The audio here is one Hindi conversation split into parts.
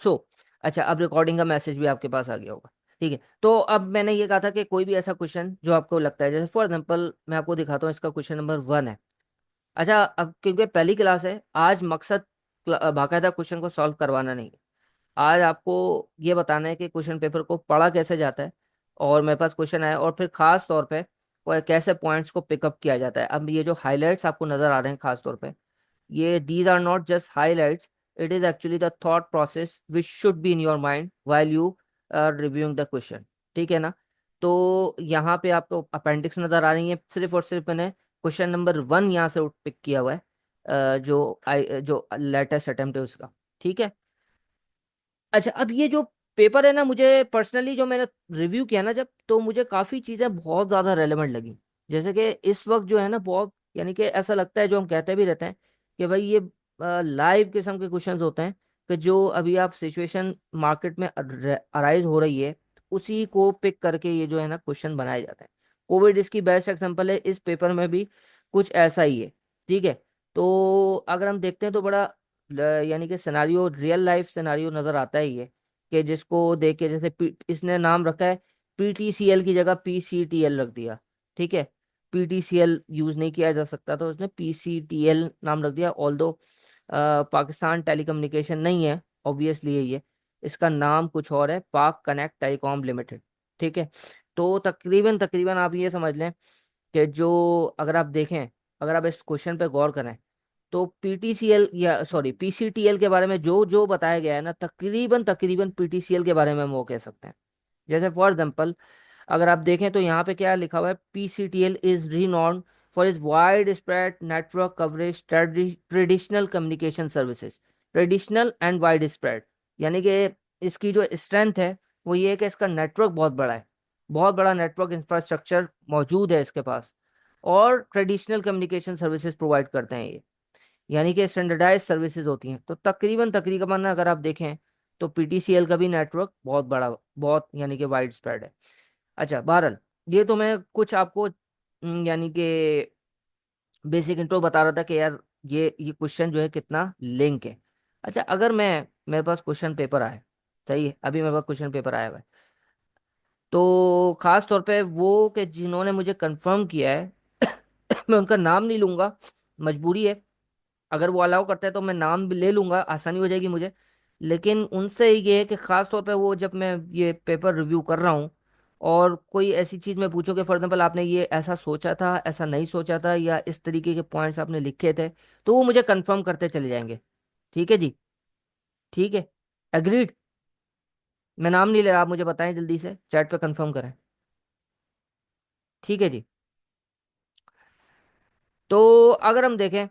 सो अच्छा, अब रिकॉर्डिंग का मैसेज भी आपके पास आ गया होगा। ठीक है, तो अब मैंने ये कहा था कि कोई भी ऐसा क्वेश्चन जो आपको लगता है, जैसे फॉर एग्जांपल मैं आपको दिखाता हूँ, इसका क्वेश्चन नंबर 1 है। अच्छा, अब क्योंकि पहली क्लास है, आज मकसद बाकायदा क्वेश्चन को सॉल्व करवाना नहीं है। आज आपको ये बताना है कि क्वेश्चन पेपर को पढ़ा कैसे जाता है, और मेरे पास क्वेश्चन आया, और फिर खास तौर पे वो कैसे पॉइंट्स को पिकअप किया जाता है। अब ये जो हाइलाइट्स आपको नजर आ रहे हैं खास तौर पे, ये these are not just highlights, it is actually the thought process which should be in your mind while you are reviewing the question. ठीक है ना? तो यहाँ पे आपको अपेंडिक्स नजर आ रही है, सिर्फ और सिर्फ मैंने क्वेश्चन नंबर 1 यहाँ से पिक किया हुआ है, जो लेटेस्ट अटेम्प्ट है उसका। ठीक है। अच्छा, अब ये जो पेपर है ना, मुझे पर्सनली जो मैंने रिव्यू किया ना जब, तो मुझे काफी चीजें बहुत ज्यादा रेलेवेंट लगी। जैसे कि इस वक्त जो है ना, बहुत यानी कि ऐसा लगता है, जो हम कहते भी रहते हैं कि भाई ये लाइव किस्म के क्वेश्चंस होते हैं, कि जो अभी आप सिचुएशन मार्केट में अराइज हो रही है, उसी को पिक करके ये जो है ना क्वेश्चन बनाए जाते हैं। कोविड इसकी बेस्ट एग्जांपल है, इस पेपर में भी कुछ ऐसा ही है। ठीक है। तो अगर हम देखते हैं तो बड़ा यानी कि सिनारियो, रियल लाइफ सिनारियो नजर आता है ये, कि जिसको देख के, जैसे इसने नाम रखा है पीटीसीएल की जगह पीसीटीएल रख दिया। ठीक है। पीटीसीएल यूज नहीं किया जा सकता, तो उसने पीसीटीएल नाम रख दिया, ऑल दो पाकिस्तान टेलीकम्युनिकेशन नहीं है, ऑब्वियसली ये इसका नाम कुछ और है, पाक कनेक्ट टेलीकॉम लिमिटेड। ठीक है। तो तकरीबन तकरीबन आप ये समझ लें कि जो, अगर आप देखें, अगर आप इस क्वेश्चन पे गौर करें, तो पीटीसीएल या सॉरी पीसीटीएल के बारे में जो जो बताया गया है ना, तकरीबन तकरीबन पीटीसीएल के बारे में हम वो कह सकते हैं। जैसे फॉर एग्जांपल अगर आप देखें तो यहाँ पे क्या लिखा हुआ है, PCTL is renowned for is wide spread network coverage traditional communication services. Traditional and wide spread, यानी कि इसकी जो स्ट्रेंथ है वो ये है कि इसका नेटवर्क बहुत बड़ा है, बहुत बड़ा नेटवर्क इंफ्रास्ट्रक्चर मौजूद है इसके पास, और ट्रेडिशनल कम्युनिकेशन सर्विसेज प्रोवाइड करते हैं ये, यानी कि स्टैंडर्डाइज सर्विसेज होती हैं। तो तकरीबन तकरीबन अगर आप देखें तो पीटीसीएल का भी नेटवर्क बहुत बड़ा, बहुत यानी कि वाइड स्प्रेड है। अच्छा, बहरहाल ये तो मैं कुछ आपको यानी कि बेसिक इंट्रो बता रहा था कि यार ये क्वेश्चन जो है कितना लिंक है। अच्छा, अगर मेरे पास क्वेश्चन पेपर आए, सही है, अभी मेरे पास क्वेश्चन पेपर आया हुआ है, तो खास तौर पे वो कि जिन्होंने मुझे कंफर्म किया है मैं उनका नाम नहीं लूंगा, मजबूरी है। अगर वो अलाउ करता है तो मैं नाम भी ले लूंगा, आसानी हो जाएगी मुझे। लेकिन उनसे ये है कि खास तौर पे वो, जब मैं ये पेपर रिव्यू कर रहा हूँ और कोई ऐसी चीज में पूछो कि फॉर एग्जाम्पल आपने ये ऐसा सोचा था, ऐसा नहीं सोचा था, या इस तरीके के पॉइंट्स आपने लिखे थे, तो वो मुझे कंफर्म करते चले जाएंगे। ठीक है जी। ठीक है। एग्रीड। मैं नाम नहीं ले रहा, आप मुझे बताएं जल्दी से, चैट पे कंफर्म करें। ठीक है जी। तो अगर हम देखें,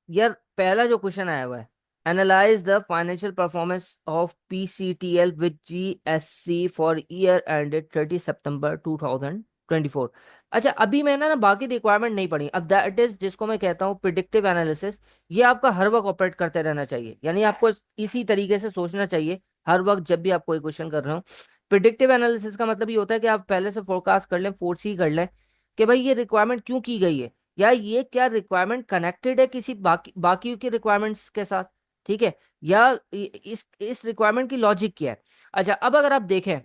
यार पहला जो क्वेश्चन आया हुआ है, analyse the financial performance of PCTL with GSC for year ended 30 September 2024। अच्छा, अभी मैंने ना बाकी रिक्वायरमेंट नहीं पढ़ी, अब दैट इज जिसको मैं कहता हूँ प्रिडिक्टिव एनालिसिस। ये आपका हर वक्त ऑपरेट करते रहना चाहिए, यानी आपको इसी तरीके से सोचना चाहिए हर वक्त जब भी आप कोई क्वेश्चन कर रहे हो। प्रिडिक्टिव एनालिसिस का मतलब ये होता है कि आप पहले से फोरकास्ट कर लें, फोरसी कर लें कि भाई ये रिक्वायरमेंट क्यों की गई है, या ये क्या रिक्वायरमेंट कनेक्टेड है किसी बाकी की रिक्वायरमेंट्स के साथ। ठीक है। या इस रिक्वायरमेंट की लॉजिक क्या है। अच्छा, अब अगर आप देखें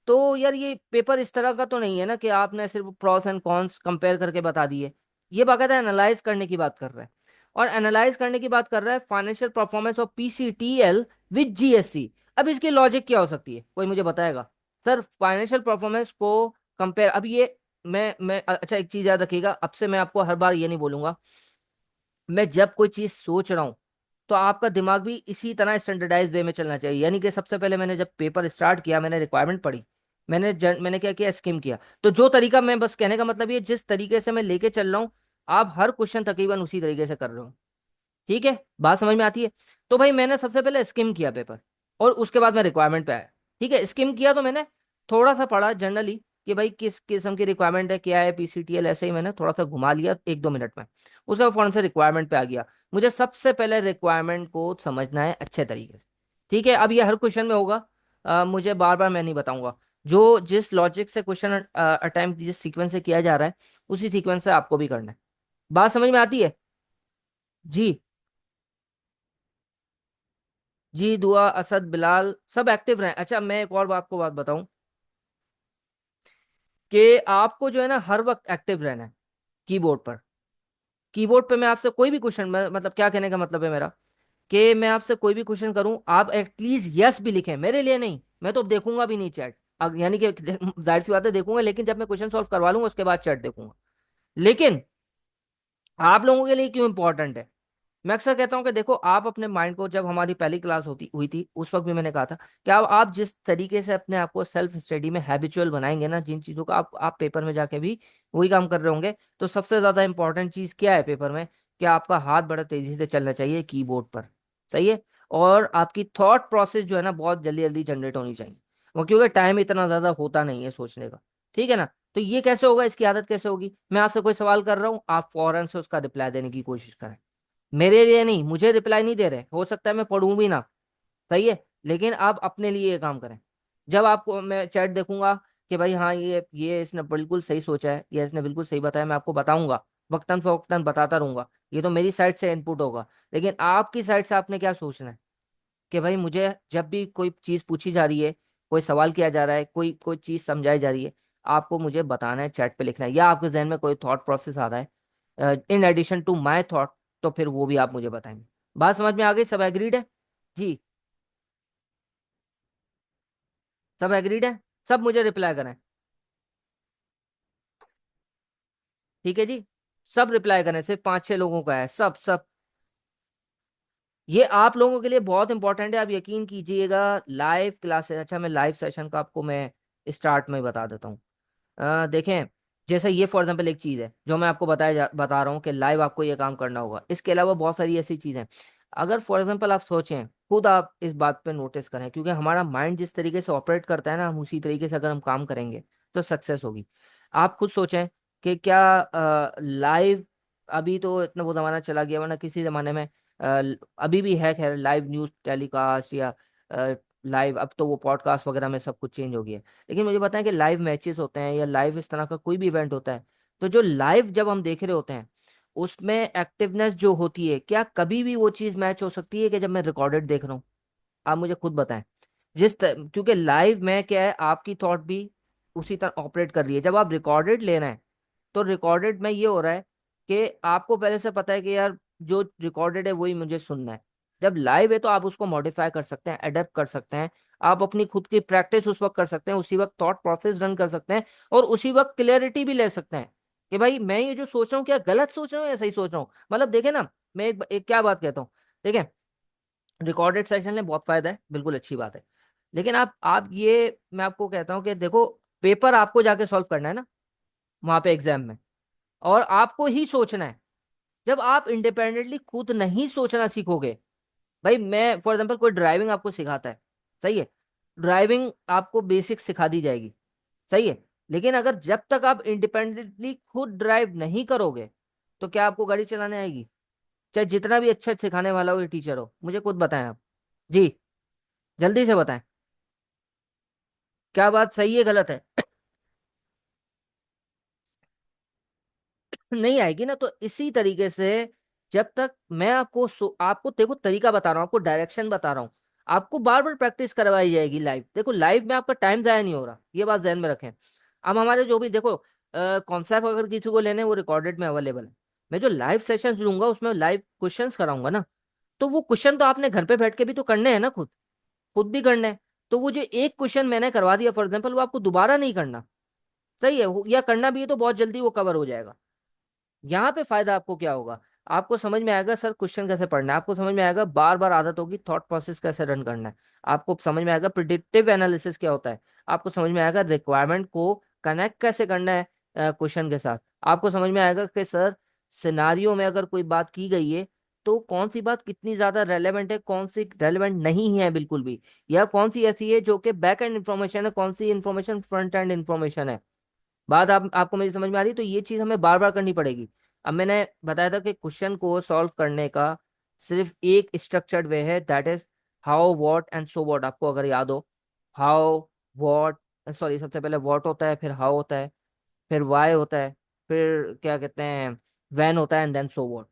तो यार ये पेपर इस तरह का तो नहीं है ना कि आपने सिर्फ प्रॉस एंड कॉन्स कंपेयर करके बता दिए। ये बाकायदा एनालाइज करने की बात कर रहा है, और एनालाइज करने की बात कर रहा है financial performance of PCTL with GSC. अब इसकी लॉजिक क्या हो सकती है, कोई मुझे बताएगा? सर फाइनेंशियल परफॉर्मेंस को कंपेयर, अब ये मैं अच्छा एक चीज याद रखिएगा, अब से मैं आपको हर बार ये नहीं बोलूंगा, मैं जब कोई चीज सोच रहा हूं तो आपका दिमाग भी इसी तरह स्टैंडर्डाइज वे में चलना चाहिए। यानी कि सबसे पहले मैंने जब पेपर स्टार्ट किया, मैंने रिक्वायरमेंट पढ़ी, मैंने क्या किया, स्किम किया। तो जो तरीका, मैं बस कहने का मतलब ये, जिस तरीके से मैं लेके चल रहा हूँ, आप हर क्वेश्चन तकरीबन उसी तरीके से कर रहे हो। ठीक है, बात समझ में आती है? तो भाई मैंने सबसे पहले स्किम किया पेपर, और उसके बाद मैं रिक्वायरमेंट पे आया। ठीक है, स्किम किया तो मैंने थोड़ा सा पढ़ा जनरली कि भाई किस किस्म की रिक्वायरमेंट है, क्या है पीसीटीएल, ऐसे ही मैंने थोड़ा सा घुमा लिया 1-2 मिनट में। उसके बाद फौरन से रिक्वायरमेंट पे आ गया। मुझे सबसे पहले रिक्वायरमेंट को समझना है अच्छे तरीके से। ठीक है, अब ये हर क्वेश्चन में होगा, मुझे बार बार मैं नहीं बताऊंगा। जो जिस लॉजिक से क्वेश्चन अटेम्प्ट जिस सीक्वेंस से किया जा रहा है, उसी सीक्वेंस से आपको भी करना है। बात समझ में आती है जी? जी, दुआ, असद, बिलाल सब एक्टिव रहे। अच्छा, मैं एक और आपको बात बताऊं कि आपको जो है ना हर वक्त एक्टिव रहना है कीबोर्ड पर। कीबोर्ड पे मैं आपसे कोई भी क्वेश्चन, मतलब क्या कहने का मतलब है मेरा, कि मैं आपसे कोई भी क्वेश्चन करूं, आप एटलीस्ट यस भी लिखें, मेरे लिए नहीं, मैं तो देखूंगा भी नहीं चैट। यानी कि जाहिर सी बात है देखूंगा, लेकिन जब मैं क्वेश्चन सॉल्व करवा लूंगा उसके बाद चैट देखूंगा। लेकिन आप लोगों के लिए क्यों इंपॉर्टेंट है, मैं अक्सर कहता हूं कि देखो, आप अपने माइंड को, जब हमारी पहली क्लास होती हुई थी उस वक्त भी मैंने कहा था कि आप जिस तरीके से अपने आप को सेल्फ स्टडी में हैबिचुअल बनाएंगे ना, जिन चीजों का आप पेपर में जाके भी वही काम कर रहे होंगे, तो सबसे ज्यादा इंपॉर्टेंट चीज क्या है पेपर में, कि आपका हाथ बड़ा तेजी से चलना चाहिए कीबोर्ड पर। सही है। और आपकी थॉट प्रोसेस जो है ना बहुत जल्दी जल्दी जनरेट होनी चाहिए, वो क्योंकि टाइम इतना ज्यादा होता नहीं है सोचने का। ठीक है ना। तो ये कैसे होगा, इसकी आदत कैसे होगी, मैं आपसे कोई सवाल कर रहा हूँ, आप फौरन से उसका रिप्लाई देने की कोशिश करें। मेरे लिए नहीं, मुझे रिप्लाई नहीं दे रहे, हो सकता है मैं पढ़ूं भी ना। सही है। लेकिन आप अपने लिए ये काम करें। जब आपको मैं चैट देखूंगा कि भाई हाँ, ये इसने बिल्कुल सही सोचा है, या इसने बिल्कुल सही बताया, मैं आपको बताऊंगा, वक्तन फवक्तन बताता रहूंगा। ये तो मेरी साइड से इनपुट होगा। लेकिन आपकी साइड से आपने क्या सोचना है, कि भाई मुझे जब भी कोई चीज पूछी जा रही है, कोई सवाल किया जा रहा है, कोई कोई चीज समझाई जा रही है, आपको मुझे बताना है, चैट पे लिखना है, या आपके जहन में कोई थॉट प्रोसेस आ रहा है in addition to my thought, तो फिर वो भी आप मुझे बताएंगे। बात समझ में आ गई, सब एग्रीड है? जी, सब एग्रीड है। सब मुझे रिप्लाई करें। ठीक है जी। सब रिप्लाई करें, सिर्फ 5-6 लोगों का है, सब सब। ये आप लोगों के लिए बहुत इंपॉर्टेंट है, आप यकीन कीजिएगा। लाइव क्लासेस, अच्छा मैं लाइव सेशन का आपको मैं स्टार्ट में बता देता हूँ। देखें, जैसे ये फॉर एग्जांपल एक चीज़ है जो मैं आपको बता रहा हूँ कि लाइव आपको ये काम करना होगा, इसके अलावा बहुत सारी ऐसी चीज़ें। अगर फॉर एग्जांपल आप सोचें, खुद आप इस बात पे नोटिस करें, क्योंकि हमारा माइंड जिस तरीके से ऑपरेट करता है ना, हम उसी तरीके से अगर हम काम करेंगे तो सक्सेस होगी। आप खुद सोचें कि क्या लाइव, अभी तो इतना वो जमाना चला गया, वरना किसी जमाने में अभी भी है खैर, लाइव न्यूज टेलीकास्ट या लाइव, अब तो वो पॉडकास्ट वगैरह में सब कुछ चेंज हो गया है। लेकिन मुझे बताएं कि लाइव मैचेस होते हैं या लाइव इस तरह का कोई भी इवेंट होता है, तो जो लाइव जब हम देख रहे होते हैं, उसमें एक्टिवनेस जो होती है, क्या कभी भी वो चीज मैच हो सकती है कि जब मैं रिकॉर्डेड देख रहा हूँ? आप मुझे खुद बताएं। क्योंकि लाइव में क्या है, आपकी थॉट भी उसी तरह ऑपरेट कर रही है। जब आप रिकॉर्डेड ले रहे हैं, तो रिकॉर्डेड में ये हो रहा है कि आपको पहले से पता है कि यार जो रिकॉर्डेड है वही मुझे सुनना है। जब लाइव है तो आप उसको मॉडिफाई कर सकते हैं, अडेप्ट कर सकते हैं, आप अपनी खुद की प्रैक्टिस उस वक्त कर सकते हैं, उसी वक्त थॉट प्रोसेस रन कर सकते हैं, और उसी वक्त क्लियरिटी भी ले सकते हैं कि भाई मैं ये जो सोच रहा हूँ क्या गलत सोच रहा हूँ या सही सोच रहा हूँ। मतलब देखे ना, मैं एक क्या बात कहता हूँ, देखें, रिकॉर्डेड सेशन में बहुत फायदा है, बिल्कुल अच्छी बात है। लेकिन आप ये, मैं आपको कहता हूँ कि देखो, पेपर आपको जाके सॉल्व करना है ना वहां पे एग्जाम में, और आपको ही सोचना है। जब आप इंडिपेंडेंटली खुद नहीं सोचना सीखोगे, भाई मैं फॉर एग्जांपल कोई ड्राइविंग आपको सिखाता है, सही है, ड्राइविंग आपको बेसिक सिखा दी जाएगी, सही है। लेकिन अगर जब तक आप इंडिपेंडेंटली खुद ड्राइव नहीं करोगे, तो क्या आपको गाड़ी चलाने आएगी? चाहे जितना भी अच्छा सिखाने वाला हो या टीचर हो, मुझे खुद बताएं आप। जी, जल्दी से बताएं, क्या बात सही है गलत है? नहीं आएगी ना। तो इसी तरीके से, जब तक मैं आपको देखो तरीका बता रहा हूँ, आपको डायरेक्शन बता रहा हूँ, आपको बार बार प्रैक्टिस करवाई जाएगी लाइव। देखो लाइव में आपका टाइम जाया नहीं हो रहा, ये बात ध्यान में रखें। अब हमारे जो भी देखो कॉन्सेप्ट अगर किसी को लेने हैं, वो रिकॉर्डेड में अवेलेबल है। मैं जो लाइव सेशंस लूंगा उसमें लाइव क्वेश्चंस कराऊंगा ना, तो वो क्वेश्चन तो आपने घर पे बैठ के भी तो करने हैं ना, खुद खुद भी करने हैं। तो वो जो एक क्वेश्चन मैंने करवा दिया फॉर एग्जाम्पल, वो आपको दोबारा नहीं करना। सही है, या करना भी है तो बहुत जल्दी वो कवर हो जाएगा। यहाँ पे फायदा आपको क्या होगा, आपको समझ में आएगा सर क्वेश्चन कैसे पढ़ना है, आपको समझ में आएगा बार बार आदत होगी थॉट प्रोसेस कैसे रन करना है, आपको समझ में आएगा प्रिडिक्टिव एनालिसिस क्या होता है, आपको समझ में आएगा रिक्वायरमेंट को कनेक्ट कैसे करना है क्वेश्चन के साथ, आपको समझ में आएगा कि सर सिनारियो में अगर कोई बात की गई है, तो कौन सी बात कितनी ज्यादा रेलेवेंट है, कौन सी रेलेवेंट नहीं है बिल्कुल भी, या कौन सी ऐसी है जो कि बैक एंड इन्फॉर्मेशन है, कौन सी इन्फॉर्मेशन फ्रंट एंड इन्फॉर्मेशन है। बात आपको मेरी समझ में आ रही है? तो ये चीज हमें बार बार करनी पड़ेगी। अब मैंने बताया था कि क्वेश्चन को सॉल्व करने का सिर्फ एक स्ट्रक्चर्ड वे है, that is how what and so what. आपको अगर याद हो, हाउ, व्हाट, सॉरी, सबसे पहले व्हाट होता है, फिर हाउ होता है, फिर वाई होता है, फिर क्या कहते हैं, व्हेन होता है, एंड देन सो व्हाट।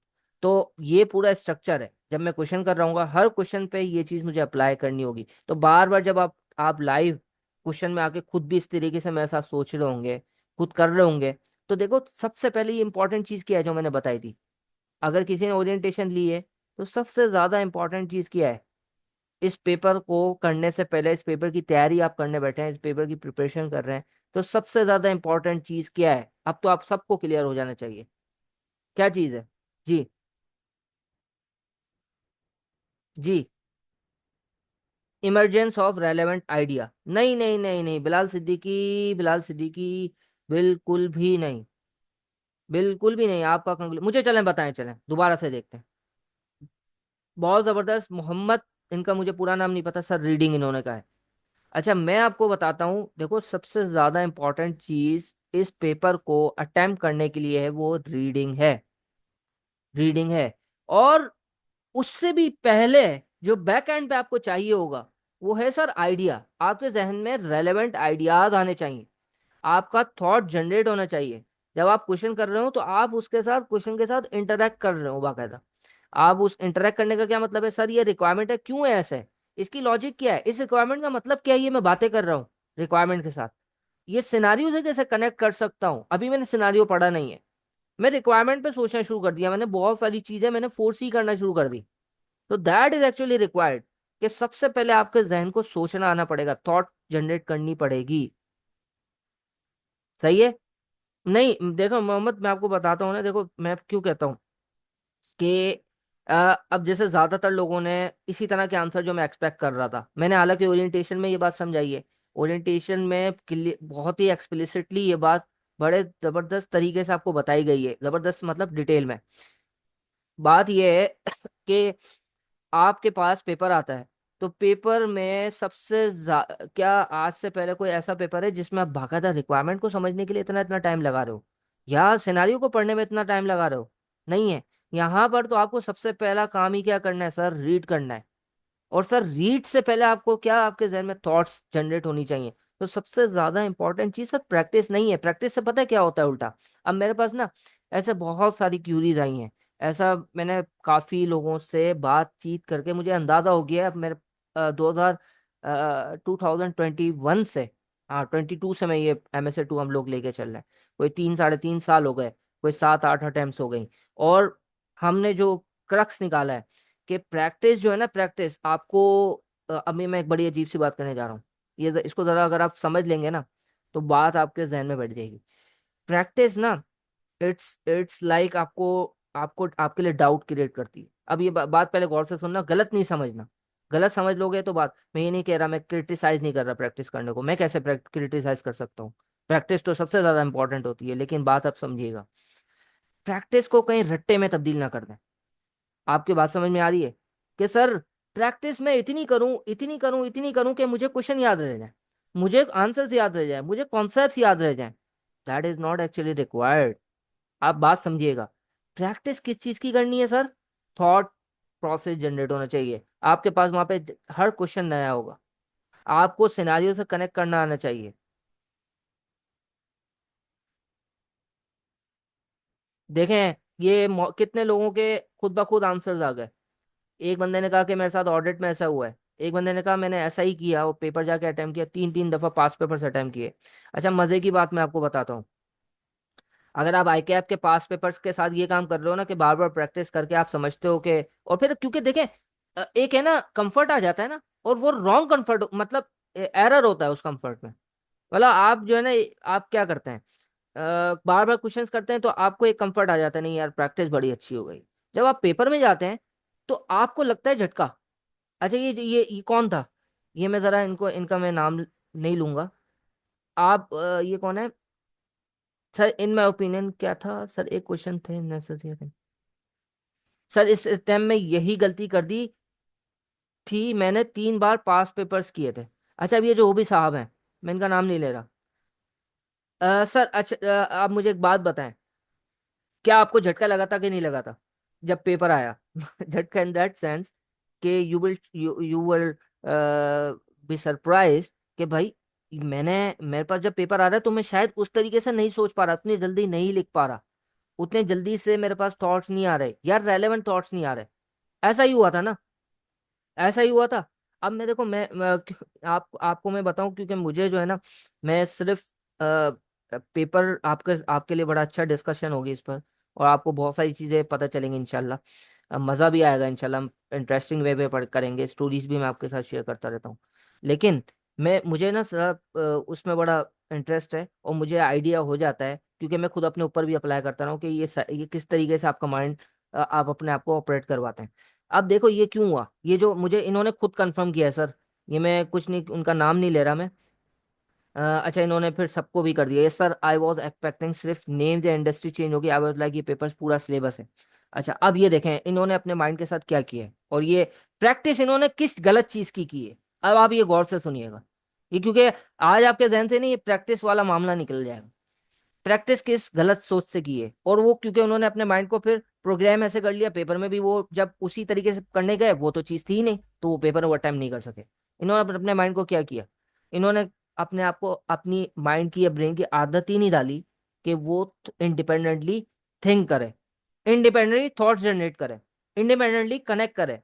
तो ये पूरा स्ट्रक्चर है। जब मैं क्वेश्चन कर रहा हूँ हर क्वेश्चन पे ये चीज मुझे अप्लाई करनी होगी। तो बार बार जब आप लाइव क्वेश्चन में आके खुद भी इस तरीके से मेरे साथ सोच रहे होंगे, खुद कर रहे होंगे, तो देखो सबसे पहले ये इंपॉर्टेंट चीज क्या है जो मैंने बताई थी। अगर किसी ने ओरिएंटेशन ली है तो सबसे ज्यादा इंपॉर्टेंट चीज क्या है, इस पेपर को करने से पहले, इस पेपर की तैयारी आप करने बैठे हैं, इस पेपर की प्रिपरेशन कर रहे हैं, तो सबसे ज्यादा इंपॉर्टेंट चीज क्या है, अब तो आप सबको क्लियर हो जाना चाहिए। क्या चीज है? जी। जी। Emergence of relevant idea. नहीं नहीं नहीं नहीं बिलाल सिद्दीकी, बिलाल सिद्दीकी, बिल्कुल भी नहीं, बिल्कुल भी नहीं। आपका कंक्लूजन मुझे चलें बताएं, चलें दोबारा से देखते हैं। बहुत जबरदस्त। मोहम्मद, इनका मुझे पूरा नाम नहीं पता सर, रीडिंग इन्होंने कहा है। अच्छा मैं आपको बताता हूँ, देखो सबसे ज्यादा इंपॉर्टेंट चीज इस पेपर को अटेम्प्ट करने के लिए है वो रीडिंग है, रीडिंग है। और उससे भी पहले जो बैक एंड पे आपको चाहिए होगा वो है सर आइडिया। आपके जहन में रेलेवेंट आइडियाज आने चाहिए, आपका थॉट जनरेट होना चाहिए। जब आप क्वेश्चन कर रहे हो तो आप उसके साथ, क्वेश्चन के साथ इंटरेक्ट कर रहे हो बाकायदा। आप उस इंटरेक्ट करने का क्या मतलब है सर, ये रिक्वायरमेंट है, क्यों है ऐसा है, इसकी लॉजिक क्या है, इस रिक्वायरमेंट का मतलब क्या है, ये मैं बातें कर रहा हूँ रिक्वायरमेंट के साथ, ये सिनारियो से कैसे कनेक्ट कर सकता हूँ। अभी मैंने सिनारियो पढ़ा नहीं है, मैं रिक्वायरमेंट पे सोचना शुरू कर दिया, मैंने बहुत सारी चीजें मैंने फोर्स ही करना शुरू कर दी। तो दैट इज एक्चुअली रिक्वायर्ड, कि सबसे पहले आपके जहन को सोचना आना पड़ेगा, थॉट जनरेट करनी पड़ेगी। सही है? नहीं देखो मोहम्मद, मैं आपको बताता हूँ ना, देखो मैं क्यों कहता हूँ कि अब जैसे ज्यादातर लोगों ने इसी तरह के आंसर जो मैं एक्सपेक्ट कर रहा था, मैंने हालांकि ओरिएंटेशन में ये बात समझाई है, ओरिएंटेशन में बहुत ही एक्सप्लिसिटली ये बात बड़े जबरदस्त तरीके से आपको बताई गई है, जबरदस्त मतलब डिटेल में। बात ये है कि आपके पास पेपर आता है, तो पेपर में क्या आज से पहले कोई ऐसा पेपर है जिसमें आप बाकायदा रिक्वायरमेंट को समझने के लिए इतना इतना टाइम लगा रहे हो, या सिनारियो को पढ़ने में इतना टाइम लगा रहे हो? नहीं है। यहाँ पर तो आपको सबसे पहला काम ही क्या करना है सर, रीड करना है। और सर रीड से पहले आपको क्या, आपके जहन में थॉट्स जनरेट होनी चाहिए। तो सबसे ज्यादा इंपॉर्टेंट चीज सर प्रैक्टिस नहीं है, प्रैक्टिस से पता है क्या होता है उल्टा। अब मेरे पास ना ऐसे बहुत सारी क्यूरीज आई हैं, ऐसा मैंने काफी लोगों से बातचीत करके मुझे अंदाजा हो गया है। अब मेरे 2021 से, हाँ 22 से मैं ये MSA 2 हम लोग लेके चल रहे हैं, कोई 3 साढ़े 3 साल हो गए, कोई 7 8 अटेम्प्ट हो गई। और हमने जो क्रक्स निकाला है कि प्रैक्टिस जो है ना, प्रैक्टिस आपको अभी मैं एक बड़ी अजीब सी बात करने जा रहा हूँ, इसको जरा अगर आप समझ लेंगे ना तो बात आपके जहन में बैठ जाएगी। प्रैक्टिस ना, इट्स लाइक आपको आपको आपके लिए डाउट क्रिएट करती है। अब ये बात पहले गौर से सुनना, गलत नहीं समझना, गलत समझ लोगे तो बात, मैं ये नहीं कह रहा, मैं क्रिटिसाइज नहीं कर रहा प्रैक्टिस करने को, मैं कैसे क्रिटिसाइज कर सकता हूँ, प्रैक्टिस तो सबसे ज्यादा इंपॉर्टेंट होती है। लेकिन बात आप समझिएगा, प्रैक्टिस को कहीं रट्टे में तब्दील ना कर दें। आपकी बात समझ में आ रही है कि सर प्रैक्टिस में इतनी करूं, इतनी करूं, इतनी करूं कि मुझे क्वेश्चन याद रह जाए, मुझे आंसर्स याद रह जाए, मुझे कॉन्सेप्ट्स याद रह जाए। That is not actually required. आप बात समझिएगा, प्रैक्टिस किस चीज की करनी है सर, थॉट प्रोसेस जनरेट होना चाहिए आपके पास, वहां पे हर क्वेश्चन नया होगा, आपको सिनारियो से कनेक्ट करना आना चाहिए। देखें ये कितने लोगों के खुद ब खुद आंसर्स आ गए। एक बंदे ने कहा कि मेरे साथ ऑडिट में ऐसा हुआ है, एक बंदे ने कहा मैंने ऐसा ही किया और पेपर जाके अटेम्प्ट किया, 3 3 दफा पास पेपर से अटेम्प्ट किए। अच्छा मजे की बात मैं आपको बताता हूँ, अगर आप ICAP के पास पेपर्स के साथ ये काम कर रहे हो ना कि बार बार प्रैक्टिस करके आप समझते हो कि, और फिर क्योंकि देखें एक है ना कंफर्ट आ जाता है ना, और वो रॉन्ग कंफर्ट, मतलब एरर होता है उस कंफर्ट में। मतलब आप जो है ना, आप क्या करते हैं, बार बार क्वेश्चंस करते हैं तो आपको एक कंफर्ट आ जाता है, नहीं यार प्रैक्टिस बड़ी अच्छी हो गई। जब आप पेपर में जाते हैं तो आपको लगता है झटका। अच्छा ये कौन था, ये मैं जरा इनको, इनका मैं नाम नहीं लूंगा। आप ये कौन है सर, इन माय ओपिनियन क्या था सर, एक क्वेश्चन थे नेसेसरी सर, इस टाइम में यही गलती कर दी थी मैंने, 3 बार पास पेपर्स किए थे। अच्छा अब ये जो ओबी साहब हैं, मैं इनका नाम नहीं ले रहा। सर अच्छा आप मुझे एक बात बताएं, क्या आपको झटका लगा था कि नहीं लगा था जब पेपर आया? झटका इन दैट सेंस कि यू विल बी सरप्राइज कि भाई मैंने, मेरे पास जब पेपर आ रहा है तो मैं शायद उस तरीके से नहीं सोच पा रहा, उतनी जल्दी नहीं लिख पा रहा, उतने जल्दी से मेरे पास थॉट्स नहीं आ रहे यार, रेलेवेंट थॉट्स नहीं आ रहे। ऐसा ही हुआ था ना, ऐसा ही हुआ था। अब मैं देखो आपको मैं बताऊं, क्योंकि मुझे जो है ना, मैं सिर्फ पेपर आपके आपके लिए बड़ा अच्छा डिस्कशन होगी इस पर, और आपको बहुत सारी चीजें पता चलेंगी इंशाल्लाह। मजा भी आएगा इंशाल्लाह, हम इंटरेस्टिंग वे पे पढ़ करेंगे, स्टोरीज भी मैं आपके साथ शेयर करता रहता हूँ। लेकिन मैं मुझे ना थोड़ा उसमें बड़ा इंटरेस्ट है, और मुझे आइडिया हो जाता है, क्योंकि मैं खुद अपने ऊपर भी अप्लाई करता रहा हूँ कि ये किस तरीके से आपका माइंड, आप अपने आप को ऑपरेट करवाते हैं। अब देखो ये क्यों हुआ, ये जो मुझे इन्होंने खुद कंफर्म किया है सर, ये मैं कुछ नहीं, उनका नाम नहीं ले रहा मैं। अच्छा, इन्होंने फिर सबको भी कर दिया ये सर, आई वॉज एक्सपेक्टिंग सिर्फ नेम्स या इंडस्ट्री चेंज होगी, आई वाज लाइक ये पेपर्स पूरा सिलेबस है। अच्छा, अब ये देखें इन्होंने अपने माइंड के साथ क्या किया है, और ये प्रैक्टिस इन्होंने किस गलत चीज की है। अब आप ये गौर से सुनिएगा, ये क्योंकि आज आपके जहन से नहीं, ये प्रैक्टिस वाला मामला निकल जाएगा। प्रैक्टिस किस गलत सोच से की है, और वो क्योंकि उन्होंने अपने माइंड को फिर प्रोग्राम ऐसे कर लिया, पेपर में भी वो जब उसी तरीके से करने गए वो तो चीज थी ही नहीं, तो वो पेपर वो अटेम्प्ट नहीं कर सके। इन्होंने अपने माइंड को क्या किया, इन्होंने अपने आप को, अपनी माइंड की या ब्रेन की आदत ही नहीं डाली कि वो इंडिपेंडेंटली थिंक करे, इंडिपेंडेंटली थॉट्स जनरेट करे, इंडिपेंडेंटली कनेक्ट करे।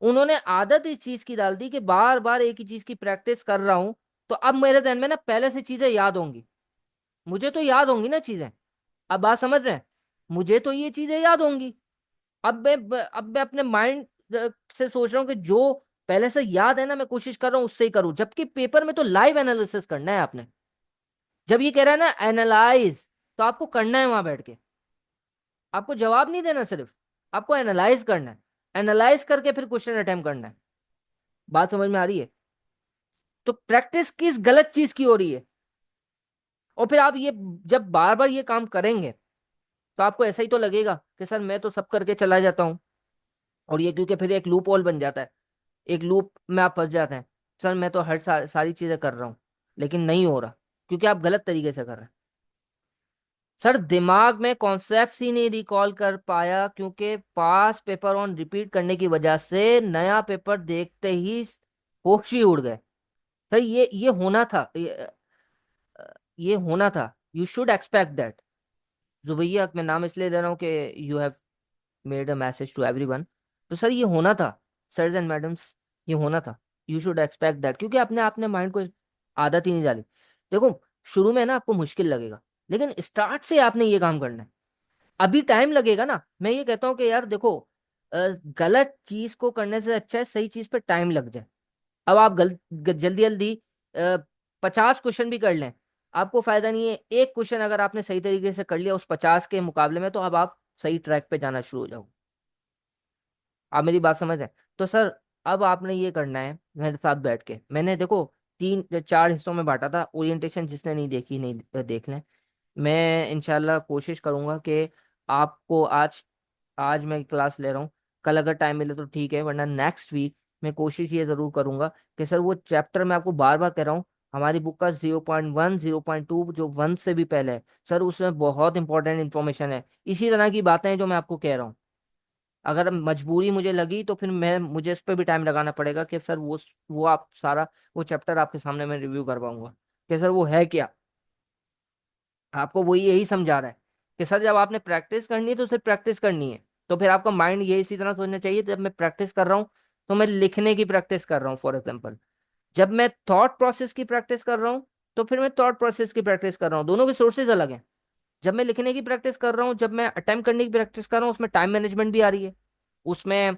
उन्होंने आदत इस चीज की डाल दी कि बार बार एक ही चीज की प्रैक्टिस कर रहा हूं, तो अब मेरे ध्यान में ना पहले से चीजें याद होंगी, मुझे तो याद होंगी ना चीजें। अब बात समझ रहे हैं, मुझे तो ये चीजें याद होंगी। अब मैं अपने माइंड से सोच रहा हूँ कि जो पहले से याद है ना, मैं कोशिश कर रहा हूँ उससे ही करूँ, जबकि पेपर में तो लाइव एनालिसिस करना है आपने। जब ये कह रहा है ना एनालाइज, तो आपको करना है वहां बैठ के, आपको जवाब नहीं देना सिर्फ, आपको एनालाइज करना है, एनालाइज करके फिर क्वेश्चन अटेम्प्ट करना है। बात समझ में आ रही है? तो प्रैक्टिस किस गलत चीज की हो रही है, और फिर आप ये जब बार बार ये काम करेंगे, तो आपको ऐसा ही तो लगेगा कि सर मैं तो सब करके चला जाता हूँ, और ये क्योंकि फिर एक लूप होल बन जाता है, एक लूप में आप फंस जाते हैं। सर मैं तो हर सारी चीजें कर रहा हूँ, लेकिन नहीं हो रहा, क्योंकि आप गलत तरीके से कर रहे हैं। सर दिमाग में कॉन्सेप्ट ही नहीं रिकॉल कर पाया, क्योंकि पास पेपर ऑन रिपीट करने की वजह से नया पेपर देखते ही होश ही उड़ गए। सर ये होना था, ये होना था, you should expect that. Zubaiya मैं नाम इसलिए दे रहा हूँ कि you have made a message to everyone. तो सर ये होना था, सर्स एंड मैडम्स, ये होना था, यू शुड एक्सपेक्ट दैट, क्योंकि आपने आपने माइंड को आदत ही नहीं डाली। देखो शुरू में ना आपको मुश्किल लगेगा, लेकिन स्टार्ट से आपने ये काम करना है। अभी टाइम लगेगा ना, मैं ये कहता हूँ कि यार देखो, गलत चीज को करने से अच्छा है सही चीज पे टाइम लग जाए। अब आप जल्दी जल्दी 50 क्वेश्चन भी कर लें, आपको फायदा नहीं है। एक क्वेश्चन अगर आपने सही तरीके से कर लिया उस 50 के मुकाबले में, तो अब आप सही ट्रैक पे जाना शुरू हो जाओ। आप मेरी बात समझ रहे हैं? तो सर अब आपने ये करना है, मेरे साथ बैठ के, मैंने देखो 3 4 हिस्सों में बांटा था, ओरिएंटेशन जिसने नहीं देखी नहीं देख लें। मैं इंशाल्लाह कोशिश करूंगा कि आपको आज आज मैं क्लास ले रहा हूँ, कल अगर टाइम मिले तो ठीक है, वरना नेक्स्ट वीक मैं कोशिश ये जरूर करूंगा कि सर वो चैप्टर मैं आपको बार बार कह रहा हूँ, हमारी बुक का 0.1 0.2 जो 1 से भी पहले है सर, उसमें बहुत इंपॉर्टेंट इन्फॉर्मेशन है। इसी तरह की बातें हैं जो मैं आपको कह रहा हूँ। अगर मजबूरी मुझे लगी तो फिर मैं मुझे इस पर भी टाइम लगाना पड़ेगा कि सर वो आप सारा वो चैप्टर आपके सामने मैं रिव्यू करवाऊंगा कि सर वो है क्या। आपको वो यही समझा रहा है कि सर जब आपने प्रैक्टिस करनी है तो सिर्फ प्रैक्टिस करनी है। तो फिर आपका माइंड ये इसी तरह सोचना चाहिए, जब मैं प्रैक्टिस कर रहा हूँ तो मैं लिखने की प्रैक्टिस कर रहा हूँ फॉर एग्जाम्पल, जब मैं थॉट प्रोसेस की प्रैक्टिस कर रहा हूँ तो फिर मैं थॉट प्रोसेस की प्रैक्टिस कर रहा हूँ, दोनों के सोर्सेज अलग हैं। जब मैं लिखने की प्रैक्टिस कर रहा हूँ, जब मैं अटेम्प्ट करने की प्रैक्टिस कर रहा हूँ, उसमें टाइम मैनेजमेंट भी आ रही है। उसमें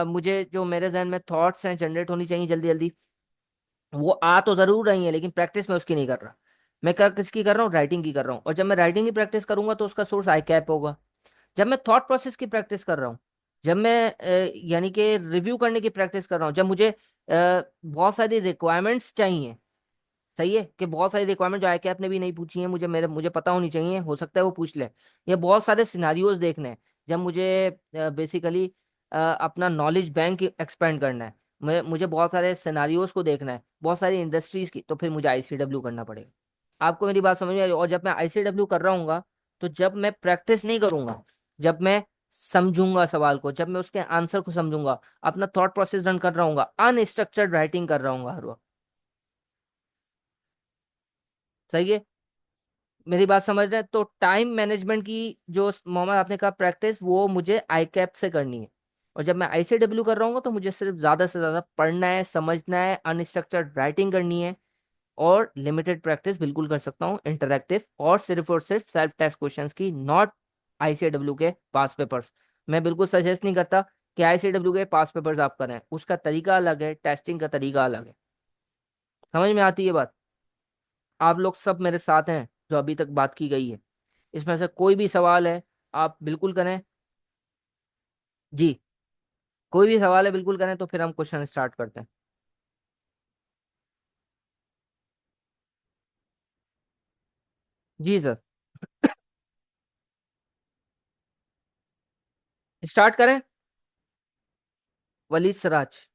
मुझे जो मेरे जहन में थॉट्स हैं जनरेट होनी चाहिए जल्दी जल्दी, वो आ तो जरूर रही है, लेकिन प्रैक्टिस में उसकी नहीं कर रहा। मैं किसकी कर रहा हूँ, राइटिंग की कर रहा हूँ, और जब मैं राइटिंग की प्रैक्टिस करूंगा तो उसका सोर्स आई कैप होगा। जब मैं थॉट प्रोसेस की प्रैक्टिस कर रहा हूँ, जब मैं यानी कि रिव्यू करने की प्रैक्टिस कर रहा हूँ, जब मुझे बहुत सारी रिक्वायरमेंट्स चाहिए, सही है कि बहुत सारी रिक्वायरमेंट जो आई कैप ने भी नहीं पूछी है, मुझे पता होनी चाहिए, हो सकता है वो पूछ ले। ये बहुत सारे सिनारियोज देखने हैं, जब मुझे बेसिकली अपना नॉलेज बैंक एक्सपेंड करना है, मुझे बहुत सारे सिनारियोज को देखना है, बहुत सारी इंडस्ट्रीज की, तो फिर मुझे आईसीडब्ल्यू करना पड़ेगा। आपको मेरी बात समझ में आ रही है? और जब मैं आईसीडब्ल्यू कर रहा हूँ, तो जब मैं प्रैक्टिस नहीं करूंगा, जब मैं समझूंगा सवाल को, जब मैं उसके आंसर को समझूंगा, अपना थॉट प्रोसेस रन कर रहा हूँ, अनस्ट्रक्चर्ड राइटिंग कर रहा हूँ हर वक्त। सही है? मेरी बात समझ रहे हैं? तो टाइम मैनेजमेंट की जो मोहम्मद आपने कहा प्रैक्टिस, वो मुझे आई कैप से करनी है। और जब मैं आईसीडब्ल्यू कर रहा हूँ तो मुझे सिर्फ ज्यादा से ज्यादा पढ़ना है, समझना है, अनस्ट्रक्चर्ड राइटिंग करनी है, और लिमिटेड प्रैक्टिस बिल्कुल कर सकता हूँ इंटरैक्टिव और सिर्फ सेल्फ टेस्ट क्वेश्चंस की, नॉट आईसीडब्ल्यू के पास पेपर्स। मैं बिल्कुल सजेस्ट नहीं करता कि आईसीडब्ल्यू के पास पेपर्स आप करें, उसका तरीका अलग है, टेस्टिंग का तरीका अलग है। समझ में आती है बात? आप लोग सब मेरे साथ हैं जो अभी तक बात की गई है, इसमें से कोई भी सवाल है आप बिल्कुल करें। जी, कोई भी सवाल है बिल्कुल करें, तो फिर हम क्वेश्चन स्टार्ट करते हैं। जी सर। स्टार्ट करें। वली सराज।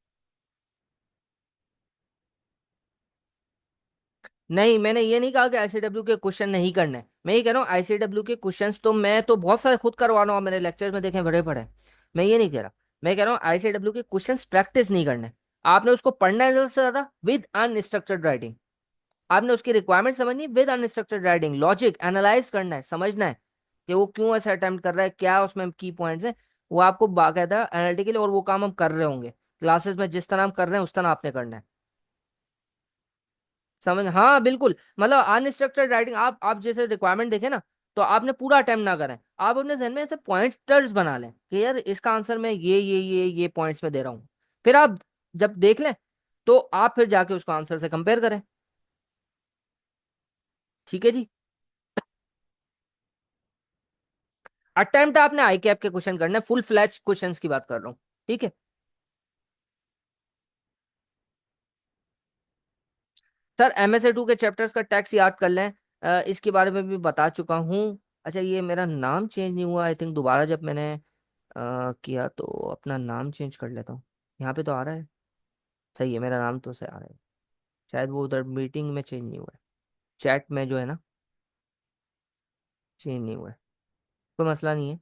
नहीं, मैंने ये नहीं कहा कि आईसीडब्ल्यू के क्वेश्चन नहीं करने, मैं ये कह रहा हूँ आईसीडब्ल्यू के क्वेश्चंस तो मैं तो बहुत सारे खुद करवा रहा हूँ, मेरे लेक्चर में देखें बड़े पड़े। मैं ये नहीं कह रहा, मैं कह रहा हूँ आईसीडब्ल्यू के क्वेश्चंस प्रैक्टिस नहीं करने। आपने उसको पढ़ना है ज्यादा से ज्यादा विद अनस्ट्रक्चर्ड राइटिंग। आपने उसकी रिक्वायरमेंट समझनी with unstructured writing, logic analyse करना है, समझना है कि वो क्यों ऐसा अटेम्प्ट कर रहा है, क्या उसमें की पॉइंट्स है। वो आपको बाकायदा एनालिटिकली, और वो काम हम कर रहे होंगे क्लासेस में, जिस तरह हम कर रहे हैं उस तरह आपने करना है। समझ, हाँ बिल्कुल। मतलब अनस्ट्रक्चर्ड राइटिंग, आप जैसे रिक्वायरमेंट देखें ना, तो आपने पूरा अटेम्प्ट ना करें, आप अपने जहन में ऐसे पॉइंटर्स बना लें कि यार इसका आंसर मैं ये पॉइंट्स में दे रहा हूँ। फिर आप जब देख लें तो आप फिर जाके उसको आंसर से कंपेयर करें। ठीक है जी। अटेम्प्ट आपने आई कैप के क्वेश्चन करने, फुल फ्लैच क्वेश्चंस की बात कर रहा हूँ। ठीक है सर, एमएसए 2 के चैप्टर्स का टेक्स्ट याद कर लें। इसके बारे में भी बता चुका हूँ। अच्छा, ये मेरा नाम चेंज नहीं हुआ, आई थिंक दोबारा जब मैंने किया तो अपना नाम चेंज कर लेता हूँ। यहाँ पे तो आ रहा है, सही है, मेरा नाम तो सही आ रहा है। शायद वो उधर मीटिंग में चेंज नहीं हुआ है, चैट में जो है ना, चेंज नहीं हुआ है। कोई मसला नहीं है।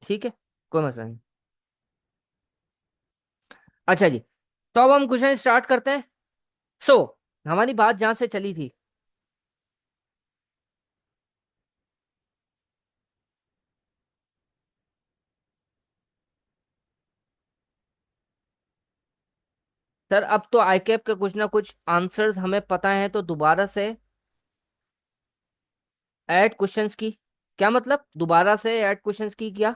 ठीक है, कोई मसला नहीं। अच्छा जी, तो अब हम क्वेश्चन स्टार्ट करते हैं। सो हमारी बात जहाँ से चली थी। सर अब तो आईकैप के कुछ ना कुछ आंसर्स हमें पता है, तो दोबारा से ऐड क्वेश्चंस की। क्या मतलब दोबारा से ऐड क्वेश्चंस की क्या?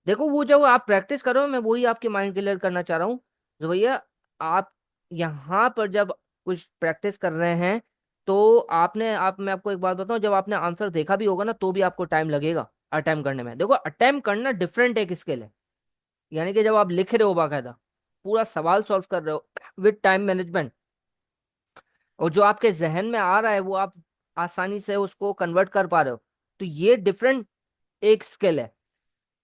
देखो, वो जो आप प्रैक्टिस कर रहे हो, मैं वही आपके माइंड क्लियर करना चाह रहा हूँ। जो भैया, आप यहाँ पर जब कुछ प्रैक्टिस कर रहे हैं, तो मैं आपको एक बात बताऊं, जब आपने आंसर देखा भी होगा ना, तो भी आपको टाइम लगेगा अटेम्प्ट करने में। देखो, अटेम्प्ट करना डिफरेंट एक स्किल है। यानी कि जब आप लिख रहे हो बाकायदा, पूरा सवाल सॉल्व कर रहे हो विद टाइम मैनेजमेंट, और जो आपके जहन में आ रहा है वो आप आसानी से उसको कन्वर्ट कर पा रहे हो, तो ये डिफरेंट एक स्किल है।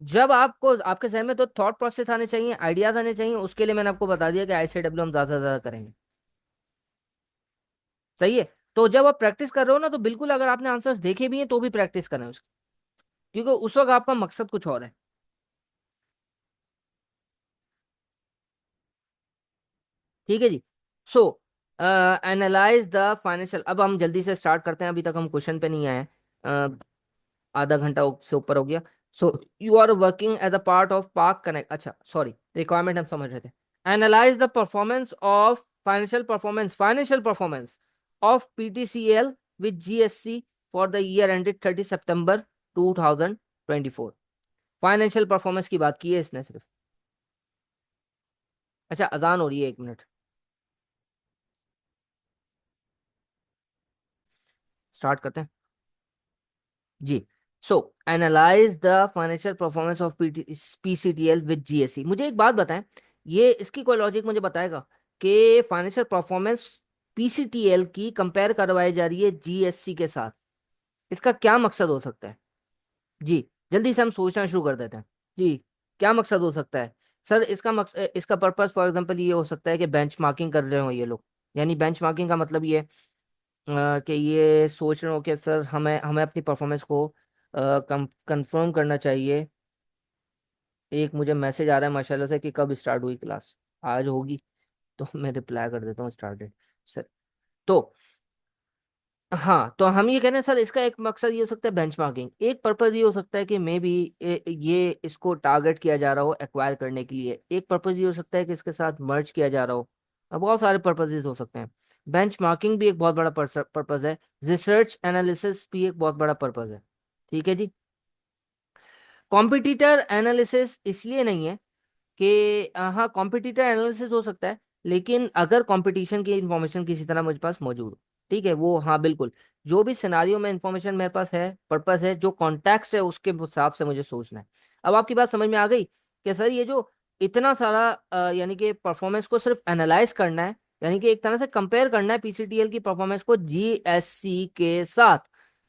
जब आपको आपके जहन में तो थॉट प्रोसेस आने चाहिए, आइडियाज आने चाहिए, उसके लिए मैंने आपको बता दिया कि आईसीडब्ल्यू हम ज्यादा से ज्यादा करेंगे। सही है। तो जब आप प्रैक्टिस कर रहे हो ना, तो बिल्कुल अगर आपने आंसर्स देखे भी हैं तो भी प्रैक्टिस करें उसकी, क्योंकि उस वक्त आपका मकसद कुछ और है। ठीक है जी। सो एनालाइज द फाइनेंशियल, अब हम जल्दी से स्टार्ट करते हैं, अभी तक हम क्वेश्चन पे नहीं आए हैं। आधा घंटा से ऊपर हो गया। So you are working as a part of park connect, अच्छा सॉरी, रिक्वायरमेंट हम समझ रहे थे। Analyse the performance of financial performance of PTCL with GSC for the year ended 30 September 2024। Financial performance की बात की है इसने सिर्फ। अच्छा, अजान हो रही है, 1 मिनट, स्टार्ट करते हैं जी। So analyse the financial performance of PCTL with GSC. मुझे एक बात बताएं, ये इसकी कोई लॉजिक मुझे बताएगा कि फाइनेंशियल परफॉर्मेंस पीसीटीएल की कंपेयर करवाई जा रही है जीएससी के साथ, इसका क्या मकसद हो सकता है? जी, जल्दी से हम सोचना शुरू कर देते हैं। जी, क्या मकसद हो सकता है? सर इसका मकसद, इसका पर्पस फॉर एग्जांपल ये हो सकता है कि बेंचमार्किंग कर रहे हो ये लोग। यानी बेंचमार्किंग का मतलब ये कि ये सोच रहे हो कि सर हमें हमें अपनी परफॉर्मेंस को कंफर्म करना चाहिए। एक मुझे मैसेज आ रहा है माशाल्लाह से कि कब स्टार्ट हुई क्लास, आज होगी, तो मैं रिप्लाई कर देता हूँ स्टार्टेड सर। तो हाँ, तो हम ये कह रहे हैं सर, इसका एक मकसद ये हो सकता है बेंचमार्किंग, एक पर्पज ये हो सकता है कि मे बी ये इसको टारगेट किया जा रहा हो एक्वायर करने के लिए, एक पर्पज ये हो सकता है कि इसके साथ मर्ज किया जा रहा हो। अब बहुत सारे पर्पजेस हो सकते हैं। बेंचमार्किंग भी एक बहुत बड़ा पर्पज है। रिसर्च एनालिसिस भी एक बहुत बड़ा पर्पज है। ठीक है जी। कॉम्पिटिटर एनालिसिस इसलिए नहीं है कि हाँ, कॉम्पिटिटर एनालिसिस हो सकता है, लेकिन अगर कंपटीशन की इंफॉर्मेशन किसी तरह मुझे पास मौजूद हो, ठीक है, वो हाँ बिल्कुल, जो भी सिनारियो में इंफॉर्मेशन मेरे पास है, पर्पस है, जो कॉन्टेक्स्ट है, उसके हिसाब से मुझे सोचना है। अब आपकी बात समझ में आ गई कि सर ये जो इतना सारा यानी कि परफॉर्मेंस को सिर्फ एनालाइज करना है, यानी कि एक तरह से कंपेयर करना है पीसीटीएल की परफॉर्मेंस को जीएससी के साथ।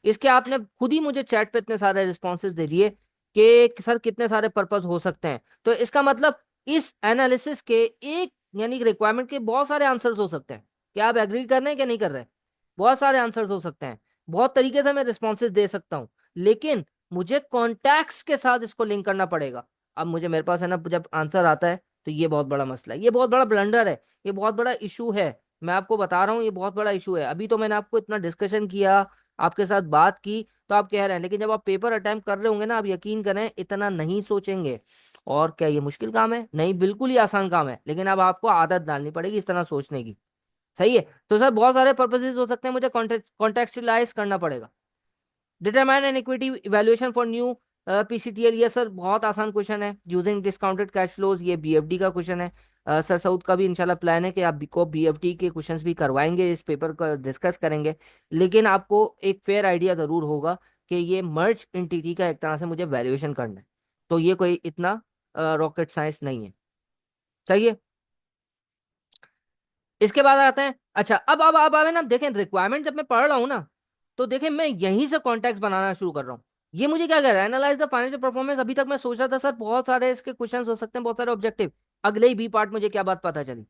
इसके आपने खुद ही मुझे चैट पे इतने सारे रिस्पॉन्सेज दे दिए कि सर कितने सारे पर्पस हो सकते हैं। तो इसका मतलब इस एनालिसिस के एक यानी रिक्वायरमेंट के बहुत सारे आंसर्स हो सकते हैं। क्या आप एग्री कर रहे हैं कि नहीं कर रहे? बहुत सारे आंसर्स हो सकते हैं, बहुत तरीके से मैं रिस्पॉन्सेज दे सकता हूं, लेकिन मुझे कॉन्टैक्ट्स के साथ इसको लिंक करना पड़ेगा। अब मुझे मेरे पास है ना, जब आंसर आता है तो ये बहुत बड़ा मसला है, ये बहुत बड़ा ब्लंडर है, ये बहुत बड़ा इशू है। मैं आपको बता रहा हूँ, ये बहुत बड़ा इशू है। अभी तो मैंने आपको इतना डिस्कशन किया, आपके साथ बात की, तो आप कह रहे हैं, लेकिन जब आप पेपर अटेम्प्ट कर रहे होंगे ना, आप यकीन करें इतना नहीं सोचेंगे। और क्या ये मुश्किल काम है? नहीं, बिल्कुल ही आसान काम है, लेकिन अब आपको आदत डालनी पड़ेगी इस तरह सोचने की। सही है। तो सर बहुत सारे पर्पसेस हो सकते हैं, मुझे कॉन्टेक्चुअलाइज करना पड़ेगा। Determine an equity evaluation for new PCTL, ये सर बहुत आसान क्वेश्चन है। यूजिंग डिस्काउंटेड कैश फ्लोज, ये बीएफडी का क्वेश्चन है। सर साउथ का भी इंशाल्लाह प्लान है कि आपको बीएफडी के क्वेश्चंस भी करवाएंगे, इस पेपर को डिस्कस करेंगे। लेकिन आपको एक फेयर आइडिया जरूर होगा कि ये मर्ज एंटिटी का एक तरह से मुझे वैल्यूएशन करना है, तो ये कोई इतना रॉकेट साइंस नहीं है। सही है। इसके बाद आते हैं, अच्छा, अब आवे ना, देखें रिक्वायरमेंट जब मैं पढ़ रहा हूं ना, तो देखें मैं यहीं से कॉन्टेक्स्ट बनाना शुरू कर रहा हूँ। ये मुझे क्या कह रहा है, एनालाइज द फाइनेंशियल परफॉर्मेंस। अभी तक मैं सोच रहा था सर बहुत सारे इसके क्वेश्चंस हो सकते हैं, बहुत सारे ऑब्जेक्टिव। अगले ही बी पार्ट मुझे क्या बात पता चली,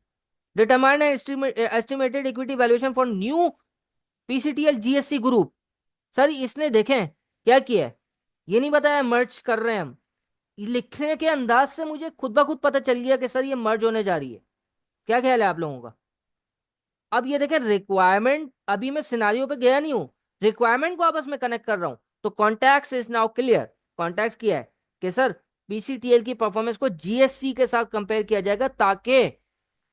determine estimated equity valuation for new PCTL GSC group. Sir इसने देखें क्या किया है, ये नहीं बताया मर्ज कर रहे हैं हम। लिखने के अंदाज से मुझे खुद ब खुद पता चल गया कि सर ये मर्ज होने जा रही है। क्या ख्याल है आप लोगों का? अब ये देखें, रिक्वायरमेंट, अभी मैं सिनारियो पे गया नहीं हूं, रिक्वायरमेंट को आपस में कनेक्ट कर रहा हूं। तो contact is now clear. Contact किया है कि सर पीसीटीएल की परफॉर्मेंस को जीएससी के साथ कंपेयर किया जाएगा, ताकि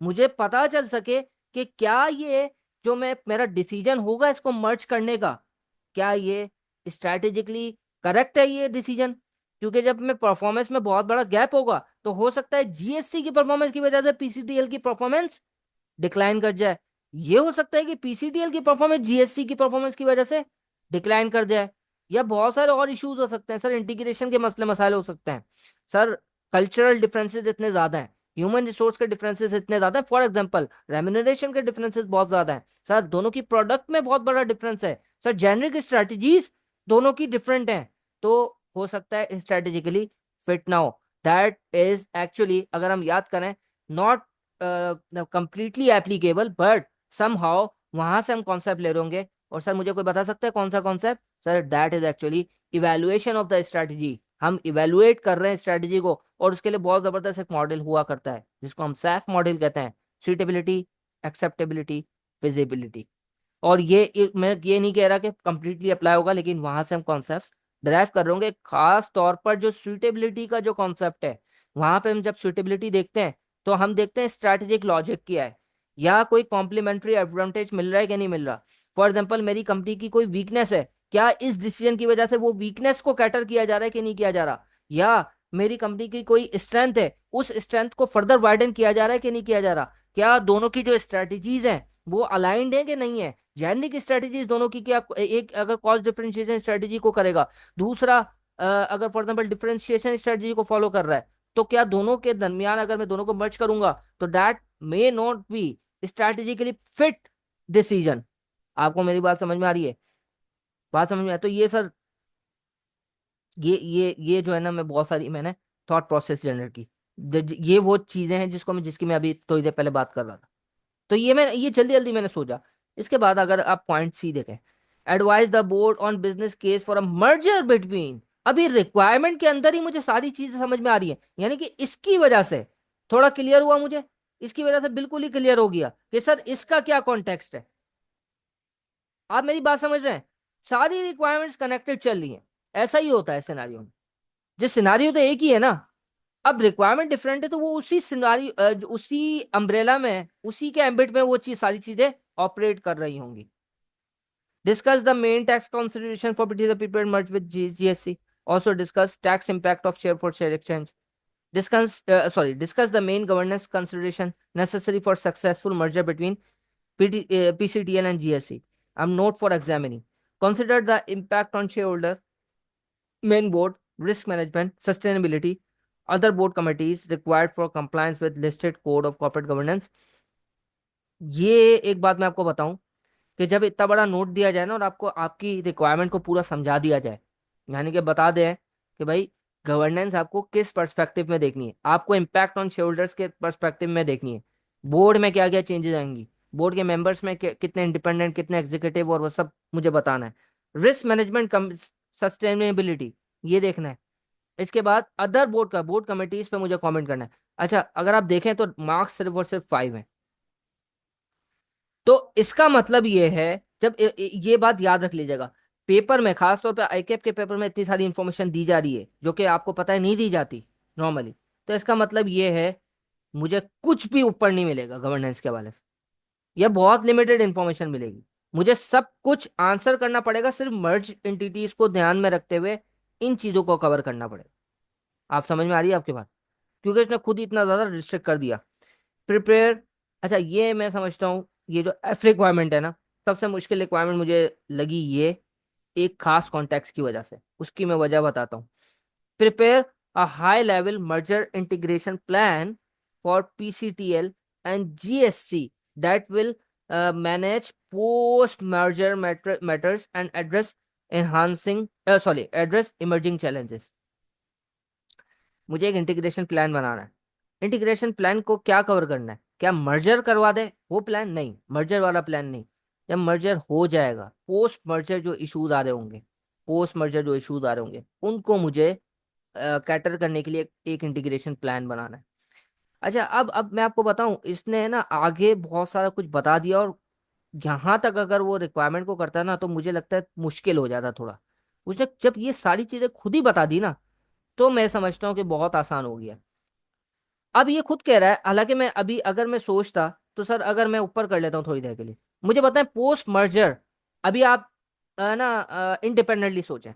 मुझे पता चल सके कि क्या ये जो मैं मेरा डिसीजन होगा इसको मर्ज करने का, क्या ये स्ट्रैटेजिकली करेक्ट है ये डिसीजन। क्योंकि जब मैं परफॉर्मेंस में बहुत बड़ा गैप होगा, तो हो सकता है जीएससी की परफॉर्मेंस की वजह से पीसीटीएल की परफॉर्मेंस डिक्लाइन कर जाए। ये हो सकता है कि पीसीटीएल की परफॉर्मेंस जीएससी की परफॉर्मेंस की वजह से डिक्लाइन कर जाए। या बहुत सारे और इश्यूज हो सकते हैं सर, इंटीग्रेशन के मसले मसाले हो सकते हैं सर। कल्चरल डिफरेंसेस इतने ज्यादा हैं, ह्यूमन रिसोर्स के डिफरेंसेस इतने ज्यादा हैं, फॉर एग्जांपल रेम्यूनरेशन के डिफरेंसेस बहुत ज्यादा हैं सर, दोनों की प्रोडक्ट में बहुत बड़ा डिफरेंस है सर, जेनरिक स्ट्रेटजीज दोनों की डिफरेंट हैं। तो हो सकता है स्ट्रेटेजिकली फिट ना हो। दैट इज एक्चुअली, अगर हम याद करें, not completely applicable, but somehow वहां से हम कॉन्सेप्ट ले रहे होंगे। और सर मुझे कोई बता सकता है कौन सा concept? Sir that is actually evaluation of the strategy. हम इवेल्युएट कर रहे हैं स्ट्रेटजी को, और उसके लिए बहुत जबरदस्त एक मॉडल हुआ करता है जिसको हम सैफ मॉडल कहते हैं। Suitability, acceptability, feasibility. और मैं ये नहीं कह रहा कि कंप्लीटली अप्लाई होगा, लेकिन वहां से हम कॉन्सेप्ट ड्राइव कर रहे होंगे। खास तौर पर जो सुइटेबिलिटी का जो कॉन्सेप्ट है, वहां पे हम जब सुइटेबिलिटी देखते हैं, तो हम देखते हैं स्ट्रैटेजिक लॉजिक क्या है, या कोई कॉम्प्लीमेंट्री एडवांटेज मिल रहा है कि नहीं मिल रहा। फॉर एग्जाम्पल, मेरी कंपनी की कोई वीकनेस है, क्या इस डिसीजन की वजह से वो वीकनेस को कैटर किया जा रहा है कि नहीं किया जा रहा। या मेरी कंपनी की कोई स्ट्रेंथ है, उस स्ट्रेंथ को फर्दर वाइडन किया जा रहा है कि नहीं किया जा रहा। क्या दोनों की जो स्ट्रेटजीज हैं वो अलाइंड है कि नहीं है। जेनरिक स्ट्रेटजीज दोनों की, क्या एक अगर कॉस्ट डिफरेंशिएशन स्ट्रेटजी को करेगा, दूसरा अगर फॉर एग्जाम्पल डिफरेंशिएशन स्ट्रेटजी को फॉलो कर रहा है, तो क्या दोनों के दरमियान अगर मैं दोनों को मर्ज करूंगा, तो that may not be strategically fit decision. आपको मेरी बात समझ में आ रही है? बात समझ में आया? तो ये सर, ये जो है ना, मैं बहुत सारी मैंने थॉट प्रोसेस जनरेट की। ये वो चीजें हैं जिसकी मैं अभी थोड़ी देर पहले बात कर रहा था। तो ये जल्दी जल्दी मैंने सोचा। इसके बाद अगर आप पॉइंट सी देखें, advise the board on business case for a merger between. अभी रिक्वायरमेंट के अंदर ही मुझे सारी चीजें समझ में आ रही है, यानी कि इसकी वजह से थोड़ा क्लियर हुआ मुझे। इसकी वजह से बिल्कुल ही क्लियर हो गया कि सर इसका क्या कॉन्टेक्स्ट है। आप मेरी बात समझ रहे हैं? सारी रिक्वायरमेंट्स कनेक्टेड चल रही हैं। ऐसा ही होता है सिनारियो में। जो सिनारियो तो एक ही है ना। अब रिक्वायरमेंट डिफरेंट है तो वो उसी सिनारियो उसी अम्ब्रेला में, उसी के एम्बिट में वो चीज, सारी चीजें ऑपरेट कर रही होंगी। Discuss the main tax consideration for the prepared merge with GSC. Also discuss tax impact of share for share exchange. Discuss the main governance consideration necessary for successful merger between PCTL and GSC. Note for examining. Consider the impact on shareholder, main board, risk management, sustainability, other board committees required for compliance with listed code of corporate governance. ये एक बात मैं आपको बताऊं कि जब इतना बड़ा नोट दिया जाए ना और आपको आपकी रिक्वायरमेंट को पूरा समझा दिया जाए, यानी कि बता दें कि भाई गवर्नेंस आपको किस पर्सपेक्टिव में देखनी है, आपको इम्पैक्ट ऑन शेयर होल्डर्स के पर्सपेक्टिव में देखनी है, बोर्ड में क्या क्या चेंजेस आएंगी, बोर्ड के मेंबर्स में कितने इंडिपेंडेंट, कितने एग्जीक्यूटिव, और वो सब मुझे बताना है। रिस्क मैनेजमेंट, सस्टेनेबिलिटी, ये देखना है। इसके बाद अदर बोर्ड कमिटीज पे मुझे कमेंट करना है। अच्छा, अगर आप देखें तो मार्क्स सिर्फ और सिर्फ 5 है। तो इसका मतलब ये है, जब ये बात याद रख लीजिएगा, पेपर में, खासतौर पे आईकेप के पेपर में इतनी सारी इंफॉर्मेशन दी जा रही है जो कि आपको पता है नहीं दी जाती नॉर्मली। तो इसका मतलब ये है, मुझे कुछ भी ऊपर नहीं मिलेगा गवर्नेंस के हवाले से। यह बहुत लिमिटेड इंफॉर्मेशन मिलेगी। मुझे सब कुछ आंसर करना पड़ेगा, सिर्फ मर्ज एंटिटीज को ध्यान में रखते हुए इन चीजों को कवर करना पड़ेगा। आप समझ में आ रही है आपके बात? क्योंकि इसने खुद ही इतना ज्यादा रिस्ट्रिक्ट कर दिया। प्रिपेयर। अच्छा, ये मैं समझता हूँ, ये जो एफ रिक्वायरमेंट है ना, सबसे मुश्किल रिक्वायरमेंट मुझे लगी ये, एक खास कॉन्टेक्स्ट की वजह से। उसकी मैं वजह बताता हूँ। Prepare a high level merger integration plan for PCTL and GSC that will manage post merger matters and address emerging challenges. मुझे एक इंटीग्रेशन प्लान बनाना है। इंटीग्रेशन प्लान को क्या कवर करना है? क्या मर्जर करवा दे वो प्लान? नहीं, मर्जर वाला प्लान नहीं। जब मर्जर हो जाएगा, पोस्ट मर्जर जो इश्यूज आ रहे होंगे, उनको मुझे कैटर करने के लिए एक इंटीग्रेशन प्लान बनाना है। अच्छा, अब मैं आपको बताऊं, इसने ना आगे बहुत सारा कुछ बता दिया, और यहाँ तक अगर वो रिक्वायरमेंट को करता ना तो मुझे लगता है मुश्किल हो जाता थोड़ा। उसने जब ये सारी चीजें खुद ही बता दी ना, तो मैं समझता हूँ कि बहुत आसान हो गया। अब ये खुद कह रहा है, हालांकि मैं अभी अगर मैं सोचता तो सर, अगर मैं ऊपर कर लेता हूँ थोड़ी देर के लिए, मुझे बताएं पोस्ट मर्जर। अभी आप ना इंडिपेंडेंटली सोचें,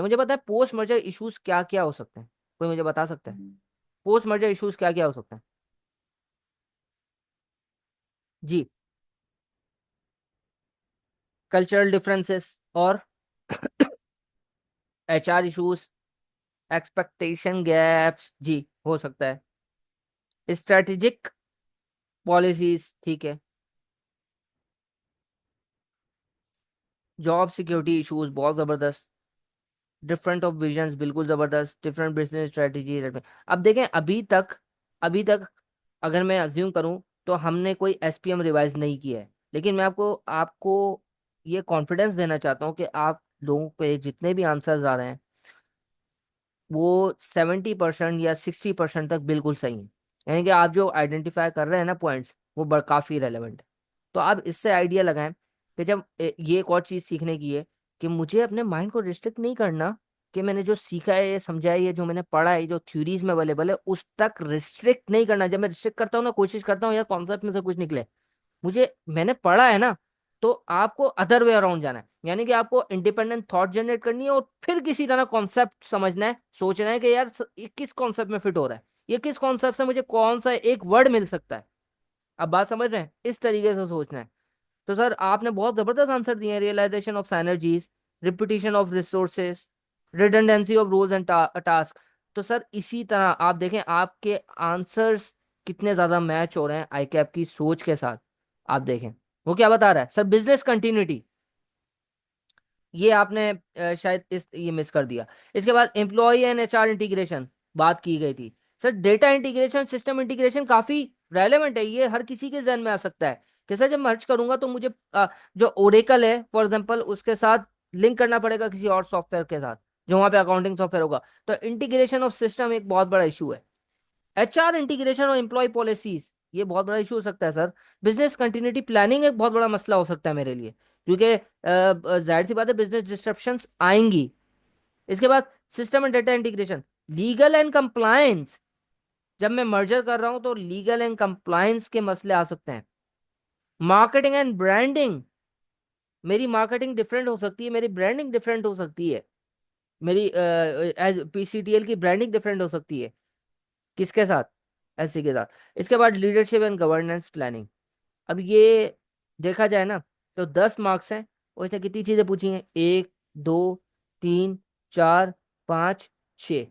मुझे बताएं पोस्ट मर्जर इश्यूज क्या क्या हो सकते हैं? कोई मुझे बता सकता है? पोस्ट मर्जर इश्यूज क्या क्या हो सकते हैं? जी। कल्चरल डिफरेंसेस, और एचआर इश्यूज, एक्सपेक्टेशन गैप्स, जी हो सकता है। स्ट्रेटेजिक पॉलिसीज, ठीक है। जॉब सिक्योरिटी इश्यूज, बहुत जबरदस्त। डिफरेंट ऑफ विजन्स, बिल्कुल जबरदस्त। Different business strategy. अब देखें, अभी तक अगर मैं अज्यूम करूं तो हमने कोई एसपीएम रिवाइज नहीं किया है, लेकिन मैं आपको आपको ये कॉन्फिडेंस देना चाहता हूं कि आप लोगों के जितने भी आंसर्स आ रहे हैं वो 70% या 60% तक बिल्कुल सही है। यानी कि आप जो आइडेंटिफाई कर रहे हैं ना पॉइंट्स, वो काफी रेलेवेंट है। तो आप इससे आइडिया लगाएं कि जब ये एक और चीज सीखने की है कि मुझे अपने माइंड को रिस्ट्रिक्ट नहीं करना, कि मैंने जो सीखा है, ये समझा है, ये जो मैंने पढ़ा है, जो थ्योरीज में अवेलेबल है, उस तक रिस्ट्रिक्ट नहीं करना। जब मैं रिस्ट्रिक्ट करता हूँ ना, कोशिश करता हूँ यार कॉन्सेप्ट में से कुछ निकले, मुझे, मैंने पढ़ा है ना, तो आपको अदर वे अराउंड जाना है। यानी कि आपको इंडिपेंडेंट थॉट जनरेट करनी है, और फिर किसी तरह कॉन्सेप्ट समझना है, सोचना है कि यार ये किस कॉन्सेप्ट में फिट हो रहा है, ये किस कॉन्सेप्ट से मुझे कौन सा एक वर्ड मिल सकता है। अब बात समझ रहे हैं? इस तरीके से सोचना है। तो सर, आपने बहुत जबरदस्त आंसर दिए हैं। Realisation of synergies, repetition of resources, redundancy of roles and task. तो सर, इसी तरह आप देखें आपके आंसर्स कितने ज्यादा मैच हो रहे हैं आईकैप की सोच के साथ। आप देखें वो क्या बता रहा है, सर बिजनेस कंटिन्यूटी, ये आपने शायद ये मिस कर दिया। इसके बाद एम्प्लॉय एंड एचआर इंटीग्रेशन बात की गई थी। Sir data integration, system integration काफी रेलेवेंट है, ये हर किसी के जहन में आ सकता है कि सर जब मर्ज करूंगा तो मुझे जो ओरेकल है फॉर एग्जांपल, उसके साथ लिंक करना पड़ेगा किसी और सॉफ्टवेयर के साथ, जो वहां पे अकाउंटिंग सॉफ्टवेयर होगा। तो इंटीग्रेशन ऑफ सिस्टम एक बहुत बड़ा इशू है। एचआर इंटीग्रेशन और एम्प्लॉय पॉलिसीज, ये बहुत बड़ा इशू हो सकता है सर। बिजनेस कंटिन्यूटी प्लानिंग एक बहुत बड़ा मसला हो सकता है मेरे लिए, क्योंकि जाहिर सी बात है बिजनेस डिस्ट्रप्शंस आएंगी। इसके बाद system and data integration, legal and compliance. जब मैं मर्जर कर रहा हूं तो लीगल एंड कंप्लायंस के मसले आ सकते हैं। मार्केटिंग एंड ब्रांडिंग, मेरी मार्केटिंग डिफरेंट हो सकती है, मेरी ब्रांडिंग डिफरेंट हो सकती है, मेरी एज पीसीटीएल की ब्रांडिंग डिफरेंट हो सकती है। किसके साथ? एससी के साथ। इसके बाद लीडरशिप एंड गवर्नेंस प्लानिंग। अब ये देखा जाए ना तो 10 मार्क्स हैं, और इसने कितनी चीजें पूछी हैं? 1, 2, 3, 4, 5, 6।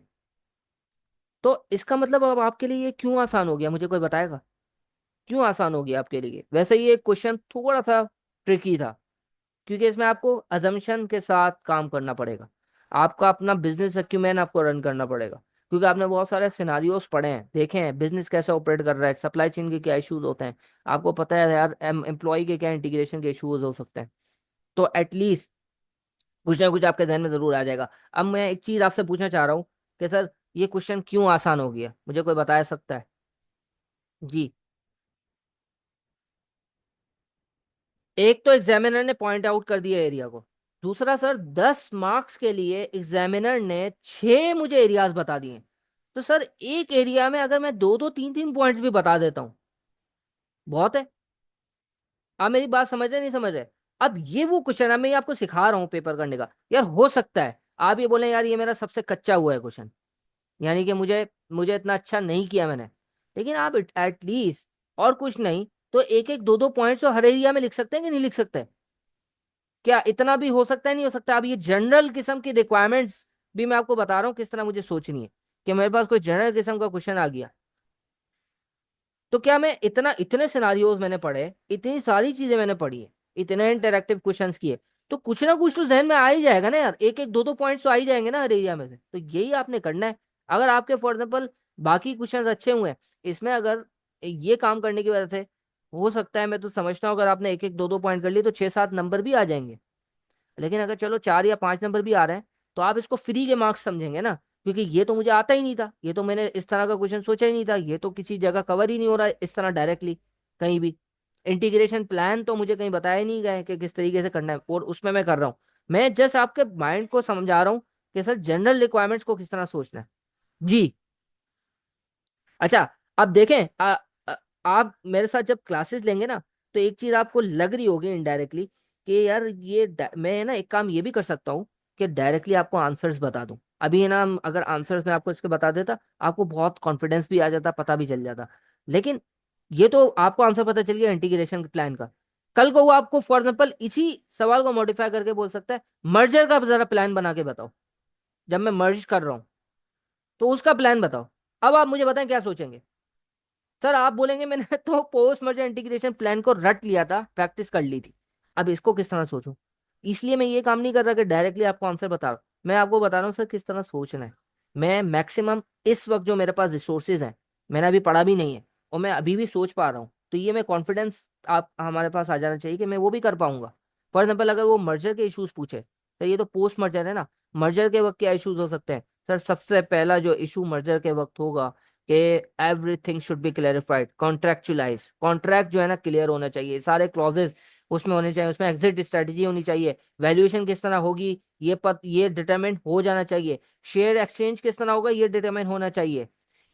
तो इसका मतलब अब आपके लिए ये क्यों आसान हो गया, मुझे कोई बताएगा? क्यों आसान हो गया आपके लिए? वैसे ये क्वेश्चन थोड़ा सा ट्रिकी था, क्योंकि इसमें आपको अजम्पशन के साथ काम करना पड़ेगा। आपका अपना बिजनेस एक्यूमेन आपको रन करना पड़ेगा, क्योंकि आपने बहुत सारे सिनारियोस पढ़े हैं, देखे हैं बिजनेस कैसे ऑपरेट कर रहा है, सप्लाई चेन के क्या इश्यूज होते हैं। आपको पता है यार एम्प्लॉय के क्या इंटीग्रेशन के इश्यूज हो सकते हैं। तो एटलीस्ट कुछ ना कुछ आपके जहन में जरूर आ जाएगा। अब मैं एक चीज आपसे पूछना चाह रहा हूँ कि सर ये क्वेश्चन क्यों आसान हो गया, मुझे कोई बता सकता है? जी। एक तो एग्जामिनर ने पॉइंट आउट कर दिया एरिया को। दूसरा सर, 10 मार्क्स के लिए एग्जामिनर ने 6 मुझे एरियाज बता दिए। तो सर एक एरिया में अगर मैं दो दो तीन तीन पॉइंट्स भी बता देता हूँ, बहुत है। आप मेरी बात समझ रहे नहीं समझ रहे? अब ये वो क्वेश्चन है, मैं ये आपको सिखा रहा हूँ पेपर करने का। यार हो सकता है आप ये बोले यार ये मेरा सबसे कच्चा हुआ है क्वेश्चन, यानी कि मुझे मुझे इतना अच्छा नहीं किया मैंने। लेकिन आप एटलीस्ट और कुछ नहीं तो एक एक दो दो पॉइंट्स तो हर एरिया में लिख सकते हैं कि नहीं लिख सकते? क्या इतना भी हो सकता है? नहीं हो सकता? अब ये जनरल किस्म की रिक्वायरमेंट्स भी मैं आपको बता रहा हूँ किस तरह मुझे सोचनी है, कि मेरे पास कोई जनरल किस्म का क्वेश्चन आ गया तो क्या मैं इतना, इतने सिनारियोज मैंने पढ़े, इतनी सारी चीजें मैंने पढ़ी है, इतने इंटरेक्टिव क्वेश्चंस किए, तो कुछ ना कुछ तो जहन में आ ही जाएगा ना यार। एक एक दो दो पॉइंट्स तो आ ही जाएंगे ना हर एरिया में से। तो यही आपने करना है। अगर आपके फॉर एग्जाम्पल बाकी क्वेश्चंस अच्छे हुए हैं, इसमें अगर ये काम करने की वजह से हो सकता है, मैं तो समझता हूँ अगर आपने एक एक दो दो पॉइंट कर लिए तो 6-7 नंबर भी आ जाएंगे। लेकिन अगर चलो 4 या 5 नंबर भी आ रहे हैं तो आप इसको फ्री के मार्क्स समझेंगे ना, क्योंकि ये तो मुझे आता ही नहीं था, ये तो मैंने इस तरह का क्वेश्चन सोचा ही नहीं था, ये तो किसी जगह कवर ही नहीं हो रहा है इस तरह डायरेक्टली कहीं भी। इंटीग्रेशन प्लान तो मुझे कहीं बताया ही नहीं गया है कि किस तरीके से करना है, और उसमें मैं कर रहा हूँ। मैं जस्ट आपके माइंड को समझा रहा हूँ कि सर जनरल रिक्वायरमेंट्स को किस तरह सोचना है। जी। अच्छा, अब देखें आप मेरे साथ जब क्लासेस लेंगे ना तो एक चीज आपको लग रही होगी इनडायरेक्टली कि यार ये मैं ना एक काम ये भी कर सकता हूँ कि डायरेक्टली आपको आंसर्स बता दूं। अभी है ना, अगर आंसर्स में आपको इसके बता देता आपको बहुत कॉन्फिडेंस भी आ जाता, पता भी चल जाता। लेकिन ये तो आपको आंसर पता चल गया इंटीग्रेशन प्लान का। कल को वो आपको फॉर एग्जाम्पल इसी सवाल को मॉडिफाई करके बोल सकता है मर्जर का जरा प्लान बना के बताओ, जब मैं मर्ज कर रहा हूँ तो उसका प्लान बताओ। अब आप मुझे बताएं क्या सोचेंगे? सर आप बोलेंगे मैंने तो पोस्ट मर्जर इंटीग्रेशन प्लान को रट लिया था, प्रैक्टिस कर ली थी, अब इसको किस तरह सोचूं? इसलिए मैं ये काम नहीं कर रहा कि डायरेक्टली आपको आंसर बता रहा हूं, मैं आपको बता रहा हूँ सर किस तरह सोचना है। मैं मैक्सिमम इस वक्त जो मेरे पास रिसोर्सेज हैं, मैंने अभी पढ़ा भी नहीं है और मैं अभी भी सोच पा रहा हूँ, तो ये मैं कॉन्फिडेंस आप हमारे पास आ जाना चाहिए कि मैं वो भी कर पाऊंगा। फॉर एग्जाम्पल अगर वो मर्जर के इश्यूज पूछे तो ये तो पोस्ट मर्जर है ना, मर्जर के वक्त क्या इश्यूज हो सकते हैं? सर सबसे पहला जो इशू मर्जर के वक्त होगा कि everything should be clarified, contractualise, contract जो है ना क्लियर होना चाहिए, सारे क्लॉजेस उसमें होने चाहिए, उसमें एग्जिट स्ट्रेटजी होनी चाहिए, वैल्यूएशन किस तरह होगी ये डिटरमाइन हो जाना चाहिए, शेयर एक्सचेंज किस तरह होगा ये डिटरमाइन होना चाहिए,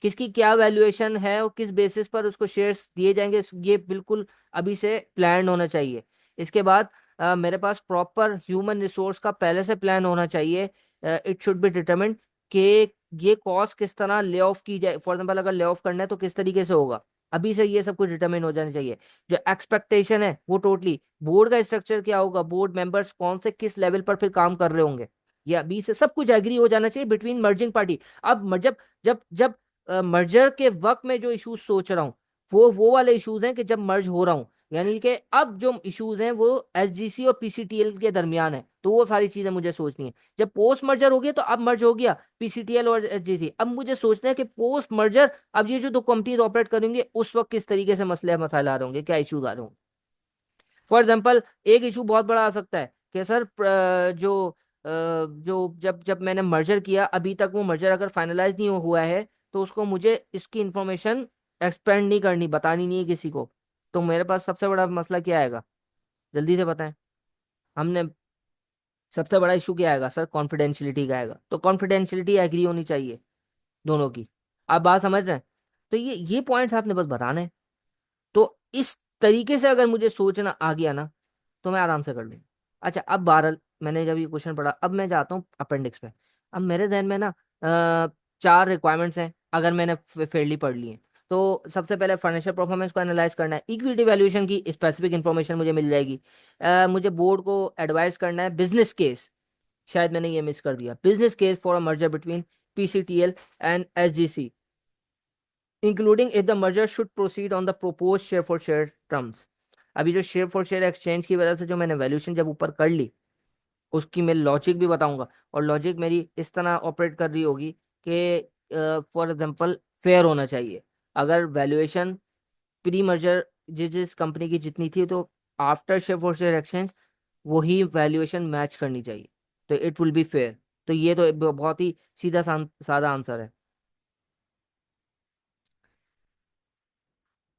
किसकी क्या वैल्यूएशन है और किस बेसिस पर उसको शेयर्स दिए जाएंगे, ये बिल्कुल अभी से प्लान होना चाहिए। इसके बाद मेरे पास प्रॉपर ह्यूमन रिसोर्स का पहले से प्लान होना चाहिए। इट शुड बी डिटरमिन्ड कि ये कॉस्ट किस तरह ले ऑफ की जाए, फॉर एग्जाम्पल अगर ले ऑफ करना है तो किस तरीके से होगा, अभी से ये सब कुछ डिटरमिन हो जाना चाहिए। जो एक्सपेक्टेशन है वो टोटली, बोर्ड का स्ट्रक्चर क्या होगा, बोर्ड मेंबर्स कौन से किस लेवल पर फिर काम कर रहे होंगे, ये अभी से सब कुछ एग्री हो जाना चाहिए बिटवीन मर्जिंग पार्टी। अब जब जब जब मर्जर के वक्त में जो इश्यूज सोच रहा हूँ वो वाले इश्यूज हैं कि जब मर्ज हो रहा हूँ, यानी कि अब जो इश्यूज हैं वो एसजीसी और पीसीटीएल के दरमियान है, तो वो सारी चीजें मुझे सोचनी है। जब पोस्ट मर्जर हो गया तो अब मर्ज हो गया पीसीटीएल और एसजीसी, अब मुझे सोचना है कि पोस्ट मर्जर अब ये जो दो कंपनीज ऑपरेट करेंगे उस वक्त किस तरीके से मसले मसाइल आ रहे होंगे, क्या इश्यूज आ रहे होंगे। फॉर एग्जाम्पल एक इशू बहुत बड़ा आ सकता है कि सर जो जब जब मैंने मर्जर किया अभी तक वो मर्जर अगर फाइनलाइज नहीं हुआ है तो उसको मुझे इसकी इंफॉर्मेशन एक्सपेंड नहीं करनी, बतानी नहीं है किसी को, तो मेरे पास सबसे बड़ा मसला क्या आएगा, जल्दी से बताएं। हमने सबसे बड़ा इशू क्या आएगा सर, कॉन्फिडेंशियलिटी का आएगा। तो कॉन्फिडेंशियलिटी एग्री होनी चाहिए दोनों की। आप बात समझ रहे हैं? तो ये पॉइंट्स आपने बस बताने हैं। तो इस तरीके से अगर मुझे सोचना आ गया ना, तो मैं आराम से कर लूंगा। अच्छा, अब 12 मैंने जब ये क्वेश्चन पढ़ा, अब मैं जाता हूँ अपेंडिक्स पे। अब मेरे ध्यान में ना 4 रिक्वायरमेंट्स हैं, अगर मैंने फेयरली पढ़ ली है। तो सबसे पहले फाइनेंशियल परफॉर्मेंस को एनालाइज करना है, इक्विटी वैल्यूएशन की स्पेसिफिक इन्फॉर्मेशन मुझे मिल जाएगी। मुझे बोर्ड को एडवाइस करना है बिजनेस केस, शायद मैंने ये मिस कर दिया, business case for a merger between PCTL and SGC, including if the merger should proceed on the propose share for share terms. अभी जो शेयर फॉर शेयर एक्सचेंज की वजह से जो मैंने वैल्यूएशन जब ऊपर कर ली, उसकी मैं लॉजिक भी बताऊंगा। और लॉजिक मेरी इस तरह ऑपरेट कर रही होगी कि फॉर एग्जांपल फेयर होना चाहिए। अगर वैल्यूएशन प्री मर्जर जिस जिस कंपनी की जितनी थी, तो after share for share exchange वही वैल्यूएशन मैच करनी चाहिए, तो इट विल बी फेयर। तो ये तो बहुत ही सीधा सादा आंसर है।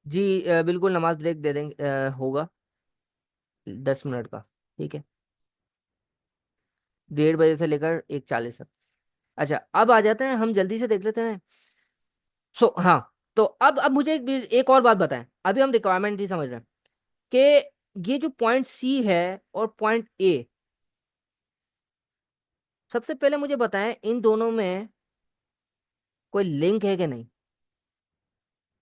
जी बिल्कुल, नमाज ब्रेक दे देंगे, होगा 10 मिनट का। ठीक है, 1:30 बजे से लेकर 1:40 तक। अच्छा, अब आ जाते हैं, हम जल्दी से देख लेते हैं। हाँ, तो अब मुझे एक और बात बताएं। अभी हम रिक्वायरमेंट ही समझ रहे हैं कि ये जो पॉइंट सी है और पॉइंट ए, सबसे पहले मुझे बताएं इन दोनों में कोई लिंक है कि नहीं।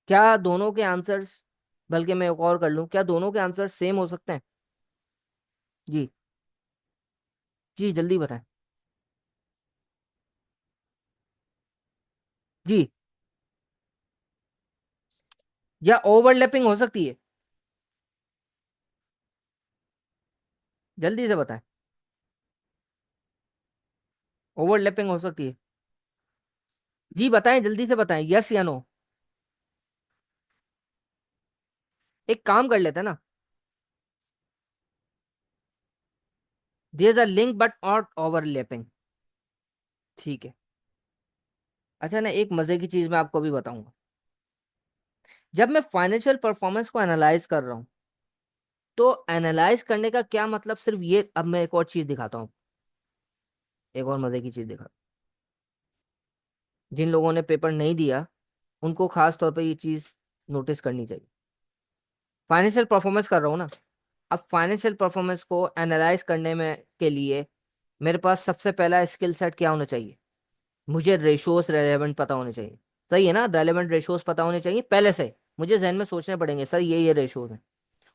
क्या दोनों के आंसर्स, बल्कि मैं एक और कर लूं, क्या दोनों के आंसर सेम हो सकते हैं? जी, जी जल्दी बताएं। जी, या ओवरलैपिंग हो सकती है? जल्दी से बताएं। ओवरलैपिंग हो सकती है? जी बताएं, जल्दी से बताएं, यस या नो। एक काम कर लेते हैं ना, there is a link but not overlapping. ठीक है। अच्छा ना, एक मजे की चीज मैं आपको भी बताऊंगा। जब मैं फाइनेंशियल परफॉर्मेंस को एनालाइज कर रहा हूं, तो एनालाइज करने का क्या मतलब, सिर्फ ये, अब मैं एक और चीज दिखाता हूँ, एक और मजे की चीज दिखा। जिन लोगों ने पेपर नहीं दिया, उनको खास तौर पे ये चीज नोटिस करनी चाहिए। फाइनेंशियल परफॉर्मेंस कर रहा हूँ ना, अब फाइनेंशियल परफॉर्मेंस को एनालाइज करने में के लिए मेरे पास सबसे पहला स्किल सेट क्या होना चाहिए, मुझे रेशोस रेलेवेंट पता होने चाहिए। सही है ना, रेलेवेंट रेशोस पता होने चाहिए पहले से। मुझे जहन में सोचने पड़ेंगे सर ये रेशोस हैं,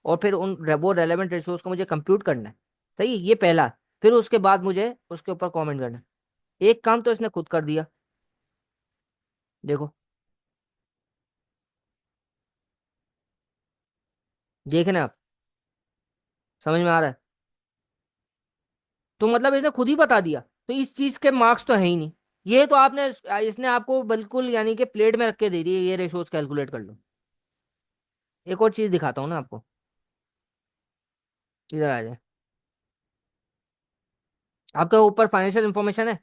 और फिर वो रेलेवेंट रेशोस को मुझे कंप्यूट करना है। सही है, ये पहला। फिर उसके बाद मुझे उसके ऊपर कमेंट करना है। एक काम तो इसने खुद कर दिया, देखो, देखना आप, समझ में आ रहा है? तो मतलब इसने खुद ही बता दिया, तो इस चीज के मार्क्स तो है ही नहीं। ये तो आपने, इसने आपको बिल्कुल यानी कि प्लेट में रख के दे दिए, ये रेशोस कैलकुलेट कर लो। एक और चीज दिखाता हूँ ना आपको, इधर आ जाए। आपके ऊपर फाइनेंशियल इंफॉर्मेशन है,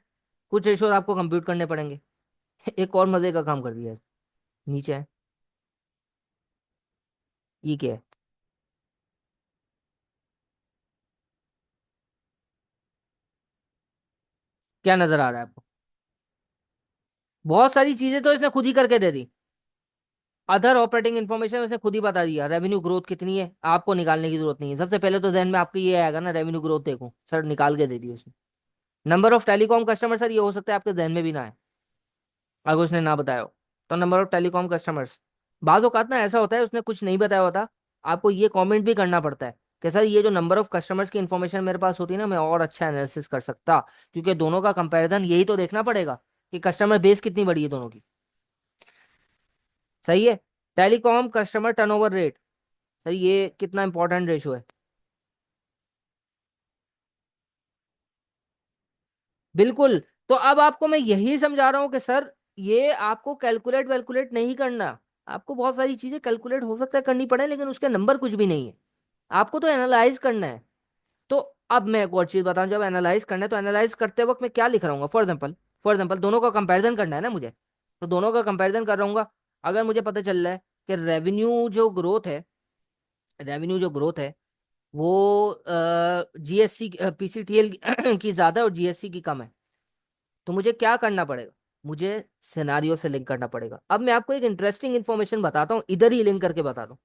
कुछ रेशोज आपको कंप्यूट करने पड़ेंगे। एक और मजे का काम कर दिया है, नीचे है, ये क्या है? क्या नजर आ रहा है आपको? बहुत सारी चीजें तो इसने खुद ही करके दे दी। अदर ऑपरेटिंग इन्फॉर्मेशन उसने खुद ही बता दिया, रेवेन्यू ग्रोथ कितनी है आपको निकालने की जरूरत नहीं है। सबसे पहले तो जहन में आपके ये आएगा ना, रेवेन्यू ग्रोथ देखो सर, निकाल के दे दी उसने। Number of telecom customer, sir ये हो सकता है आपके जहन में भी ना है, अगर उसने ना बताया हो। तो नंबर ऑफ टेलीकॉम कस्टमर्स, बाज़ औक़ात ना ऐसा होता है उसने कुछ नहीं बताया होता, आपको ये कमेंट भी करना पड़ता है कि सर ये जो नंबर ऑफ कस्टमर्स की इन्फॉर्मेशन मेरे पास होती ना, मैं और अच्छा एनालिसिस कर सकता, क्योंकि दोनों का कंपैरिजन यही तो देखना पड़ेगा कि कस्टमर बेस कितनी बड़ी है दोनों की। सही है। Telecom customer turnover rate, sir ये कितना इंपॉर्टेंट रेशो है। बिल्कुल। तो अब आपको मैं यही समझा रहा हूं कि सर ये आपको कैलकुलेट वैलकुलेट नहीं करना। आपको बहुत सारी चीजें कैलकुलेट हो सकता है करनी पड़े, लेकिन उसके नंबर कुछ भी नहीं है, आपको तो एनालाइज करना है। तो अब मैं एक और चीज बताऊं, जब एनालाइज करना है तो एनालाइज करते वक्त मैं क्या लिख रहा हूँ, फॉर एग्जाम्पल दोनों का कंपैरिजन करना है ना मुझे, तो दोनों का कंपैरिजन कर रहा हूँ। अगर मुझे पता चल रहा है कि रेवेन्यू जो ग्रोथ है वो जीएससी पीसीटीएल की ज्यादा है और जीएससी की कम है, तो मुझे क्या करना पड़ेगा? मुझे सिनारियो से लिंक करना पड़ेगा। अब मैं आपको एक इंटरेस्टिंग इन्फॉर्मेशन बताता हूँ, इधर ही लिंक करके बताता हूँ।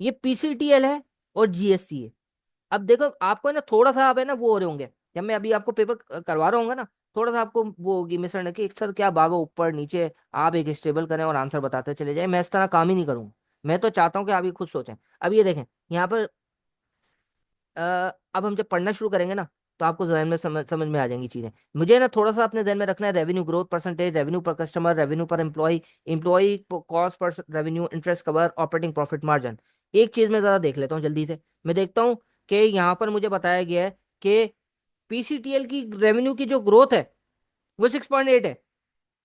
ये पीसीटीएल है और जीएससी है। अब देखो आपको है ना, थोड़ा सा आप है ना वो हो रहे होंगे, जब मैं अभी आपको पेपर करवा रहा हूँ ना, थोड़ा सा आपको वो होगी मिसर कि सर क्या बार बार ऊपर नीचे आप एक स्टेबल करें और आंसर बताते चले जाए। मैं इस तरह काम ही नहीं करूंगा। मैं तो चाहता हूँ कि आप ये खुद सोचें। अब ये देखें यहाँ पर, अब हम जब पढ़ना शुरू करेंगे ना, तो आपको जहन में समझ में आ जाएंगी चीजें। मुझे ना थोड़ा सा अपने जहन में रखना है, revenue growth percentage, revenue per customer, revenue पर एम्प्लॉय, एम्प्लॉय कॉस्ट पर revenue, interest cover, operating profit margin. एक चीज मैं जरा देख लेता हूँ जल्दी से। मैं देखता हूँ कि यहाँ पर मुझे बताया गया है कि पीसीटीएल की रेवेन्यू की जो ग्रोथ है वो 6.8 है,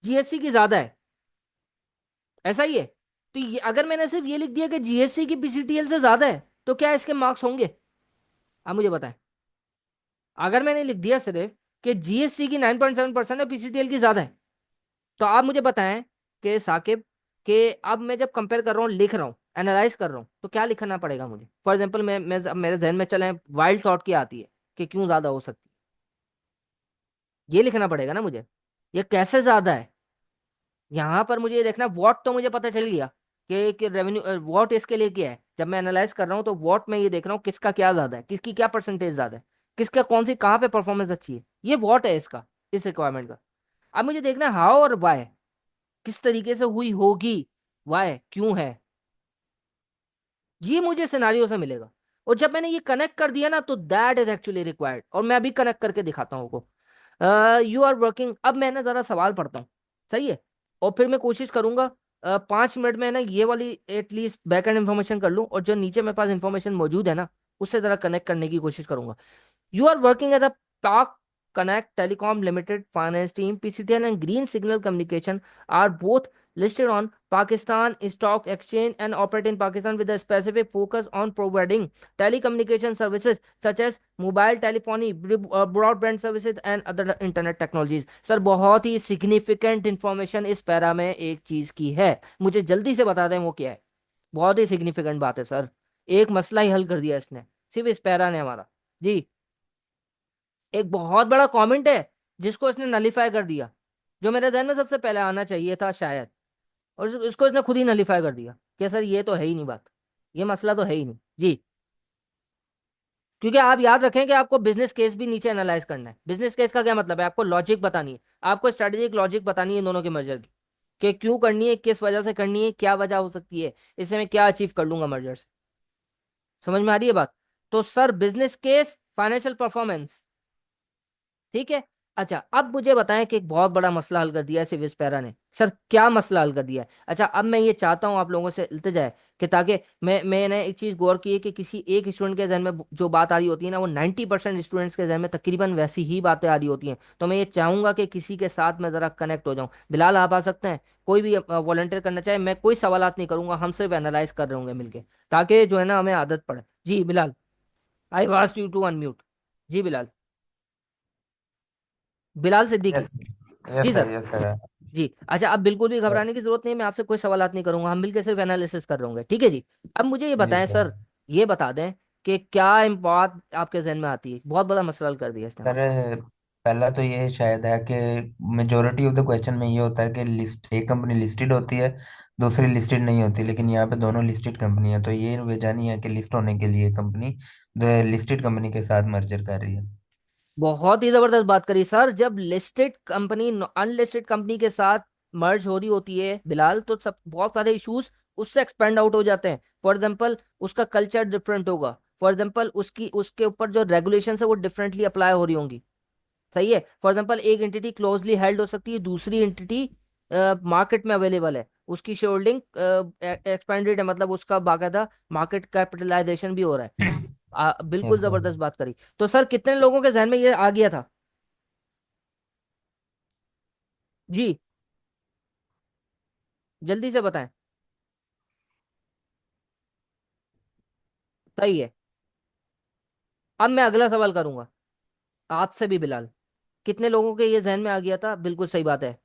जीएससी की ज्यादा है। ऐसा ही है? तो अगर मैंने सिर्फ ये लिख दिया कि जीएससी की पीसीटीएल से ज्यादा है, तो क्या इसके मार्क्स होंगे? आप मुझे बताएं। अगर मैंने लिख दिया सिर्फ कि जीएससी की 9.7% है, पीसीटीएल की ज्यादा है, तो आप मुझे बताएं कि साकिब, कि अब मैं जब कंपेयर कर रहा हूँ, लिख रहा हूँ, एनालाइज कर रहा हूँ, तो क्या लिखना पड़ेगा मुझे? फॉर एग्जाम्पल मैं अब मेरे जहन में चले वाइल्ड थॉट की आती है कि क्यों ज्यादा हो सकती है, ये लिखना पड़ेगा ना मुझे। ये कैसे ज्यादा है? यहाँ पर मुझे ये देखना, वॉट तो मुझे पता चल गया कि रेवेन्यू वॉट इसके लिए क्या है। जब मैं एनालाइज कर रहा हूँ तो वॉट में ये देख रहा हूँ किसका क्या ज्यादा है, किसकी क्या परसेंटेज ज्यादा है, किसका कौन सी कहाँ पे परफॉर्मेंस अच्छी है। ये वॉट है इसका, इस रिक्वायरमेंट का। अब मुझे देखना है हाउ और वाई, किस तरीके से हुई होगी, वाई क्यों है, ये मुझे सिनारियो से मिलेगा। और जब मैंने ये कनेक्ट कर दिया ना, तो दैट इज एक्चुअली रिक्वायर्ड। और मैं अभी कनेक्ट करके दिखाता हूँ को। यू आर वर्किंग, अब मैं ना जरा सवाल पढ़ता हूँ, सही है? और फिर मैं कोशिश करूंगा 5 मिनट में ना ये वाली एटलीस्ट बैक एंड इन्फॉर्मेशन कर लूँ, और जो नीचे मेरे पास इन्फॉर्मेशन मौजूद है ना, उससे जरा कनेक्ट करने की कोशिश करूंगा। You are working at the Park Connect Telecom Limited finance team. PCTN and Green Signal Communication are both listed on Pakistan Stock Exchange and operate in Pakistan with a specific focus on providing telecommunication services such as mobile telephony, broadband services and other internet technologies. Sir बहुत ही significant information इस पैरा में एक चीज की है, मुझे जल्दी से बता दें वो क्या है। बहुत ही significant बात है सर, एक मसला ही हल कर दिया इसने, सिर्फ इस पैरा ने हमारा। जी। एक बहुत बड़ा कमेंट है जिसको इसने नलीफाई कर दिया, जो मेरे ध्यान में सबसे पहले आना चाहिए था शायद, और इसको इसने खुद ही नलीफाई कर दिया कि सर ये तो है ही नहीं बात, ये मसला तो है ही नहीं। जी। क्योंकि आप याद रखें कि आपको बिजनेस केस भी नीचे एनालाइज करना है। बिजनेस केस का क्या मतलब है? आपको लॉजिक बतानी है, आपको स्ट्रेटेजिक लॉजिक बतानी है इन दोनों के मर्जर की, कि क्यों करनी है, किस वजह से करनी है, क्या वजह हो सकती है, इससे मैं क्या अचीव कर लूंगा मर्जर से। समझ में आ रही है बात? तो sir business case, financial performance, ठीक है। अच्छा अब मुझे बताएं कि एक बहुत बड़ा मसला हल कर दिया है सिविस पैरा ने। सर क्या मसला हल कर दिया है? अच्छा अब मैं ये चाहता हूं आप लोगों से इल्तिजा है कि ताकि मैंने एक चीज गौर की है कि किसी एक स्टूडेंट के जहन में जो बात आ रही होती है ना, वो 90% स्टूडेंट्स के जहन में तकरीबन वैसी ही बातें आ रही होती हैं। तो मैं ये चाहूंगा कि किसी के साथ मैं जरा कनेक्ट हो जाऊं। बिलाल आप आ सकते हैं? कोई भी वॉलंटियर करना चाहे, मैं कोई सवालात नहीं करूंगा, हम सिर्फ एनालाइज कर रहे होंगे मिलके, ताकि जो है ना हमें आदत पड़े। जी Bilal, I want you to unmute. जी बिलाल, बिलाल सिद्दीकी। यस। यस जी सर, सर। Yes sir. जी। अच्छा अब बिल्कुल भी घबराने की जरूरत नहीं है, मैं आपसे कोई सवालात नहीं करूंगा, हम मिलकर सिर्फ एनालिसिस कर रहे होंगे, ठीक है जी। अब मुझे ये जी बताएं सर। सर, ये बता दें कि क्या बात आपके जहन में आती है, बहुत बड़ा मसला हल कर दिया इसने सर हमारा। पहला तो ये शायद है कि मेजोरिटी ऑफ द क्वेश्चन में ये होता है कि लिस्ट एक कंपनी लिस्टेड होती है, दूसरी लिस्टेड नहीं होती, लेकिन यहाँ पे दोनों लिस्टेड कंपनी है, तो ये वजह नहीं है कि लिस्ट होने के लिए कंपनी लिस्टेड कंपनी के साथ मर्जर कर रही है। बहुत ही जबरदस्त बात करी सर। जब लिस्टेड कंपनी अनलिस्टेड कंपनी के साथ मर्ज हो रही होती है बिलाल, तो सब बहुत सारे इश्यूज उससे एक्सपेंड आउट हो जाते हैं। फॉर एग्जाम्पल उसका कल्चर डिफरेंट होगा, फॉर एग्जाम्पल उसकी उसके ऊपर जो रेगुलेशन है वो डिफरेंटली अप्लाई हो रही होंगी। सही है? फॉर एग्जाम्पल एक एंटिटी क्लोजली हेल्ड हो सकती है, दूसरी एंटिटी मार्केट में अवेलेबल है, उसकी शेयरहोल्डिंग एक्सपेंडेड है, मतलब उसका बाकायदा मार्केट कैपिटलाइजेशन भी हो रहा है। बिल्कुल यस सर। जबरदस्त बात करी। तो सर कितने लोगों के जहन में ये आ गया था? जी, जल्दी से बताएं। सही है। अब मैं अगला सवाल करूंगा आपसे भी बिलाल, कितने लोगों के ये जहन में आ गया था? बिल्कुल सही बात है।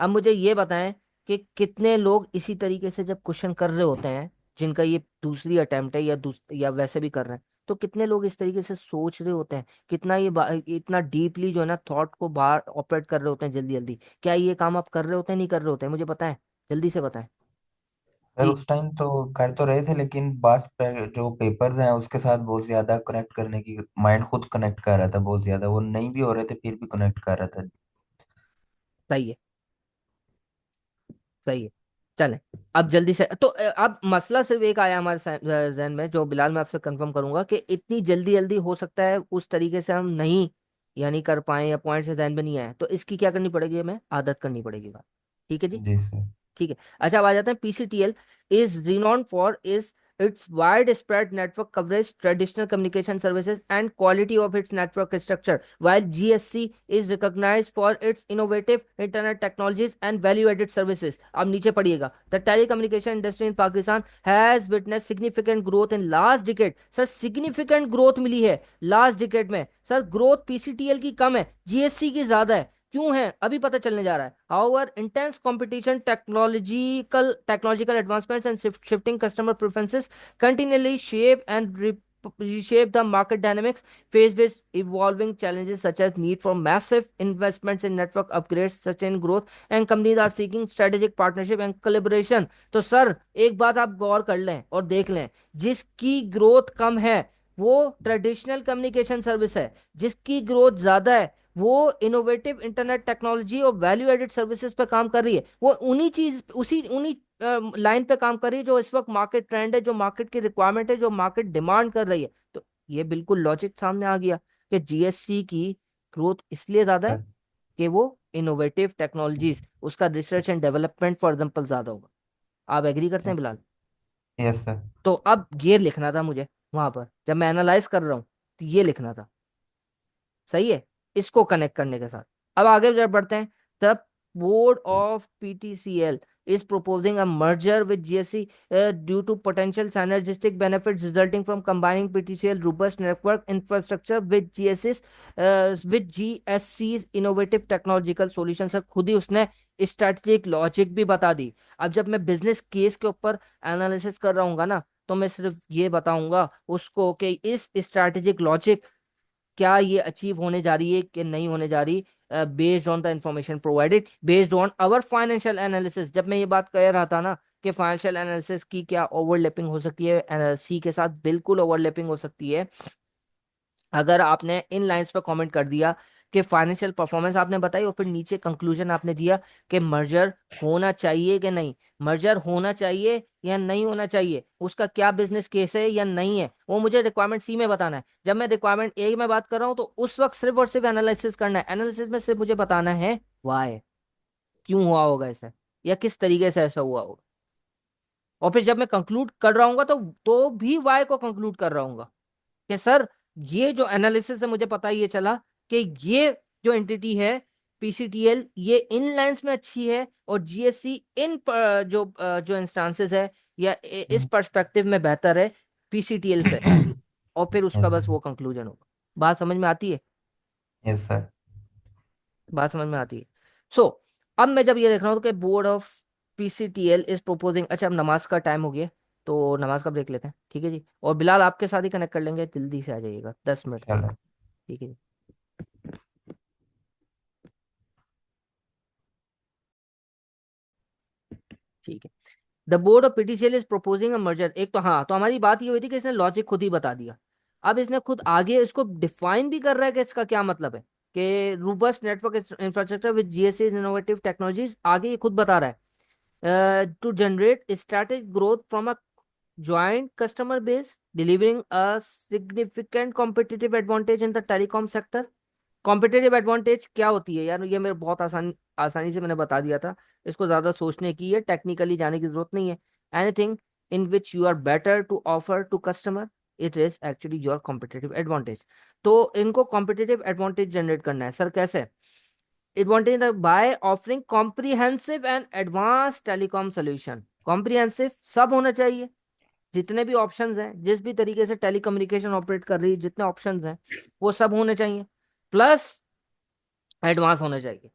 अब मुझे ये बताएं कि कितने लोग इसी तरीके से जब क्वेश्चन कर रहे होते हैं, जिनका ये दूसरी अटेम्प्ट है या वैसे भी कर रहे हैं, तो कितने लोग इस तरीके से सोच रहे होते हैं, कितना इतना डीपली जो है ना थॉट को बाहर ऑपरेट कर रहे होते हैं जल्दी जल्दी। क्या ये काम आप कर रहे होते हैं, नहीं कर रहे होते हैं, मुझे पता है, जल्दी से बताएं। सर जी। उस टाइम तो कर तो रहे थे, लेकिन जो पेपर्स हैं उसके साथ बहुत ज्यादा कनेक्ट करने की माइंड खुद कनेक्ट कर रहा था, बहुत ज्यादा वो नहीं भी हो रहे थे फिर भी कनेक्ट कर रहा था। सही है, सही है। चलें, अब जल्दी से तो अब मसला सिर्फ एक आया हमारे जहन में, जो बिलाल मैं आपसे कंफर्म करूंगा कि इतनी जल्दी जल्दी हो सकता है उस तरीके से हम नहीं यानी कर पाए, या पॉइंट से जहन में नहीं आए, तो इसकी क्या करनी पड़ेगी, हमें आदत करनी पड़ेगी बात। ठीक है जी। जी सर। ठीक है। अच्छा, अब आ जाते हैं PCTL is renowned for is its widespread network coverage, traditional communication services, and quality of its network structure, while GSC is recognized for its innovative internet technologies and value-added services. अब नीचे पढ़िएगा, the telecommunication industry in Pakistan has witnessed significant growth in last decade. Sir significant growth मिली है last decade में, सर growth पीसीटीएल की कम है, जीएससी की ज्यादा है। क्यों है अभी पता चलने जा रहा है। However, intense competition, technological advancements, and shifting customer preferences continually reshape the market dynamics, faced with evolving challenges such as need for massive investments in network upgrades, sustained growth, and companies are seeking strategic partnership and collaboration. तो सर एक बात आप गौर कर लें और देख लें, जिसकी ग्रोथ कम है वो ट्रेडिशनल कम्युनिकेशन सर्विस है, जिसकी ग्रोथ ज्यादा है वो इनोवेटिव इंटरनेट टेक्नोलॉजी और वैल्यू एडेड सर्विसेज पे काम कर रही है, वो उन्हीं चीज उसी उन्हीं लाइन पे काम कर रही है जो इस वक्त मार्केट ट्रेंड है, जो मार्केट की रिक्वायरमेंट है, जो मार्केट डिमांड कर रही है। तो ये बिल्कुल लॉजिक सामने आ गया कि जीएससी की ग्रोथ इसलिए ज्यादा है सर। कि वो इनोवेटिव टेक्नोलॉजीज, उसका research and development for example ज्यादा होगा। आप एग्री करते हैं बिलाल? Yes sir. तो अब ये लिखना था मुझे वहां पर जब मैं एनालाइज कर रहा हूँ, तो ये लिखना था। सही है, इसको कनेक्ट करने के साथ अब आगे जब बढ़ते हैं। The board of PTCL is proposing a merger with GSC due to potential synergistic benefits resulting from combining PTCL robust network infrastructure with GSC's innovative technological solutions। खुद ही उसने स्ट्रेटेजिक लॉजिक भी बता दी। अब जब मैं बिजनेस केस के ऊपर एनालिसिस कर रहा हूँ ना, तो मैं सिर्फ ये बताऊंगा उसको कि इस स्ट्रेटेजिक लॉजिक क्या ये अचीव होने जा रही है कि नहीं होने जा रही, based on the information provided, based on our financial analysis. जब मैं ये बात कह रहा था ना कि फाइनेंशियल एनालिसिस की क्या ओवरलैपिंग हो सकती है सी के साथ, बिल्कुल ओवरलैपिंग हो सकती है। अगर आपने इन लाइंस पर कमेंट कर दिया कि फाइनेंशियल परफॉर्मेंस आपने बताई और फिर नीचे कंक्लूजन आपने दिया कि मर्जर होना चाहिए कि नहीं, मर्जर होना चाहिए या नहीं होना चाहिए, उसका क्या बिजनेस केस है या नहीं है, वो मुझे रिक्वायरमेंट सी में बताना है। जब मैं रिक्वायरमेंट ए में बात कर रहा हूं तो उस वक्त सिर्फ और सिर्फ एनालिसिस करना है, एनालिसिस में सिर्फ मुझे बताना है वाई, क्यों हुआ होगा ऐसा, या किस तरीके से ऐसा हुआ होगा। और फिर जब मैं कंक्लूड कर रहा हूँ तो भी वाई को कंक्लूड कर रहा हूँ कि सर ये जो एनालिसिस है मुझे पता ये चला कि ये जो एंटिटी है पीसीटीएल ये इन लाइंस में अच्छी है, और जीएससी जो इंस्टांसेस है या इस पर्सपेक्टिव में बेहतर है पीसीटीएल से। और फिर उसका यस बस सर। वो कंक्लूजन होगा। बात समझ में आती है? Yes sir. बात समझ में आती है। सो अब मैं जब ये देख रहा हूँ कि बोर्ड ऑफ पीसीटीएल इज प्रोपोजिंग, अच्छा अब नमाज का टाइम हो गया, तो नमाज का ब्रेक लेते हैं, ठीक है जी। और बिलाल आपके साथ ही कनेक्ट कर लेंगे, जल्दी से आ जाइएगा 10 मिनट के लिए। चलो। ठीक है जी। ठीक है। The board of PTCL is प्रोपोजिंग a merger, एक तो हाँ, तो हमारी बात ये हुई थी कि इसने लॉजिक खुद ही बता दिया। अब इसने खुद आगे इसको डिफाइन भी कर रहा है कि इसका क्या मतलब है, कि robust network infrastructure with GSC innovative technologies, आगे ये खुद बता रहा है to generate strategic growth from a joint customer base, delivering a significant competitive advantage in the telecom sector. Competitive advantage क्या होती है यार, ये मेरे बहुत आसानी से मैंने बता दिया था, इसको ज्यादा सोचने की, है टेक्निकली जाने की जरूरत नहीं है। Anything in which you are better to offer to customer, it is actually your competitive advantage. तो इनको कॉम्पिटेटिव एडवांटेज जनरेट करना है सर, कैसे? Advantage by offering comprehensive and advance telecom solution. Comprehensive सब होना चाहिए, जितने भी ऑप्शंस हैं, जिस भी तरीके से टेलीकम्युनिकेशन ऑपरेट कर रही है, जितने ऑप्शंस हैं वो सब होने चाहिए, प्लस एडवांस होने चाहिए।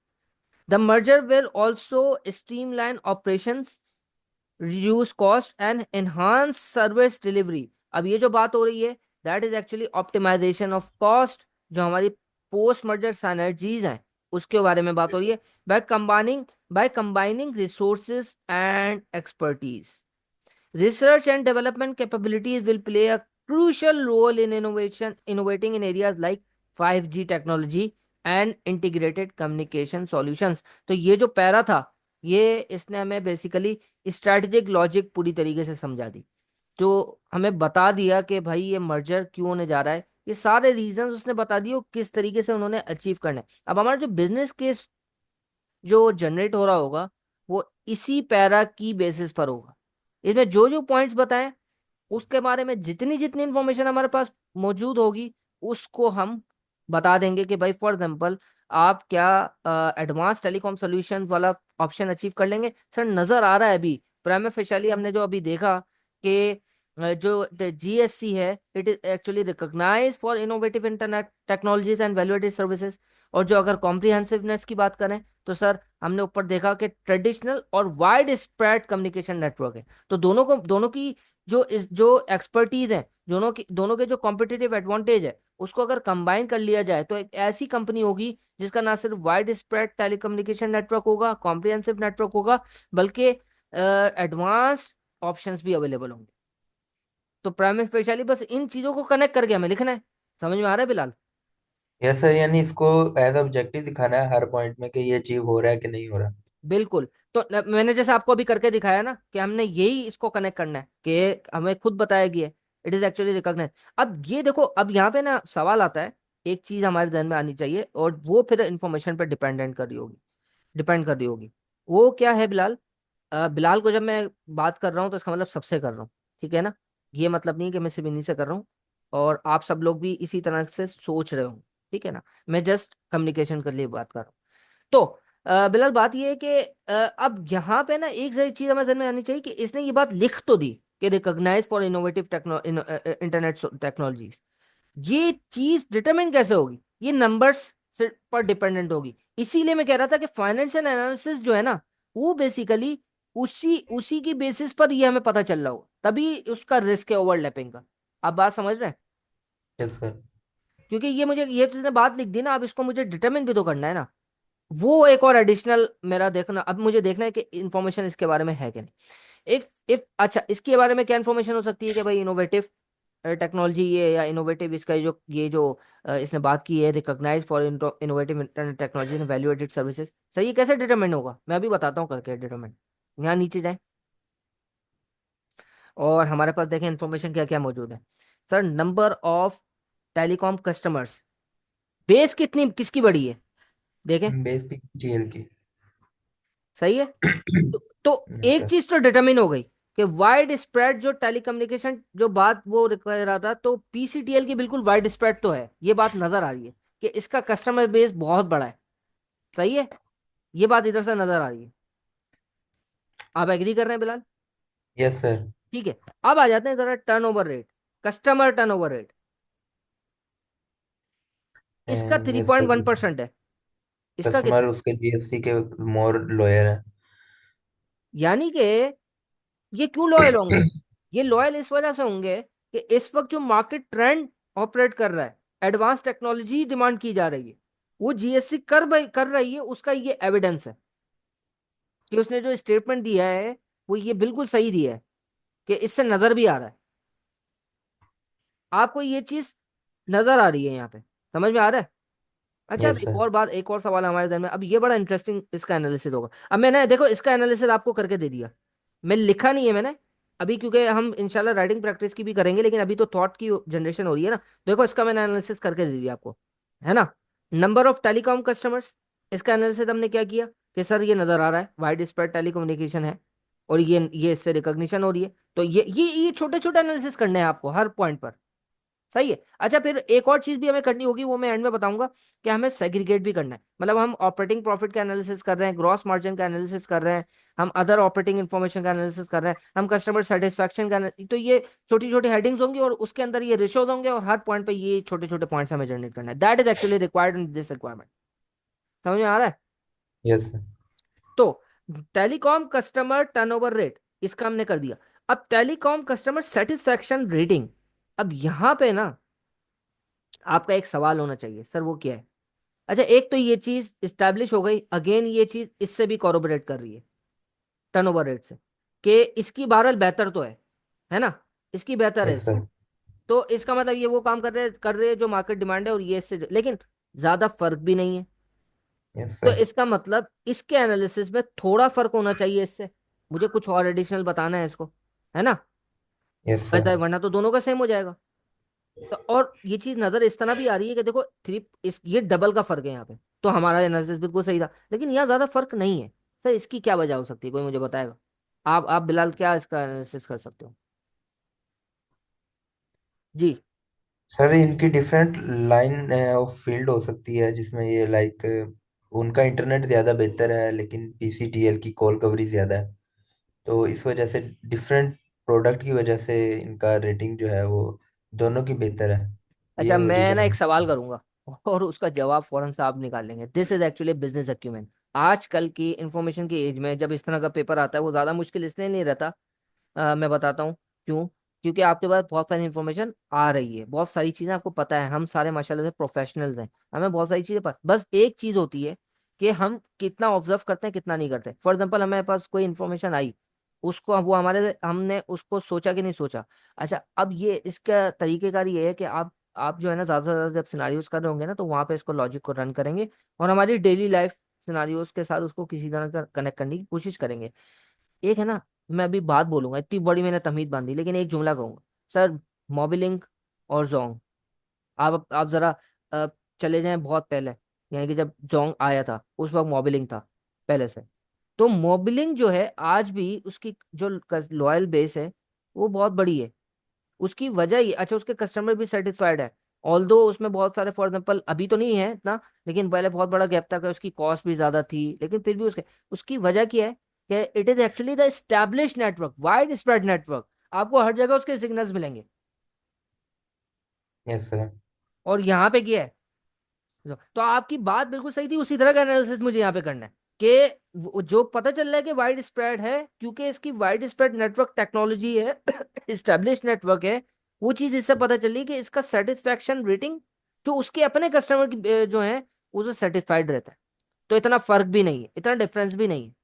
The merger will also streamline operations, reduce cost and enhance service delivery. अब ये जो बात हो रही है, that is actually optimisation of cost, जो हमारी पोस्ट मर्जर साइनर्जीज हैं उसके बारे में बात हो रही है। By combining resources and expertise, research and development capabilities will play a crucial role in innovating in areas like 5G technology and integrated communication solutions। तो ये जो पैरा था, ये इसने हमें बेसिकली स्ट्रैटेजिक लॉजिक पूरी तरीके से समझा दी, जो हमें बता दिया कि भाई ये मर्जर क्यों होने जा रहा है, ये सारे रीजंस उसने बता दिए और किस तरीके से उन्होंने अचीव करना है। अब हमारा जो बिजनेस केस जो जनरेट हो रहा होगा, वो इसी पैरा की बेसिस पर होगा। इसमें जो जो पॉइंट्स बताएं, उसके बारे में जितनी जितनी इंफॉर्मेशन हमारे पास मौजूद होगी, उसको हम बता देंगे कि भाई फॉर एग्जाम्पल आप क्या एडवांस टेलीकॉम सॉल्यूशन वाला ऑप्शन अचीव कर लेंगे। सर नजर आ रहा है अभी प्राइम फेशियली, हमने जो अभी देखा कि जो जीएससी है, it is actually recognise for innovative internet technologies and value added services. और जो अगर कॉम्प्रिहेंसिवनेस की बात करें, तो सर हमने ऊपर देखा कि ट्रेडिशनल और वाइड स्प्रेड कम्युनिकेशन नेटवर्क है। तो दोनों की जो एक्सपर्टीज है, दोनों के जो कॉम्पिटिटिव एडवांटेज है, उसको अगर कंबाइन कर लिया जाए तो एक ऐसी कंपनी होगी जिसका ना सिर्फ वाइड स्प्रेड टेलीकम्युनिकेशन नेटवर्क होगा, कॉम्प्रिहेंसिव नेटवर्क होगा, बल्कि एडवांस ऑप्शंस भी अवेलेबल होंगे। तो प्राइम स्पेशली बस इन चीजों को कनेक्ट करके हमें लिखना है। समझ में आ रहा है बिलाल? यस सर, यानी इसको एज ऑब्जेक्टिव दिखाना है हर पॉइंट में कि ये अचीव हो रहा है कि नहीं हो रहा। बिल्कुल। तो मैंने जैसे आपको अभी करके दिखाया ना कि हमने यही इसको कनेक्ट करना है कि हमें खुद बताया गया है, इट इज एक्चुअली रिकॉग्नाइज। अब ये देखो, अब यहाँ पे ना सवाल आता है, एक चीज हमारे ध्यान में आनी चाहिए और वो फिर इंफॉर्मेशन पर डिपेंड कर रही होगी। वो क्या है बिलाल? बिलाल को जब मैं बात कर रहा हूँ तो इसका मतलब सबसे कर रहा हूँ, ठीक है ना? ये मतलब नहीं कि मैं सिर्फ इन्हीं से कर रहा हूँ और आप सब लोग भी इसी तरह से सोच रहे हो, ठीक है ना? मैं जस्ट कम्युनिकेशन के लिए बात कर रहा हूँ। तो बिलाल बात ये है कि अब यहाँ पे ना एक सही चीज हमें ध्यान में आनी चाहिए कि इसने ये बात लिख तो दी कि recognise for innovative internet technologies. ये चीज डिटरमिन कैसे होगी? ये नंबर्स से पर डिपेंडेंट होगी। इसीलिए मैं कह रहा था कि फाइनेंशियल एनालिसिस जो है ना, वो बेसिकली उसी उसी की बेसिस पर ये हमें पता चल रहा हो, तभी उसका रिस्क है ओवरलैपिंग का। आप बात समझ रहे हैं? Yes sir. क्योंकि ये तो इसने बात लिख दी ना, अब इसको मुझे डिटरमिन भी तो करना है ना। वो एक और एडिशनल मेरा देखना, अब मुझे देखना है कि इन्फॉर्मेशन इसके बारे में है कि नहीं। इफ अच्छा, इसके बारे में क्या इन्फॉर्मेशन हो सकती है कि भाई इनोवेटिव टेक्नोलॉजी ये, या इनोवेटिव इसका ये जो इसने बात की है, recognise for innovative internet technology and value added services. सही है, कैसे डिटरमाइन होगा मैं अभी बताता हूँ करके डिटरमाइन। यहाँ नीचे जाए और हमारे पास देखें इन्फॉर्मेशन क्या क्या मौजूद है। Sir number of telecom customers, base कितनी किसकी बड़ी है, देखें। बेसिक जीएल की। सही है। तो यस एक सर। चीज तो डिटरमिन हो गई कि वाइड स्प्रेड जो टेलीकम्युनिकेशन जो बात वो कह रहा था, तो पीसीटीएल की बिल्कुल वाइड स्प्रेड तो है, ये बात नजर आ रही है कि इसका कस्टमर बेस बहुत बड़ा है। सही है, ये बात इधर से नजर आ रही है। आप एग्री कर रहे हैं बिलाल? Yes sir. ठीक है। अब आ जाते हैं जरा turnover rate, customer turnover rate. इसका three yes point sir. One percent है। इसका कस्टमर उसके जीएससी के मोर लॉयल है। यानी कि ये क्यों लॉयल होंगे? ये लॉयल इस वजह से होंगे कि इस वक्त जो मार्केट ट्रेंड ऑपरेट कर रहा है, एडवांस टेक्नोलॉजी डिमांड की जा रही है, वो जीएससी कर रही है, उसका ये एविडेंस है कि उसने जो स्टेटमेंट दिया है वो ये बिल्कुल सही दिया है, कि इससे नजर भी आ रहा है। आपको ये चीज नजर आ रही है यहाँ पे, समझ में आ रहा है? अच्छा, अब यस एक सर। और बात, एक और सवाल हमारे ध्यान में, अब ये बड़ा इंटरेस्टिंग इसका एनालिसिस होगा। अब मैंने देखो इसका एनालिसिस आपको करके दे दिया, मैं लिखा नहीं है मैंने अभी, क्योंकि हम इंशाल्लाह राइटिंग प्रैक्टिस की भी करेंगे, लेकिन अभी तो थॉट की जनरेशन हो रही है ना। देखो इसका मैंने एनालिसिस करके दे दिया आपको, है ना? नंबर ऑफ टेलीकॉम कस्टमर्स, इसका एनालिसिस हमने क्या किया कि सर ये नजर आ रहा है वाइड स्प्रेड टेलीकम्युनिकेशन है, और ये इससे रिकॉग्निशन हो रही है। तो ये छोटे छोटे एनालिसिस करने हैं आपको हर पॉइंट पर। सही है। अच्छा, फिर एक और चीज भी हमें करनी होगी, वो मैं एंड में बताऊंगा, कि हमें सेग्रीगेट भी करना है। मतलब हम ऑपरेटिंग प्रॉफिट का एनालिसिस कर रहे हैं, ग्रॉस मार्जिन का एनालिसिस कर रहे हैं, हम अदर ऑपरेटिंग इन्फॉर्मेशन का एनालिसिस कर रहे हैं, हम कस्टमर सेटिस्फैक्शन का तो ये छोटी छोटी हेडिंग्स होंगी और उसके अंदर ये रेशोज होंगे, और हर पॉइंट पे ये छोटे छोटे पॉइंट्स हमें जनरेट करना है। That is actually required in this requirement. समझ में आ रहा है? यस तो टेलीकॉम कस्टमर टर्नओवर रेट, इसका हमने कर दिया। अब टेलीकॉम कस्टमर सेटिस्फैक्शन रेटिंग, अब यहां पे ना आपका एक सवाल होना चाहिए, सर वो क्या है? अच्छा, एक तो ये चीज इस्टेब्लिश हो गई, अगेन ये चीज इससे भी कॉरोबोरेट कर रही है टर्नओवर रेट से, कि इसकी बहरहाल बेहतर तो है ना, इसकी बेहतर है यस इससे। सर। तो इसका मतलब ये वो काम कर रहे हैं जो मार्केट डिमांड है, और ये इससे लेकिन ज्यादा फर्क भी नहीं है। यस तो सर। इसका मतलब इसके एनालिसिस में थोड़ा फर्क होना चाहिए इससे, मुझे कुछ और एडिशनल बताना है इसको, है ना? Yes sir. वरना तो दोनों का सेम हो जाएगा। तो और ये चीज नजर इस तरह भी आ रही है कि देखो थ्री, इस ये डबल का फर्क है यहाँ पे, तो हमारा एनालिसिस बिल्कुल सही था, लेकिन यहाँ ज्यादा फर्क नहीं है। सर इसकी क्या वजह हो सकती है, कोई मुझे बताएगा? आप बिलाल क्या इसका एनालिसिस कर सकते हो? जी। सर इनकी डिफरेंट लाइन ऑफ फील्ड हो सकती है, जिसमें ये लाइक उनका इंटरनेट ज़्यादा बेहतर है लेकिन पीसीटीएल की कॉल कवरेज ज़्यादा है। तो इस वजह से डिफरेंट प्रोडक्ट की वजह से इनका रेटिंग जो है वो दोनों की बेहतर है। अच्छा, ये मैं रीज़न ना हो एक सकता सवाल है। करूंगा और उसका जवाब फौरन से आप निकाल लेंगे। This is actually business acumen. आजकल की इंफॉर्मेशन की एज में जब इस तरह का पेपर आता है, वो ज्यादा मुश्किल इसलिए नहीं रहता। मैं बताता हूँ क्यों। क्योंकि आपके पास बहुत सारी इंफॉर्मेशन आ रही है, बहुत सारी चीजें आपको पता है, हम सारे माशाल्लाह से प्रोफेशनल्स हैं, हमें बहुत सारी चीजें पता, बस एक चीज होती है कि हम कितना ऑब्जर्व करते हैं कितना नहीं करते। फॉर एग्जाम्पल, हमारे पास कोई इन्फॉर्मेशन आई, उसको वो हमारे हमने उसको सोचा कि नहीं सोचा। अच्छा, अब ये इसका तरीकेकार ये है कि आप जो है ना, ज्यादा से ज्यादा जब सिनारियोज कर रहे होंगे ना, तो वहां पे इसको लॉजिक को रन करेंगे, और हमारी डेली लाइफ सिनारियोज के साथ उसको किसी तरह का कनेक्ट करने की कोशिश करेंगे। एक है ना, मैं अभी बात बोलूंगा, इतनी बड़ी मैंने तमीज बांधी, लेकिन एक जुमला कहूंगा। सर, मोबिलिंग और जोंग, आप जरा अ, चले जाएं बहुत पहले, यानी कि जब जोंग आया था उस वक्त मोबिलिंग था पहले से। तो मोबिलिंग जो है आज भी उसकी जो लॉयल बेस है वो बहुत बड़ी है। उसकी वजह ये, अच्छा, उसके कस्टमर भी सेटिस्फाइड है। ऑल्दो उसमें बहुत सारे, फॉर एग्जाम्पल अभी तो नहीं है इतना, लेकिन पहले बहुत बड़ा गैप था कि उसकी कॉस्ट भी ज्यादा थी, लेकिन फिर भी उसके उसकी वजह क्या है कि it is actually the establish network, wide spread network, आपको हर जगह उसके सिग्नल्स मिलेंगे। Yes sir. और यहाँ पे क्या है, तो आपकी बात बिल्कुल सही थी, उसी तरह का एनालिसिस मुझे यहाँ पे करना है कि जो पता चल रहा है कि वाइड स्प्रेड है, क्योंकि इसकी वाइड स्प्रेड नेटवर्क टेक्नोलॉजी है, इस्टेब्लिश नेटवर्क है। वो चीज इससे पता चली कि इसका सेटिस्फैक्शन रेटिंग जो उसके अपने कस्टमर की जो है, उससे सेटिस्फाइड रहता है। तो इतना फर्क भी नहीं है, इतना डिफरेंस भी नहीं है।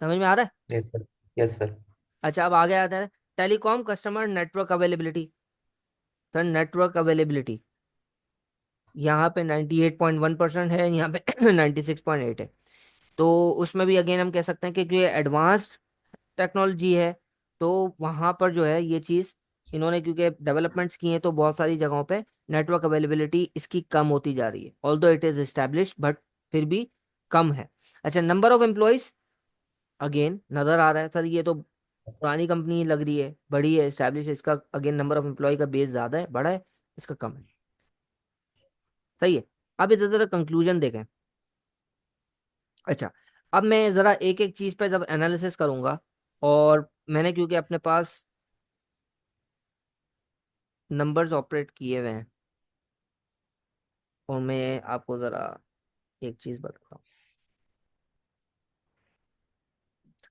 समझ में आ रहा है? Yes sir. Yes sir. अच्छा, अब आगे आता है telecom customer network availability. Sir network availability यहाँ पे 98.1% है, यहाँ पे 96.8 है। तो उसमें भी अगेन हम कह सकते हैं कि क्योंकि एडवांस्ड टेक्नोलॉजी है, तो वहां पर जो है ये चीज इन्होंने क्योंकि डेवलपमेंट्स की हैं, तो बहुत सारी जगहों पे नेटवर्क अवेलेबिलिटी इसकी कम होती जा रही है, although it is establish, but फिर भी कम है। अच्छा, नंबर ऑफ एम्प्लॉयज, अगेन नजर आ रहा है सर, ये तो पुरानी कंपनी लग रही है, बड़ी है, एस्टेब्लिश, इसका अगेन नंबर ऑफ एम्प्लॉय का बेस ज्यादा है, बड़ा है, इसका कम है। सही है। अब इधर जरा कंक्लूजन देखें। अच्छा, अब मैं जरा एक एक चीज पे जब एनालिसिस करूंगा, और मैंने क्योंकि अपने पास नंबर्स ऑपरेट किए हुए हैं, और मैं आपको जरा एक चीज बताता हूँ।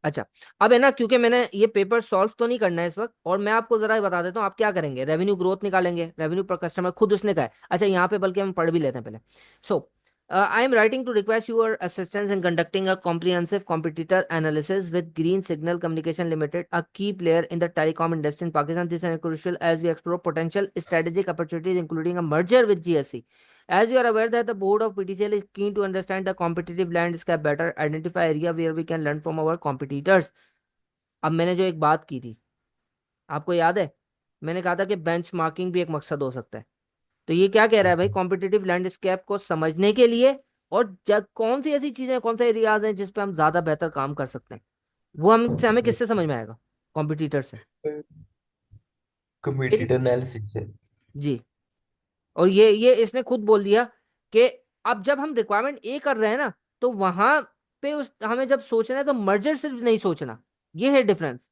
अच्छा, अब है ना, क्योंकि मैंने ये पेपर सॉल्व तो नहीं करना है इस वक्त, और मैं आपको जरा बता देता हूँ आप क्या करेंगे, रेवेन्यू ग्रोथ निकालेंगे, रेवेन्यू पर कस्टमर खुद उसने कहा है। अच्छा, यहाँ पे बल्कि हम पढ़ भी लेते हैं पहले। So I am writing to request your assistance in conducting a comprehensive competitor analysis with Green Signal Communication Limited, a key player in the telecom industry in Pakistan. This is crucial as we explore potential strategic opportunities including a merger with GSC. As you are aware that the board of PTCL is keen to understand the competitive landscape better, identify area where we can learn from our competitors. अब मैंने जो एक बात की थी, आपको याद है? मैंने कहा था कि बेंचमार्किंग भी एक मकसद हो सकता है। तो ये क्या कह रहा है यस भाई, सर। कॉम्पिटिटिव लैंडस्केप को समझने के लिए, और कौन सी ऐसी चीजें, कौन से एरियाज हैं जिस पे हम ज्यादा बेहतर काम कर सकते हैं, वो हमें यस किससे समझ में आएगा? कॉम्पिटिटर से। फिर कम्पिटिटर एनालिसिस से। जी, और ये इसने खुद बोल दिया कि अब जब हम रिक्वायरमेंट ए कर रहे हैं ना, तो वहां पे उस हमें जब सोचना है तो मर्जर सिर्फ नहीं सोचना, ये है डिफरेंस।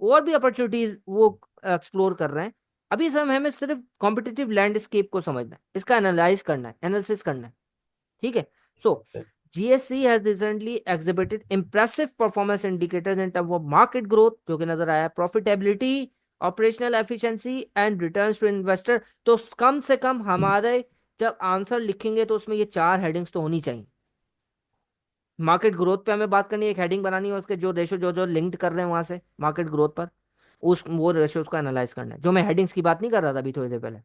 और भी अपॉर्चुनिटीज वो एक्सप्लोर कर रहे हैं। अभी समय हमें सिर्फ कॉम्पिटिटिव लैंडस्केप को समझना है, इसका एनालाइज करना है, एनालिसिस करना है। ठीक है। So GSC has recently exhibited impressive performance indicators in terms of market growth, जो कि नजर आया, profitability, operational efficiency and returns to investor. तो कम से कम हमारे जब आंसर लिखेंगे तो उसमें ये 4 हेडिंग्स तो होनी चाहिए। मार्केट ग्रोथ पे हमें बात करनी है, एक हेडिंग बनानी है, उसके जो रेशो जो जो लिंक्ड कर रहे हैं वहां से मार्केट ग्रोथ पर, उस वो रेशोज को एनालाइज करना है, जो मैं हेडिंग्स की बात नहीं कर रहा था अभी थोड़ी देर पहले।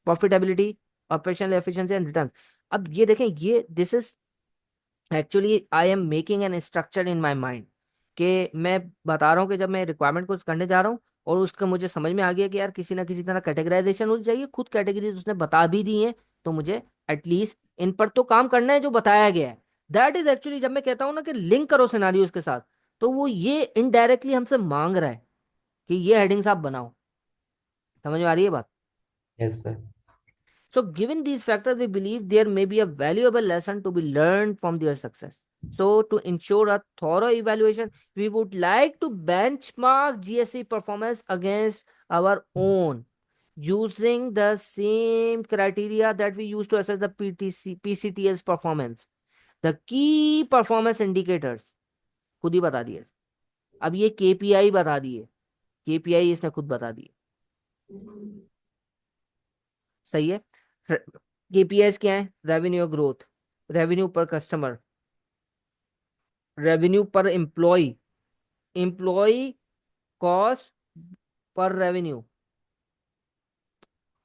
Profitability, operational efficiency and returns. अब ये देखें, ये this is actually I am making an structure in my mind, कि मैं बता रहा हूँ कि जब मैं रिक्वायरमेंट को करने जा रहा हूँ और उसका मुझे समझ में आ गया कि यार किसी ना किसी तरह कैटेगराइजेशन होनी चाहिए, खुद कैटेगरीज उसने बता भी दी है, तो मुझे एटलीस्ट इन पर तो काम करना है जो बताया गया है। दैट इज एक्चुअली जब मैं कहता हूँ ना कि लिंक करो सिनारियोज के साथ, तो वो ये इनडायरेक्टली हमसे मांग रहा है कि ये हेडिंग्स आप बनाओ। समझ में आ रही है बात? Yes sir. So, given these factors, we believe there may be a valuable lesson to be learned from their success. So, to ensure a thorough evaluation, we would like to benchmark GSE performance against our own using the same criteria that we use to assess the PCTS performance. The key performance indicators खुद ही बता दिए। अब ये KPI बता दिए, KPI इसने खुद बता दिए। सही है। केपीएस क्या है? Revenue growth, revenue per customer, revenue पर एम्प्लॉय, एम्प्लॉय कॉस्ट पर रेवेन्यू,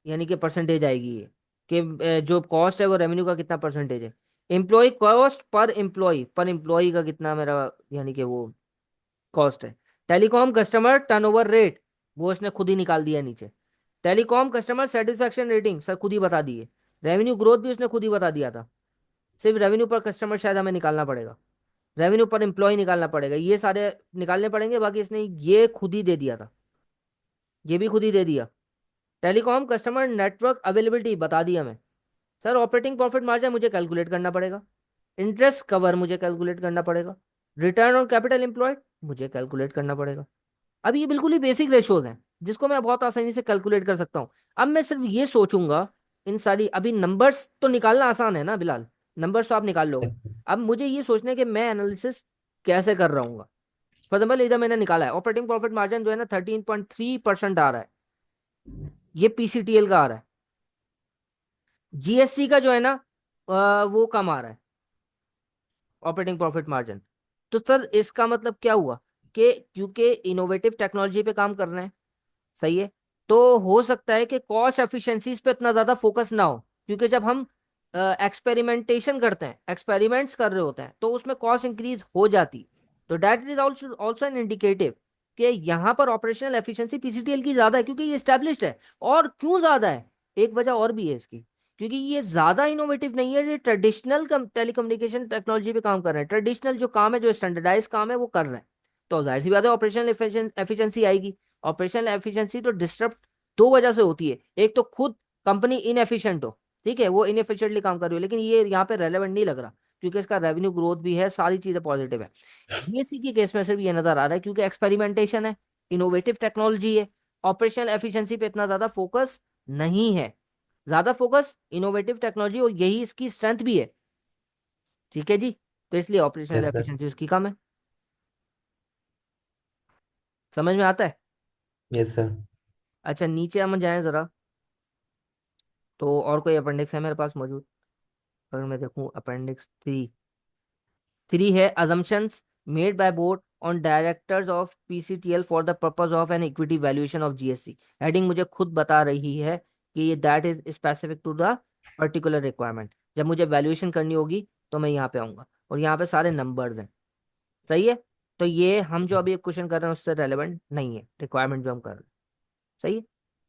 यानी कि परसेंटेज आएगी ये, कि जो कॉस्ट है वो रेवेन्यू का कितना परसेंटेज है। एम्प्लॉय कॉस्ट पर एम्प्लॉय का कितना मेरा, यानी कि वो कॉस्ट है। टेलीकॉम कस्टमर टर्नओवर रेट, वो इसने खुद ही निकाल दिया नीचे। Telecom customer satisfaction rating sir खुद ही बता दिए। रेवेन्यू ग्रोथ भी उसने खुद ही बता दिया था। सिर्फ रेवेन्यू पर कस्टमर शायद हमें निकालना पड़ेगा, रेवेन्यू पर एम्प्लॉय निकालना पड़ेगा, ये सारे निकालने पड़ेंगे, बाकी इसने ये खुद ही दे दिया था, ये भी खुद ही दे दिया। टेलीकॉम कस्टमर नेटवर्क अवेलेबिलिटी बता दिया मैं। सर ऑपरेटिंग प्रॉफिट मार्जिन मुझे कैलकुलेट करना पड़ेगा, इंटरेस्ट कवर मुझे कैलकुलेट करना पड़ेगा, रिटर्न ऑन कैपिटल एम्प्लॉयड मुझे कैलकुलेट करना पड़ेगा। अब ये बिल्कुल ही बेसिक रेशोज हैं जिसको मैं बहुत आसानी से कैलकुलेट कर सकता हूँ। अब मैं सिर्फ ये सोचूंगा, इन सारी अभी नंबर्स तो निकालना आसान है ना बिलाल, नंबर्स तो आप निकाल लोगे। अब मुझे ये सोचना है कि मैं एनालिसिस कैसे कर रहा हूँ। फॉर एग्जाम्पल इधर मैंने निकाला है ऑपरेटिंग प्रॉफिट मार्जिन जो है ना 13.3% आ रहा है, ये पीसीटीएल का आ रहा है। जीएससी का जो है ना वो कम आ रहा है ऑपरेटिंग प्रॉफिट मार्जिन। तो सर इसका मतलब क्या हुआ कि क्योंकि इनोवेटिव टेक्नोलॉजी पे काम कर रहे हैं, सही है, तो हो सकता है कि कॉस्ट एफिशिएंसीज पे इतना ज्यादा फोकस ना हो, क्योंकि जब हम एक्सपेरिमेंटेशन करते हैं, एक्सपेरिमेंट्स कर रहे होते हैं, तो उसमें कॉस्ट इंक्रीज हो जाती। तो that is also also an indicative कि यहाँ पर ऑपरेशनल एफिशिएंसी पीसीटीएल की ज्यादा है, क्योंकि ये स्टैब्लिश्ड है। और क्यों ज्यादा है, एक वजह और भी है इसकी, क्योंकि ये ज्यादा इनोवेटिव नहीं है, ये ट्रेडिशनल टेलीकम्युनिकेशन टेक्नोलॉजी पे काम कर रहे हैं, ट्रेडिशनल जो काम है, जो स्टैंडर्डाइज काम है वो कर रहे हैं। तो जाहिर सी बात है ऑपरेशनल एफिशिएंसी आएगी। ऑपरेशनल एफिशिएंसी तो डिस्टर्ब दो वजह से होती है, एक तो खुद कंपनी इनएफिशिएंट हो, ठीक है, वो इनएफिशिएंटली काम कर रही हो, लेकिन ये यहाँ पे रेलेवेंट नहीं लग रहा क्योंकि इसका रेवेन्यू ग्रोथ भी है, सारी चीजें पॉजिटिव है। जीएससी के केस में सिर्फ ये नजर आ रहा है क्योंकि एक्सपेरिमेंटेशन है, इनोवेटिव टेक्नोलॉजी है, ऑपरेशनल एफिशिएंसी पे इतना ज्यादा फोकस नहीं है, ज्यादा फोकस इनोवेटिव टेक्नोलॉजी, और यही इसकी स्ट्रेंथ भी है। ठीक है जी, तो इसलिए ऑपरेशनल यस सर। एफिशिएंसी उसकी कम है। समझ में आता है? Yes sir. अच्छा नीचे हम जाएं जरा, तो और कोई अपेंडिक्स है मेरे पास मौजूद? अगर मैं देखूं अपेंडिक्स 3 है assumptions made by board on directors of PCTL for the purpose of an equity valuation of GSC। Heading मुझे खुद बता रही है कि ये that is specific to the particular requirement. जब मुझे वैल्यूएशन करनी होगी तो मैं यहाँ पे आऊंगा, और यहाँ पे सारे नंबर्स हैं, सही है। तो ये हम जो अभी क्वेश्चन कर रहे हैं उससे रेलेवेंट नहीं है रिक्वायरमेंट जो हम कर रहे हैं, सही है।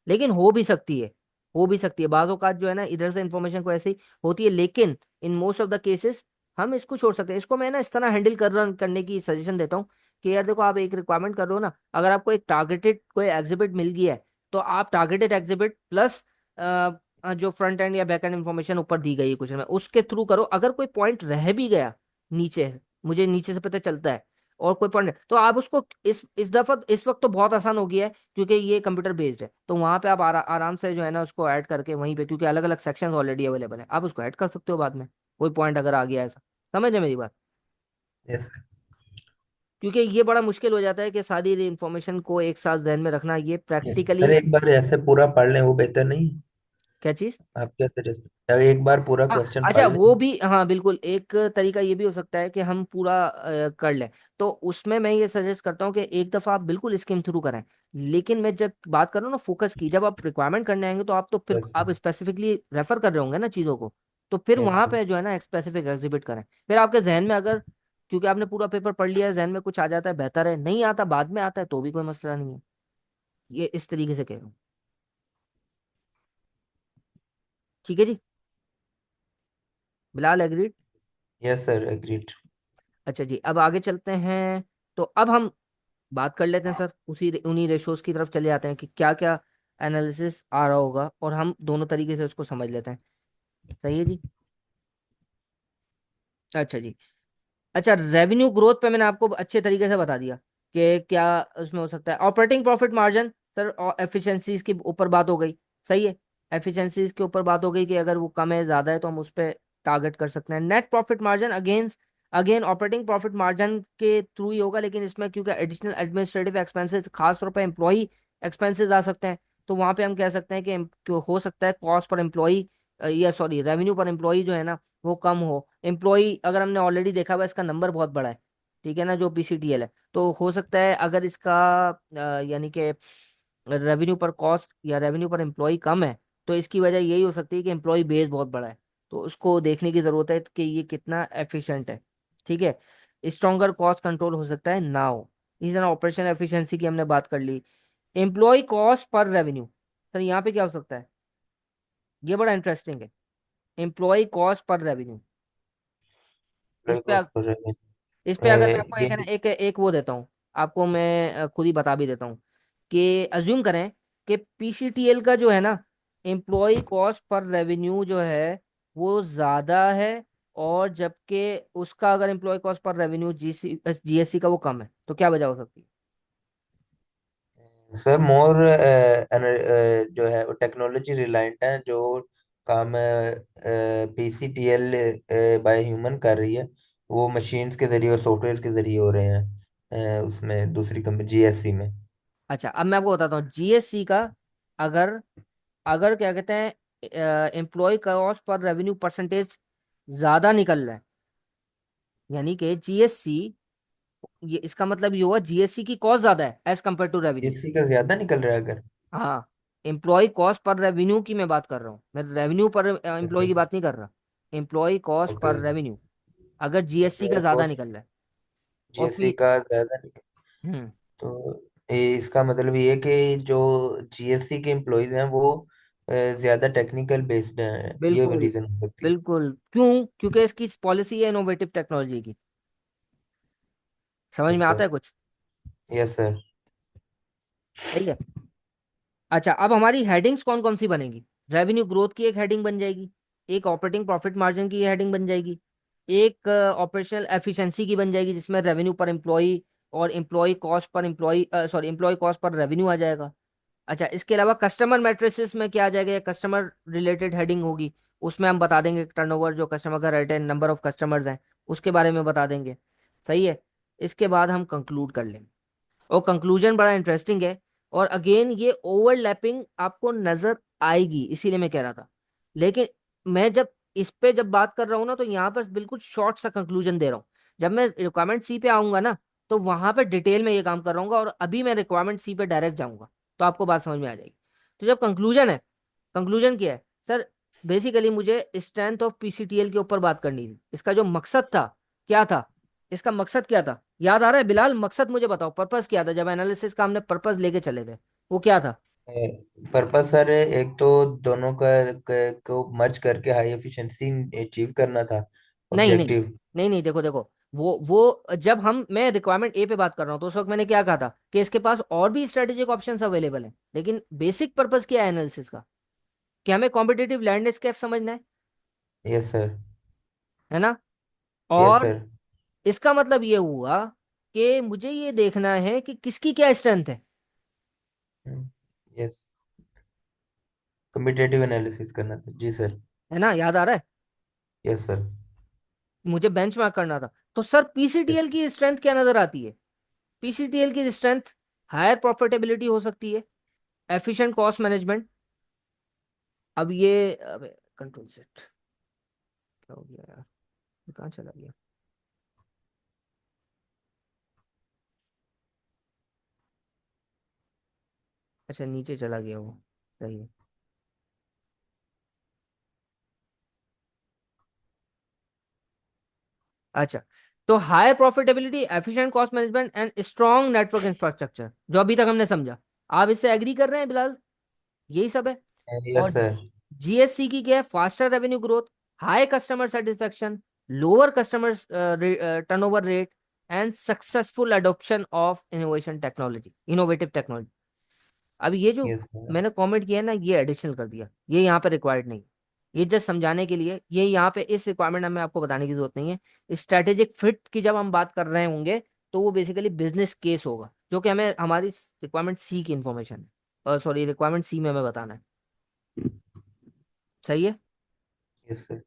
लेकिन हो भी सकती है, हो भी सकती है, बाज़ औक़ात जो है ना इधर से इंफॉर्मेशन को ऐसी होती है, लेकिन in most of the cases हम इसको छोड़ सकते हैं। इसको मैं ना इस तरह हैंडल करने की सजेशन देता हूँ कि यार देखो आप एक रिक्वायरमेंट कर रहे हो ना, अगर आपको एक टारगेटेड कोई एग्जिबिट मिल गया है, तो आप टारगेटेड एग्जिबिट प्लस जो फ्रंट एंड या बैक एंड इन्फॉर्मेशन ऊपर दी गई है क्वेश्चन में उसके थ्रू करो। अगर कोई पॉइंट रह भी गया नीचे, मुझे नीचे से पता चलता है और कोई पॉइंट, तो आप उसको इस दफा इस वक्त तो बहुत आसान हो गया है क्योंकि ये कंप्यूटर बेस्ड है, तो वहां पे आप आराम से जो है ना उसको ऐड करके वहीं पे, क्योंकि अलग अलग सेक्शन ऑलरेडी अवेलेबल है, आप उसको ऐड कर सकते हो बाद में, कोई पॉइंट अगर आ गया ऐसा। समझ रहे मेरी बात? यस। क्योंकि ये बड़ा मुश्किल हो जाता है कि सारी इंफॉर्मेशन को एक साथ ध्यान में रखना, ये सर प्रैक्टिकली। एक बार ऐसे पूरा पढ़ लें वो बेहतर नहीं? क्या चीज? आप क्या सजेस्ट, एक बार पूरा हाँ क्वेश्चन अच्छा, पढ़ वो लें? भी, हाँ बिल्कुल, एक तरीका ये भी हो सकता है कि हम पूरा कर लें। तो उसमें मैं ये सजेस्ट करता हूँ कि एक दफा आप बिल्कुल स्किम थ्रू करें। लेकिन मैं जब बात कर रहा हूँ ना फोकस की, जब आप रिक्वायरमेंट करने आएंगे तो आप तो फिर यस आप सर। स्पेसिफिकली रेफर कर रहे होंगे ना चीज़ों को। तो फिर यस वहां सर। पे जो है ना स्पेसिफिक एग्जिबिट करें। फिर आपके जहन में अगर, क्योंकि आपने पूरा पेपर पढ़ लिया है, जहन में कुछ आ जाता है बेहतर है, नहीं आता बाद में आता है तो भी कोई मसला नहीं है। ये इस तरीके से कह रहा हूँ। ठीक है जी। Bilal agreed. Yes sir agreed. अच्छा जी, अब आगे चलते हैं। तो अब हम बात कर लेते हैं सर, उसी उन्हीं रेशोज की तरफ चले जाते हैं कि क्या क्या एनालिसिस आ रहा होगा, और हम दोनों तरीके से उसको समझ लेते हैं। सही है जी। अच्छा जी। अच्छा, रेवेन्यू ग्रोथ पे मैंने आपको अच्छे तरीके से बता दिया कि क्या उसमें हो सकता है। ऑपरेटिंग प्रॉफिट मार्जिन सर, और एफिशिएंसीज के ऊपर बात हो गई। सही है। एफिशिएंसीज के ऊपर बात हो गई कि अगर वो कम है ज़्यादा है तो हम उस पर टारगेट कर सकते हैं। Net profit margin again, again operating profit margin के थ्रू ही होगा, लेकिन इसमें क्योंकि एडिशनल एडमिनिस्ट्रेटिव एक्सपेंसेस, खासतौर पर एम्प्लॉई एक्सपेंसेस आ सकते हैं। तो वहां पे हम कह सकते हैं कि हो सकता है कॉस्ट पर एम्प्लॉई, या सॉरी रेवेन्यू पर एम्प्लॉई जो है ना वो कम हो। एम्प्लॉय अगर हमने ऑलरेडी देखा हुआ है, इसका नंबर बहुत बड़ा है, ठीक है ना, जो पीसीटीएल है। तो हो सकता है अगर इसका यानी कि रेवेन्यू पर कॉस्ट या रेवेन्यू पर एम्प्लॉय कम है, तो इसकी वजह यही हो सकती है कि एम्प्लॉय बेस बहुत बड़ा है। तो उसको देखने की जरूरत है कि ये कितना एफिशिएंट है। ठीक है। स्ट्रॉन्गर कॉस्ट कंट्रोल हो सकता है ना हो। इसी तरह ऑपरेशन एफिशिएंसी की हमने बात कर ली। एम्प्लॉय कॉस्ट पर रेवेन्यू, सर यहाँ पे क्या हो सकता है? ये बड़ा इंटरेस्टिंग है। एम्प्लॉय कॉस्ट पर रेवेन्यू, इस पे कॉस्ट पर revenue। इस पे अगर मैं आपको ये एक है ना एक एक वो देता हूँ, आपको मैं खुद ही बता भी देता हूँ कि अज्यूम करें कि पीसीटीएल का जो है ना एम्प्लॉय कॉस्ट पर रेवेन्यू जो है वो ज्यादा है, और जबकि उसका अगर एम्प्लॉय कॉस्ट पर रेवेन्यू जीएससी का वो कम है, तो क्या वजह हो सकती है? सर मोर जो है वो टेक्नोलॉजी रिलायंट है, जो काम पीसीटीएल बाय ह्यूमन कर रही है, वो मशीन्स के जरिए और सॉफ्टवेयर के जरिए हो रहे हैं उसमें दूसरी कंपनी जीएससी में। अच्छा, अब मैं आपको बताता हूँ जीएससी का। अगर अगर क्या कहते हैं एम्प्लॉय कॉस्ट पर रेवेन्यू परसेंटेज ज्यादा निकल रहा है, यानी कि जीएससी, ये इसका मतलब ये हुआ जीएससी की कॉस्ट ज्यादा है as compare to revenue. GSC का ज्यादा निकल रहा है अगर? हाँ, एम्प्लॉय कॉस्ट पर रेवेन्यू की मैं बात कर रहा हूँ, मैं रेवेन्यू पर एम्प्लॉय ओके। की बात नहीं कर रहा। Employ cost okay. Per revenue अगर जीएससी का एम्प्लॉय ज्यादा कॉस्ट निकल रहा है, और जीएससी फिर का ज्यादा निकल, हम्म, तो इसका मतलब ये है कि जो जीएससी के एम्प्लॉयज हैं वो ज्यादा टेक्निकल बेस्ड हैं, ये बिल्कुल रीजन हो सकती है। बिल्कुल, क्यों? क्योंकि इसकी पॉलिसी है इनोवेटिव टेक्नोलॉजी की। समझ यस में आता सर। है कुछ? Yes sir. सही है। अच्छा, अब हमारी हेडिंग्स कौन कौन सी बनेगी? रेवेन्यू ग्रोथ की एक हेडिंग बन जाएगी, एक ऑपरेटिंग प्रॉफिट मार्जिन की हेडिंग बन जाएगी, एक ऑपरेशनल एफिशिएंसी की बन जाएगी जिसमें रेवेन्यू पर एम्प्लॉय और एम्प्लॉय कॉस्ट पर एम्प्लॉय सॉरी एम्प्लॉय कॉस्ट पर रेवेन्यू आ जाएगा। अच्छा, इसके अलावा कस्टमर मैट्रिसेस में क्या आ जाएगा? कस्टमर रिलेटेड हेडिंग होगी, उसमें हम बता देंगे टर्नओवर जो कस्टमर का रेट है, नंबर ऑफ कस्टमर्स हैं, उसके बारे में बता देंगे। सही है। इसके बाद हम कंक्लूड कर लेंगे, और कंक्लूजन बड़ा इंटरेस्टिंग है। और अगेन ये ओवरलैपिंग आपको नजर आएगी, इसीलिए मैं कह रहा था। लेकिन मैं जब इस पे जब बात कर रहा हूँ ना, तो यहाँ पर बिल्कुल शॉर्ट सा कंक्लूजन दे रहा हूँ। जब मैं रिक्वायरमेंट सी पे आऊंगा ना, तो वहां पे डिटेल में ये काम कर रहा हूँ, और अभी मैं रिक्वायरमेंट सी पे डायरेक्ट जाऊंगा, तो आपको बात समझ में आ जाएगी। तो जब कंक्लूजन है, कंक्लूजन क्या है सर? बेसिकली मुझे स्ट्रेंथ ऑफ पीसीटीएल के ऊपर बात करनी थी। इसका जो मकसद था, क्या था? इसका मकसद क्या था? याद आ रहा है बिलाल? मकसद मुझे बताओ, पर्पस क्या था जब एनालिसिस का हमने पर्पस लेके चले थे? वो क्या था? पर्पस सर एक तो दोनों को मर्ज करके हाई एफिशिएंसी अचीव करना था, नहीं नहीं ऑब्जेक्टिव। नहीं नहीं, देखो देखो, वो जब हम मैं रिक्वायरमेंट ए पे बात कर रहा हूँ, तो उस वक्त मैंने क्या कहा था कि इसके पास और भी स्ट्रेटेजिक ऑप्शंस अवेलेबल हैं, लेकिन बेसिक पर्पस क्या है एनालिसिस का? कि हमें कॉम्पिटिटिव लैंडस्केप समझना यस सर। है ना? यस और सर। इसका मतलब ये हुआ कि मुझे ये देखना है कि किसकी क्या स्ट्रेंथ यस, कम्पिटेटिव एनालिसिस करना था जी सर। है ना? याद आ रहा है? Yes sir. मुझे बेंचमार्क करना था। तो सर पीसीटीएल की स्ट्रेंथ क्या नजर आती है? पीसीटीएल की स्ट्रेंथ हायर प्रॉफिटेबिलिटी हो सकती है, एफिशिएंट कॉस्ट मैनेजमेंट। अब ये, अब कंट्रोल सेट क्या हो गया यार, ये कहाँ चला गया? अच्छा नीचे चला गया वो, सही है। अच्छा, तो higher profitability, efficient cost management and strong network infrastructure, जो अभी तक हमने समझा, आप इससे एग्री कर रहे हैं बिलाल? यही सब है। यस और सर। जीएससी की क्या है? Faster revenue growth, high customer satisfaction, lower customer turnover rate and successful adoption of innovative technology. अब ये जो यस सर। मैंने कमेंट किया है ना, ये एडिशनल कर दिया, ये यहाँ पे रिक्वायर्ड नहीं। ये जस्ट समझाने के लिए, ये यहाँ पे इस रिक्वायरमेंट में आपको बताने की जरूरत नहीं है। स्ट्रेटेजिक फिट की जब हम बात कर रहे होंगे, तो वो बेसिकली बिजनेस केस होगा, जो कि हमें हमारी रिक्वायरमेंट सी की इन्फॉर्मेशन है, सॉरी रिक्वायरमेंट सी में हमें बताना है। सही है। Yes sir.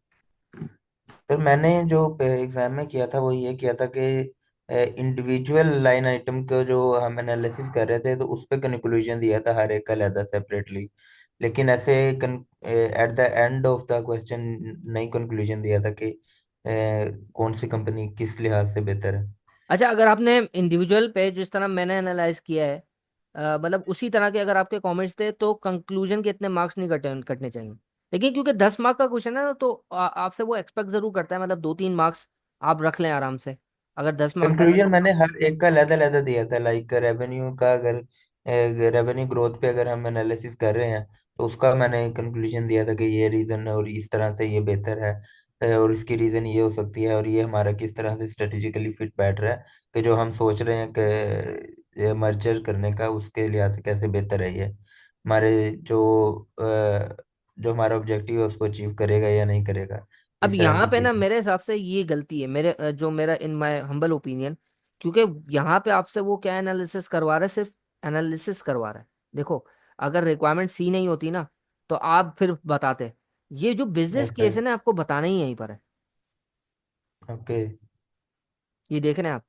सर मैंने जो एग्जाम में किया था वो ये किया था कि इंडिविजुअल लाइन आइटम का जो हम एनालिसिस कर रहे थे तो उस पे कंक्लूजन दिया था हर एक का अलग सेपरेटली। लेकिन ऐसे at the end of the question नहीं कंक्लूजन दिया था कि कौन सी कंपनी किस लिहाज से बेहतर है। अच्छा, अगर आपने इंडिविजुअल पे जिस तरह मैंने एनालाइज किया है, मतलब उसी तरह के अगर आपके कमेंट्स थे, तो कंक्लूजन के इतने मार्क्स नहीं कटने चाहिए। लेकिन क्योंकि 10 मार्क का क्वेश्चन है ना, तो आपसे वो एक्सपेक्ट जरूर करता है, मतलब 2-3 मार्क्स आप रख लें आराम से, अगर 10 मार्क का है कंक्लूजन तो। मैंने हर एक का अलग-अलग दिया था, लाइक रेवेन्यू का, अगर रेवेन्यू ग्रोथ पे अगर हम एनालिसिस कर रहे हैं तो उसका मैंने कंक्लूजन दिया था कि ये रीजन है और इस तरह से ये बेहतर है। और इसकी रीजन ये हो सकती है और ये हमारा किस तरह से स्ट्रेटेजिकली फिट बैठ रहा है कि जो हम सोच रहे हैं कि मर्जर करने का उसके लिहाज से कैसे बेहतर है ये हमारे जो जो हमारा ऑब्जेक्टिव है उसको अचीव करेगा या नहीं करेगा, अब इस तरह यहाँ की पे ना चीजें। मेरे हिसाब से ये गलती है, मेरे जो मेरा इन माय हम्बल ओपिनियन, क्योंकि यहाँ पे आपसे वो क्या एनालिसिस करवा रहा है, सिर्फ एनालिसिस करवा रहा है। देखो, अगर रिक्वायरमेंट सी नहीं होती ना, तो आप फिर बताते। ये जो बिजनेस यस केस सर। है ना, आपको बताना ही यहीं पर है। ओके। ये देख रहे हैं आप?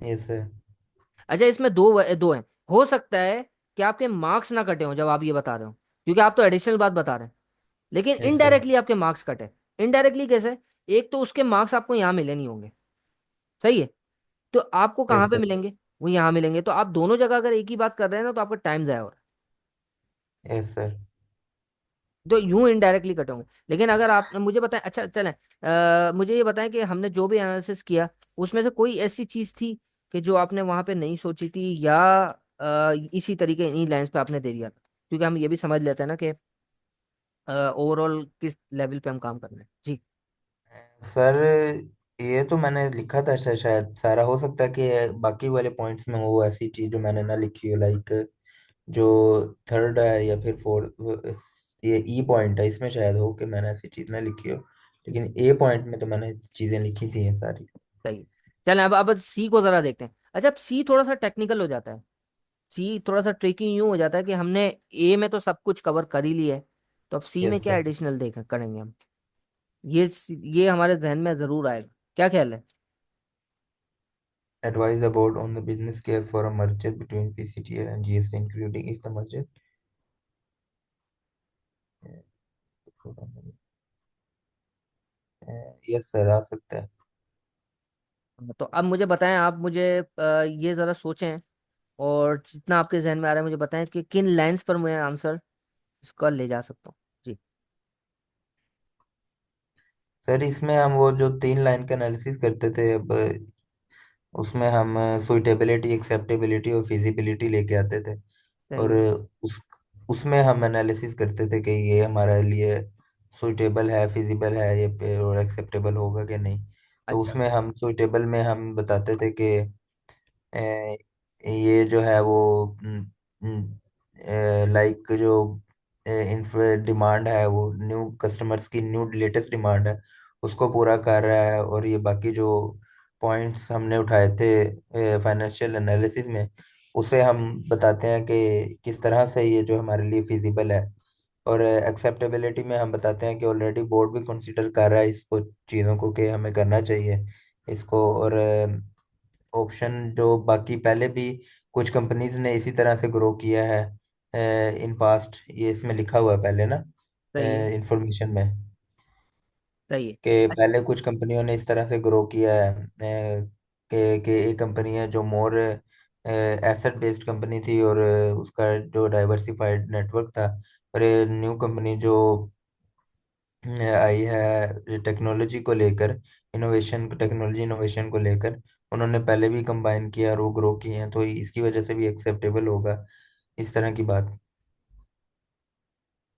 Yes sir. अच्छा, इसमें दो हैं। हो सकता है कि आपके मार्क्स ना कटे हो जब आप ये बता रहे हो, क्योंकि आप तो एडिशनल बात बता रहे हैं, लेकिन यस सर। इनडायरेक्टली आपके मार्क्स कटे। इनडायरेक्टली कैसे? एक तो उसके मार्क्स आपको यहाँ मिले नहीं होंगे, सही है, तो आपको कहाँ यस पे सर। मिलेंगे? वो यहाँ मिलेंगे। तो आप दोनों जगह अगर एक ही बात कर रहे हैं ना, तो आपका टाइम जाया हो रहा है। Yes sir. तो यूं इनडायरेक्टली कटे होंगे। लेकिन अगर आप मुझे बताएं, अच्छा चलें, मुझे ये बताएं कि हमने जो भी एनालिसिस किया, उसमें से कोई ऐसी चीज थी कि जो आपने वहां पे नहीं सोची थी, या इसी तरीके इन्हीं लाइंस पे आपने दे दिया था? क्योंकि हम ये भी समझ लेते हैं ना कि ओवरऑल किस लेवल पे हम काम कर रहे हैं जी। सर ये तो मैंने लिखा था शायद सारा हो सकता है कि बाकी वाले पॉइंट्स में हो ऐसी चीज जो मैंने ना लिखी हो, लाइक जो थर्ड है या फिर फोर्थ, ये ई पॉइंट है इसमें शायद हो कि मैंने ऐसी चीज ना लिखी हो। लेकिन ए पॉइंट में तो मैंने चीजें लिखी थी ये सारी। सही है। चलें, अब सी को जरा देखते हैं। अच्छा, अब सी थोड़ा सा टेक्निकल हो जाता है। सी थोड़ा सा ट्रिकी यूं हो जाता है कि हमने ए में तो सब कुछ कवर कर ही लिया है, तो अब सी में यस क्या सर। एडिशनल देख करेंगे हम? ये ये हमारे जहन में जरूर आएगा। क्या ख्याल है? Advise the board on the business care for a merger between PCTL and GST including if the merger. Yes sir आ सकता है। तो अब मुझे बताएं, आप मुझे ये जरा सोचें, और जितना आपके जहन में आ रहा है मुझे बताएं कि किन लाइंस पर मैं आंसर इसका ले जा सकता हूँ जी। सर इसमें हम वो जो 3 लाइन का एनालिसिस करते थे, अब उसमें हम सुइटेबिलिटी, एक्सेप्टेबिलिटी और फिजिबिलिटी लेके आते थे। सही और है। उस उसमें हम एनालिसिस करते थे कि ये हमारे लिए सुइटेबल है, फिजिबल है ये और एक्सेप्टेबल होगा कि नहीं। तो अच्छा। उसमें हम सुइटेबल में हम बताते थे कि ये जो है वो लाइक जो डिमांड है वो न्यू कस्टमर्स की न्यू लेटेस्ट डिमांड है उसको पूरा कर रहा है। और ये बाकी जो पॉइंट्स हमने उठाए थे फाइनेंशियल एनालिसिस में, उसे हम बताते हैं कि किस तरह से ये जो हमारे लिए फिजिबल है। और एक्सेप्टेबिलिटी में हम बताते हैं कि ऑलरेडी बोर्ड भी कंसीडर कर रहा है इसको, चीज़ों को, कि हमें करना चाहिए इसको। और ऑप्शन जो बाकी पहले भी कुछ कंपनीज ने इसी तरह से ग्रो किया है इन पास्ट, ये इसमें लिखा हुआ है पहले ना सही है। इंफॉर्मेशन में, सही है। कि अच्छा। पहले कुछ कंपनियों ने इस तरह से ग्रो किया है कि एक कंपनी है जो मोर एसेट बेस्ड कंपनी थी, और उसका जो डाइवर्सिफाइड नेटवर्क था। और ये न्यू कंपनी जो आई है टेक्नोलॉजी को लेकर, टेक्नोलॉजी इनोवेशन को लेकर, उन्होंने पहले भी कंबाइन किया और वो ग्रो किए हैं, तो इसकी वजह से भी एक्सेप्टेबल होगा इस तरह की बात।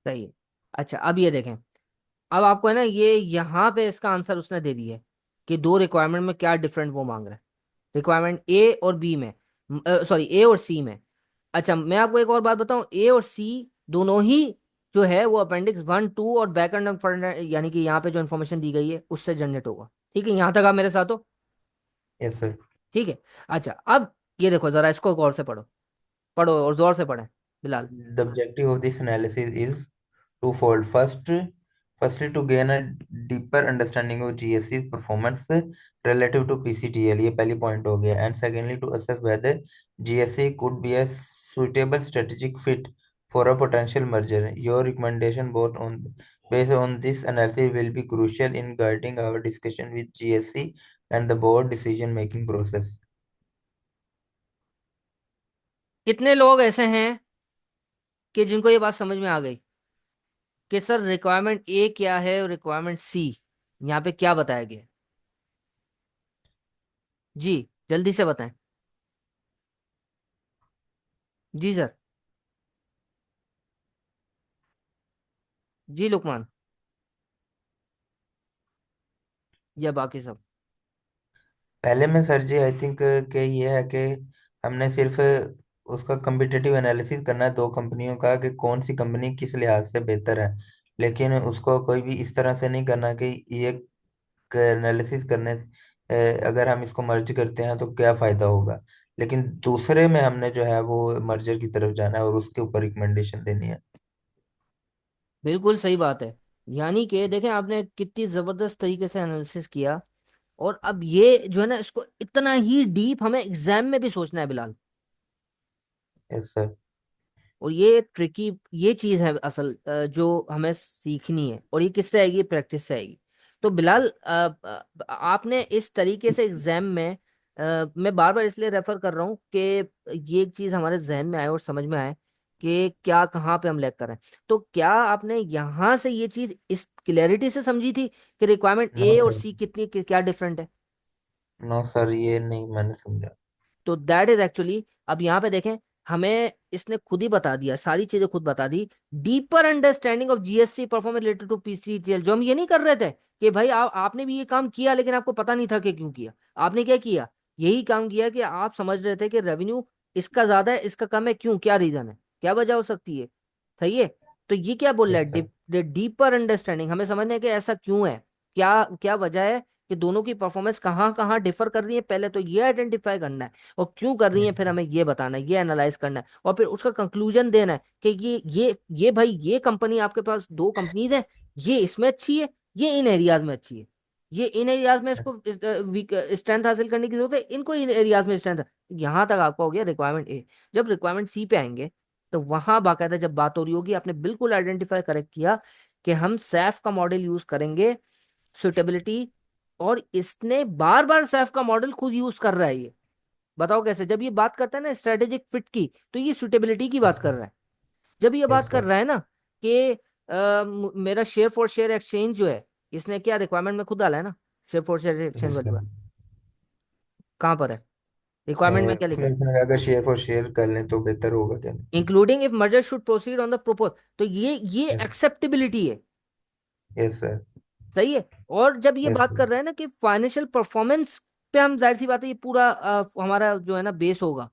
सही है। अच्छा, अब ये देखें। अब आपको है ना, ये यहाँ पे इसका आंसर उसने दे दिया है कि दो रिक्वायरमेंट में क्या डिफरेंट वो मांग रहा है। रिक्वायरमेंट ए और बी में, सॉरी ए और सी में। अच्छा, मैं आपको एक और बात बताऊं, ए और सी दोनों ही जो है वो अपेंडिक्स 1 2 और बैक एंड यानी कि यहाँ पे जो इन्फॉर्मेशन दी गई है उससे जनरेट होगा। ठीक है, यहाँ तक आप मेरे साथ हो? Yes sir. ठीक है। अच्छा, अब ये देखो जरा, इसको गौर से पढ़ो। पढ़ो और जोर से पढ़ें, Bilal. The objective of this analysis is twofold. Firstly, to gain a deeper understanding of GSC's performance relative to PCTL, ये पहली पॉइंट हो गया, and secondly to assess whether GSC could be a suitable strategic fit for a potential merger. Your recommendation both on based on this analysis will be crucial in guiding our discussion with GSC and the board decision making process. कितने लोग ऐसे हैं कि जिनको ये बात समझ में आ गई कि सर रिक्वायरमेंट ए क्या है और रिक्वायरमेंट सी यहाँ पे क्या बताया गया है? जी, जल्दी से बताएं। जी सर। जी लुकमान, या बाकी सब? पहले में सर जी आई थिंक कि ये है कि हमने सिर्फ उसका कम्पिटिटिव एनालिसिस करना है दो कंपनियों का, कि कौन सी कंपनी किस लिहाज से बेहतर है। लेकिन उसको कोई भी इस तरह से नहीं करना कि ये एनालिसिस करने अगर हम इसको मर्ज करते हैं तो क्या फायदा होगा। लेकिन दूसरे में हमने जो है वो मर्जर की तरफ जाना है और उसके ऊपर रिकमेंडेशन देनी है। बिल्कुल सही बात है। यानी कि देखें आपने कितनी जबरदस्त तरीके से एनालिसिस किया। और अब ये जो है ना, इसको इतना ही डीप हमें एग्जाम में भी सोचना है बिलाल। Yes sir. और ये ट्रिकी ये चीज है असल, जो हमें सीखनी है। और ये किससे आएगी? प्रैक्टिस से आएगी। तो बिलाल, आपने इस तरीके से एग्जाम में, मैं बार बार इसलिए रेफर कर रहा हूँ कि ये एक चीज हमारे जहन में आए और समझ में आए कि क्या कहाँ पे हम लैग कर रहे हैं। तो क्या आपने यहाँ से ये चीज इस क्लैरिटी से समझी थी कि रिक्वायरमेंट नो ए और सर। सी कितनी क्या डिफरेंट है? नो सर, ये नहीं मैंने समझा। तो दैट इज एक्चुअली, अब यहाँ पे देखें, हमें इसने खुद ही बता दिया, सारी चीजें खुद बता दी। Deeper understanding of GSC performance related to PCTL, जो हम ये नहीं कर रहे थे कि भाई आपने भी ये काम किया लेकिन आपको पता नहीं था कि क्यों किया। आपने क्या किया? यही काम किया कि आप समझ रहे थे कि रेवेन्यू इसका ज्यादा है, इसका कम है, क्यों, क्या रीजन है, क्या वजह हो सकती है। सही है। तो ये क्या बोल रहा यस सर। है? डीपर अंडरस्टैंडिंग, हमें समझना है कि ऐसा क्यों है, क्या क्या वजह है कि दोनों की परफॉर्मेंस कहाँ कहाँ डिफर कर रही है। पहले तो ये आइडेंटिफाई करना है, और क्यों कर रही है यस फिर हमें ये बताना है, ये एनालाइज करना है, और फिर उसका कंक्लूजन देना है कि ये भाई, ये कंपनी, आपके पास दो कंपनीज हैं, ये इसमें अच्छी है, ये इन एरियाज में अच्छी है, ये इन एरियाज में इसको स्ट्रेंथ हासिल करने की जरूरत है, इनको इन एरियाज में स्ट्रेंथ है। यहां तक आपका हो गया रिक्वायरमेंट ए। जब रिक्वायरमेंट सी पे आएंगे, तो वहां बाकायदा जब बात हो रही होगी, आपने बिल्कुल आइडेंटिफाई करेक्ट किया कि हम सैफ का मॉडल यूज करेंगे, सुटेबिलिटी। और इसने बार बार सैफ का मॉडल खुद यूज कर रहा है ये। बताओ कैसे? जब ये बात करता है ना स्ट्रेटेजिक फिट की, तो ये सुटेबिलिटी की बात कर रहा है। जब ये बात यस कर सर। रहा है ना कि मेरा शेयर फॉर शेयर एक्सचेंज जो है, इसने क्या रिक्वायरमेंट में खुद डाला है ना, share for share exchange yes वाली सर। बात कहाँ पर है? रिक्वायरमेंट में क्या लिखा उसमें है? उसने अगर शेयर फॉर शेयर कर लें तो बेहतर होगा क्या? Including if merger should proceed on the propose. तो ये यस। एक्सेप्टेबिलिटी है। Yes sir. सही है। और जब ये यस बात सर। कर रहे हैं ना कि फाइनेंशियल परफॉर्मेंस पे, हम जाहिर सी बात है ये पूरा हमारा जो है ना बेस होगा।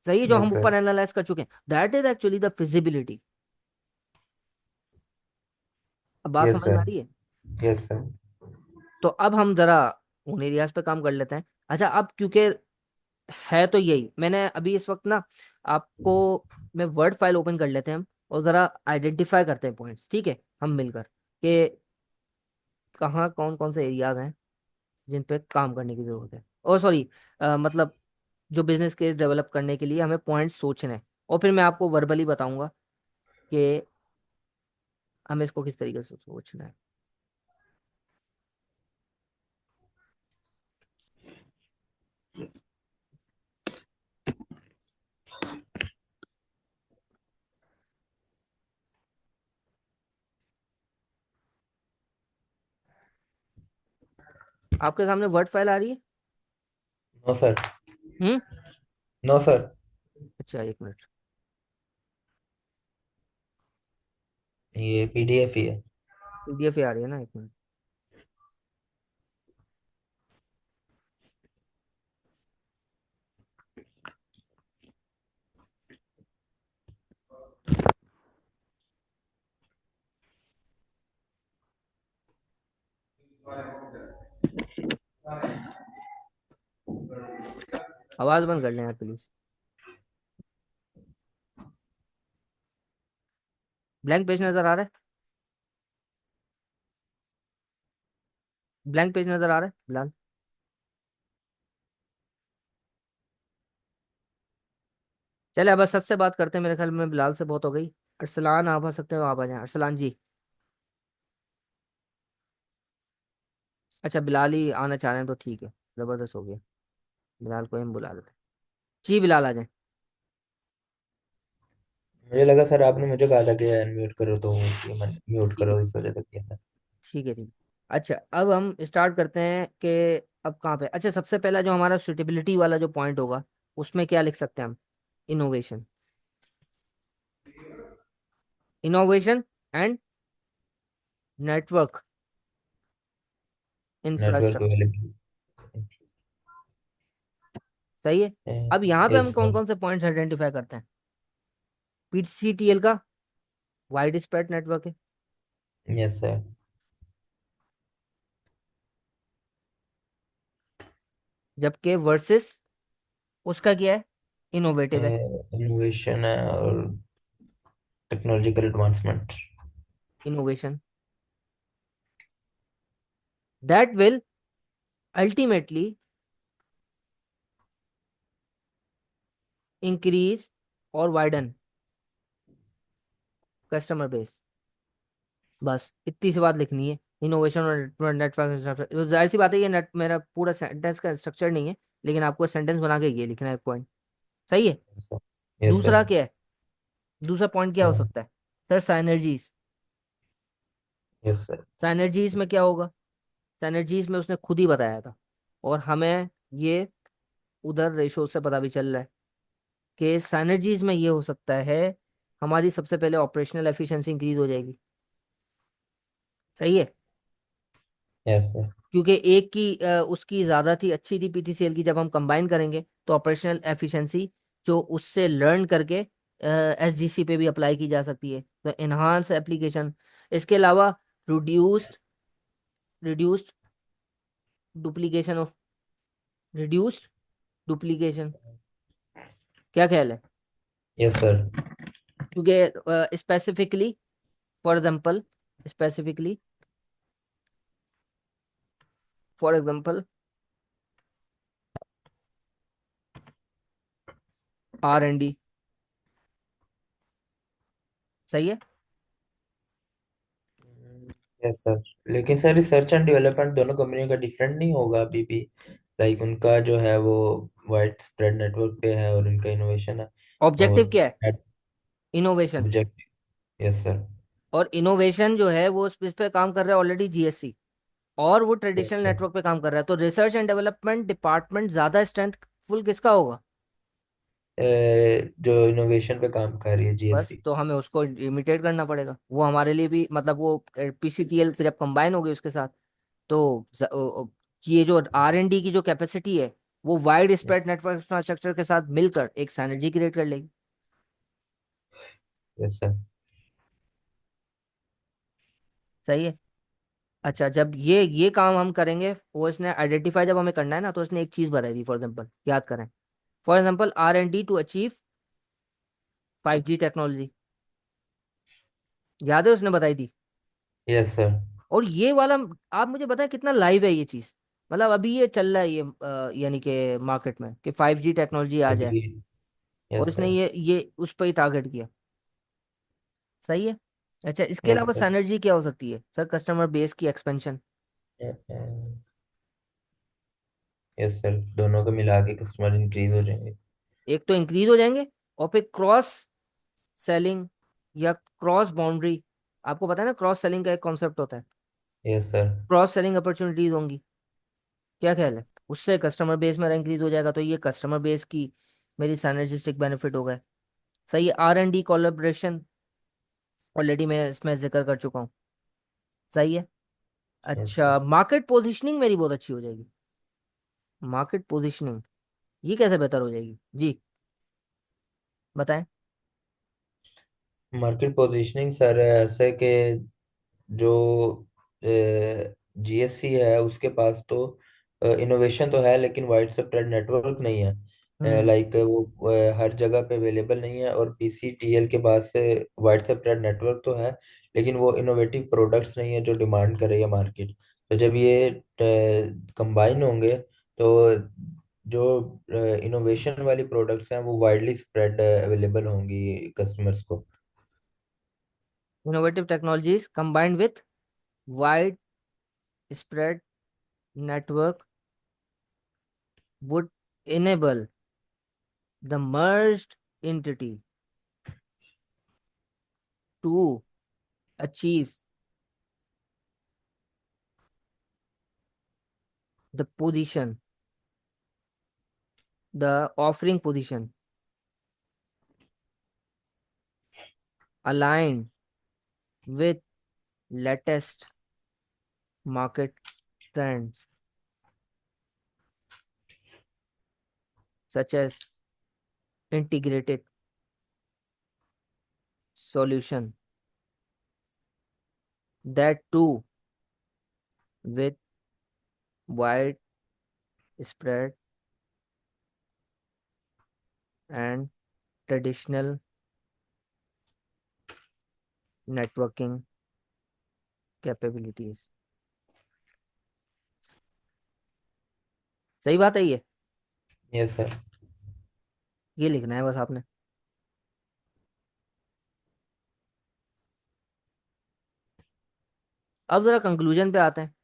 सही है, जो यस हम सर। ऊपर एनालाइज कर चुके हैं, that is actually the feasibility. अब बात यस समझ में आ सर। रही है? Yes sir. तो अब हम जरा उन एरियाज पे काम कर लेते हैं। अच्छा, अब क्योंकि है तो यही, मैंने अभी इस वक्त ना आपको, मैं वर्ड फाइल ओपन कर लेते हैं हम। और ज़रा आइडेंटिफाई करते हैं पॉइंट्स, ठीक है, हम मिलकर, कि कहाँ कौन कौन से एरियाज हैं जिन पे काम करने की ज़रूरत है। और सॉरी, मतलब जो बिजनेस केस डेवलप करने के लिए हमें पॉइंट्स सोचने हैं, और फिर मैं आपको वर्बली बताऊंगा कि हमें इसको किस तरीके से सोचना है। आपके सामने वर्ड फाइल आ रही है? No sir. Hmm. No sir. अच्छा, एक मिनट। ये पीडीएफ ही है। पीडीएफ ही आ रही है ना, एक मिनट। आवाज बंद कर लें यार प्लीज। ब्लैंक पेज नजर आ रहा है? ब्लैंक पेज नजर आ रहा है बिलाल? चले अब सच से बात करते हैं, मेरे ख्याल में बिलाल से बहुत हो गई। अरसलान, आप आ सकते हो, आप आ जाएं अरसलान जी। अच्छा, बिलाल ही आना चाह रहे हैं तो ठीक है, जबरदस्त हो गया। बिलाल को हम बुला लेते हैं। जी बिलाल आ जाएं। मुझे लगा सर आपने मुझे कहा था कि अनम्यूट करो, तो इसलिए मैं म्यूट ठीक है, करो इस वजह से किया था। ठीक है, ठीक है। अच्छा, अब हम स्टार्ट करते हैं कि अब कहाँ पे। अच्छा, सबसे पहला जो हमारा सुटेबिलिटी वाला जो पॉइंट होगा, उसमें क्या लिख सकते हैं हम? Innovation. Innovation and network network infrastructure. Available. सही है। अब यहाँ पे हम यस कौन सर। कौन से पॉइंट्स आइडेंटिफाई करते हैं? पीसीटीएल का वाइड स्प्रेड नेटवर्क है, यस सर। जबकि वर्सेस उसका क्या है? इनोवेटिव है। इनोवेशन है और technological advancement. Innovation that will ultimately increase और वाइडन कस्टमर बेस। बस इतनी सी बात लिखनी है। इनोवेशन और नेटवर्क, जाहिर सी बात है, ये नेट मेरा पूरा सेंटेंस का स्ट्रक्चर नहीं है, लेकिन आपको सेंटेंस बना के ये लिखना है पॉइंट। सही है। Yes sir. दूसरा क्या है? दूसरा पॉइंट क्या हो सकता है? Sir synergies. Yes sir. Synergies में क्या होगा? साइनर्जीज में उसने खुद ही बताया था, और हमें ये उधर रेशो से पता भी चल रहा है कि साइनर्जीज में ये हो सकता है, हमारी सबसे पहले ऑपरेशनल एफिशिएंसी इंक्रीज हो जाएगी। सही है। Yes sir. क्योंकि एक की उसकी ज़्यादा थी, अच्छी थी पीटीसीएल की, जब हम कंबाइन करेंगे तो ऑपरेशनल एफिशिएंसी जो उससे लर्न करके एसजीसी पे भी अप्लाई की जा सकती है, तो इन्हांस एप्लीकेशन। इसके अलावा reduced reduced duplication of reduced duplication. क्या ख्याल है? Yes sir. क्योंकि specifically, for example, specifically, for example, R&D। सही है। Yes sir. लेकिन सर रिसर्च एंड डेवलपमेंट दोनों कंपनियों का डिफरेंट नहीं होगा अभी भी? लाइक उनका जो है वो वाइड स्प्रेड नेटवर्क पे है और इनका इनोवेशन है। ऑब्जेक्टिव और क्या है? इनोवेशन। ऑब्जेक्ट। Yes sir. और इनोवेशन जो है वो इस पे काम कर रहा है ऑलरेडी जीएससी, और वो यस ट्रेडिशनल सर। नेटवर्क पे काम कर रहा है, तो रिसर्च एंड डेवलपमेंट डिपार्टमेंट ज्यादा स्ट्रेंथफुल किसका होगा? जो इनोवेशन पे काम कर रही है बस जीएससी। तो हमें उसको इमिटेट करना पड़ेगा, वो हमारे लिए भी, मतलब वो पीसीटीएल जब कंबाइन होगी उसके साथ, तो ये जो R&D की जो कैपेसिटी है, वो वाइड स्प्रेड नेटवर्क इंफ्रास्ट्रक्चर के साथ मिलकर एक सिनर्जी क्रिएट कर लेगी। Yes sir. सही है। अच्छा, जब ये काम हम करेंगे, वो इसने आइडेंटिफाई जब हमें करना है ना, तो इसने एक चीज बताई थी, फॉर एग्जांपल याद करें। For example R&D to achieve 5G technology. याद है उसने बताई थी। Yes sir. और ये वाला, आप मुझे बताएं कितना लाइव है ये चीज। मतलब अभी ये चल रहा है ये, यानी कि मार्केट में कि 5G टेक्नोलॉजी आ जाए। अग्री। और यस इसने सर। ये उस पर ही टारगेट किया। सही है। अच्छा, इसके यस अलावा सर। सिनर्जी क्या हो सकती है सर? कस्टमर बेस की एक्सपेंशन। यस सर, दोनों को मिला के कस्टमर इंक्रीज हो जाएंगे। एक तो इंक्रीज हो जाएंगे, और फिर क्रॉस सेलिंग या क्रॉस बाउंड्री। आपको पता है ना, क्रॉस सेलिंग का एक कॉन्सेप्ट होता है। Yes sir. Cross selling opportunities होंगी। क्या ख्याल है? उससे कस्टमर बेस मेरा इंक्रीज हो जाएगा, तो ये कस्टमर बेस की मेरी साइनर्जिस्टिक बेनिफिट हो गए। सही है। R&D कोलैबोरेशन ऑलरेडी मैं इसमें जिक्र कर चुका हूँ। सही है। Yes sir. अच्छा, मार्केट पोजीशनिंग मेरी बहुत अच्छी हो जाएगी। मार्केट पोजीशनिंग ये कैसे बेहतर हो जाएगी जी? बताएं। मार्केट पोजीशनिंग सर ऐसे कि जो जीएससी है उसके पास तो इनोवेशन तो है, लेकिन वाइड स्प्रेड नेटवर्क नहीं है। हम्म। लाइक वो हर जगह पे अवेलेबल नहीं है। और पीसीटीएल के पास से वाइड स्प्रेड नेटवर्क तो है, लेकिन वो इनोवेटिव प्रोडक्ट्स नहीं है जो डिमांड कर रही है मार्केट। तो जब ये कंबाइन होंगे तो जो इनोवेशन वाली प्रोडक्ट्स हैं वो वाइडली स्प्रेड अवेलेबल होंगी कस्टमर्स को। Innovative technologies combined with wide spread network would enable the merged entity to achieve the position, the offering position aligned with latest market trends, such as integrated solution that too with wide spread and traditional networking capabilities। सही बात है ये। Yes sir. ये लिखना है बस आपने। अब जरा कंक्लूजन पे आते हैं।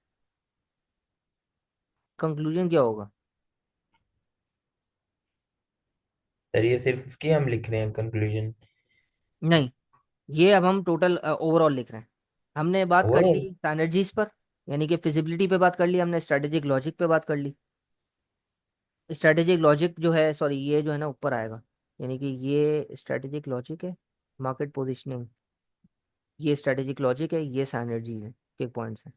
कंक्लूजन क्या होगा? सर ये सिर्फ इसकी हम लिख रहे हैं कंक्लूजन? नहीं, ये अब हम टोटल ओवरऑल लिख रहे हैं। हमने बात कर ली ओवरऑल। सिनर्जीज पर, यानी कि फिजिबिलिटी पे बात कर ली हमने, स्ट्रेटेजिक लॉजिक पे बात कर ली। स्ट्रेटेजिक लॉजिक जो है, सॉरी, ये जो है ना ऊपर आएगा, यानी कि ये स्ट्रेटेजिक लॉजिक है। मार्केट पोजीशनिंग, ये स्ट्रेटेजिक लॉजिक है, ये सिनर्जीज है के पॉइंट्स हैं।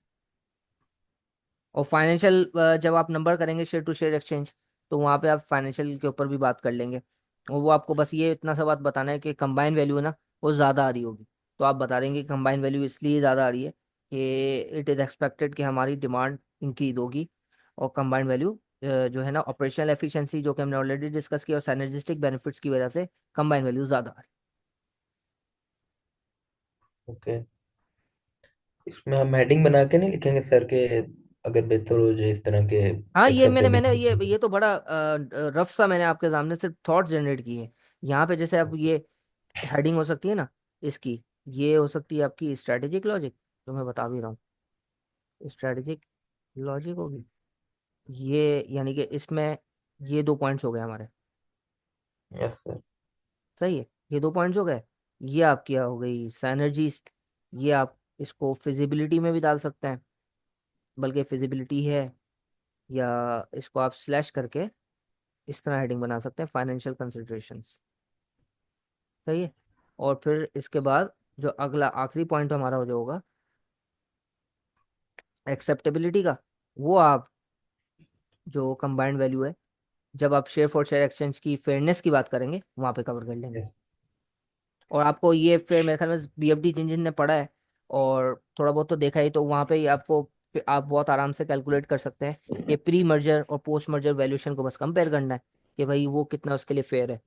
और फाइनेंशियल, जब आप नंबर करेंगे शेयर टू शेयर एक्सचेंज, तो वहाँ पे आप फाइनेंशियल के ऊपर भी बात कर लेंगे। और वो आपको बस ये इतना सा बात बताना है कि कंबाइन वैल्यू है ना, वो ज़्यादा आ रही होगी। तो आप बता देंगे कि कंबाइन वैल्यू इसलिए ज़्यादा आ रही है कि इट इज़ एक्सपेक्टेड कि हमारी डिमांड इंक्रीज होगी। और कंबाइन वैल्यू जो है ना, ऑपरेशनल एफिशिएंसी जो कि हमने ऑलरेडी डिस्कस किया, और सिनर्जिस्टिक बेनिफिट्स की वजह से कंबाइन वैल्यू ज़्यादा आ रही ओके। इसमें हम हेडिंग बना के नहीं लिखेंगे सर के अगर बेहतर हो जाए इस तरह के है। हाँ, ये मैंने एक्सेप्टेबिलिटी? ये तो बड़ा रफ सा मैंने आपके सामने सिर्फ थॉट जनरेट की है। यहाँ पे जैसे अब ये हेडिंग हो सकती है ना इसकी, ये हो सकती है आपकी स्ट्रेटेजिक लॉजिक, जो मैं बता भी रहा हूँ। स्ट्रेटेजिक लॉजिक होगी ये, यानी कि इसमें ये 2 पॉइंट्स हो गए हमारे। Yes sir. सही है। ये 2 पॉइंट्स हो गए। ये आपकी हो गई साइनर्जीज। ये आप इसको फिजिबिलिटी में भी डाल सकते हैं, बल्कि फिजिबिलिटी है, या इसको आप स्लैश करके इस तरह हेडिंग बना सकते हैं, फाइनेंशियल कंसिडरेशंस। सही है। और फिर इसके बाद जो अगला आखिरी पॉइंट हमारा हो जाएगा एक्सेप्टेबिलिटी का, वो आप जो कंबाइंड वैल्यू है, जब आप शेयर फॉर शेयर एक्सचेंज की फेयरनेस की बात करेंगे वहां पे कवर कर लेंगे। यस। और आपको ये फेयर मेरे ख्याल में BFD जिन जिन ने पढ़ा है और थोड़ा बहुत तो देखा ही, तो वहां पे ही आपको आप बहुत आराम से कैलकुलेट कर सकते हैं कि प्री मर्जर और पोस्ट मर्जर वैल्यूएशन को बस कंपेयर करना है कि भाई वो कितना उसके लिए फेयर है,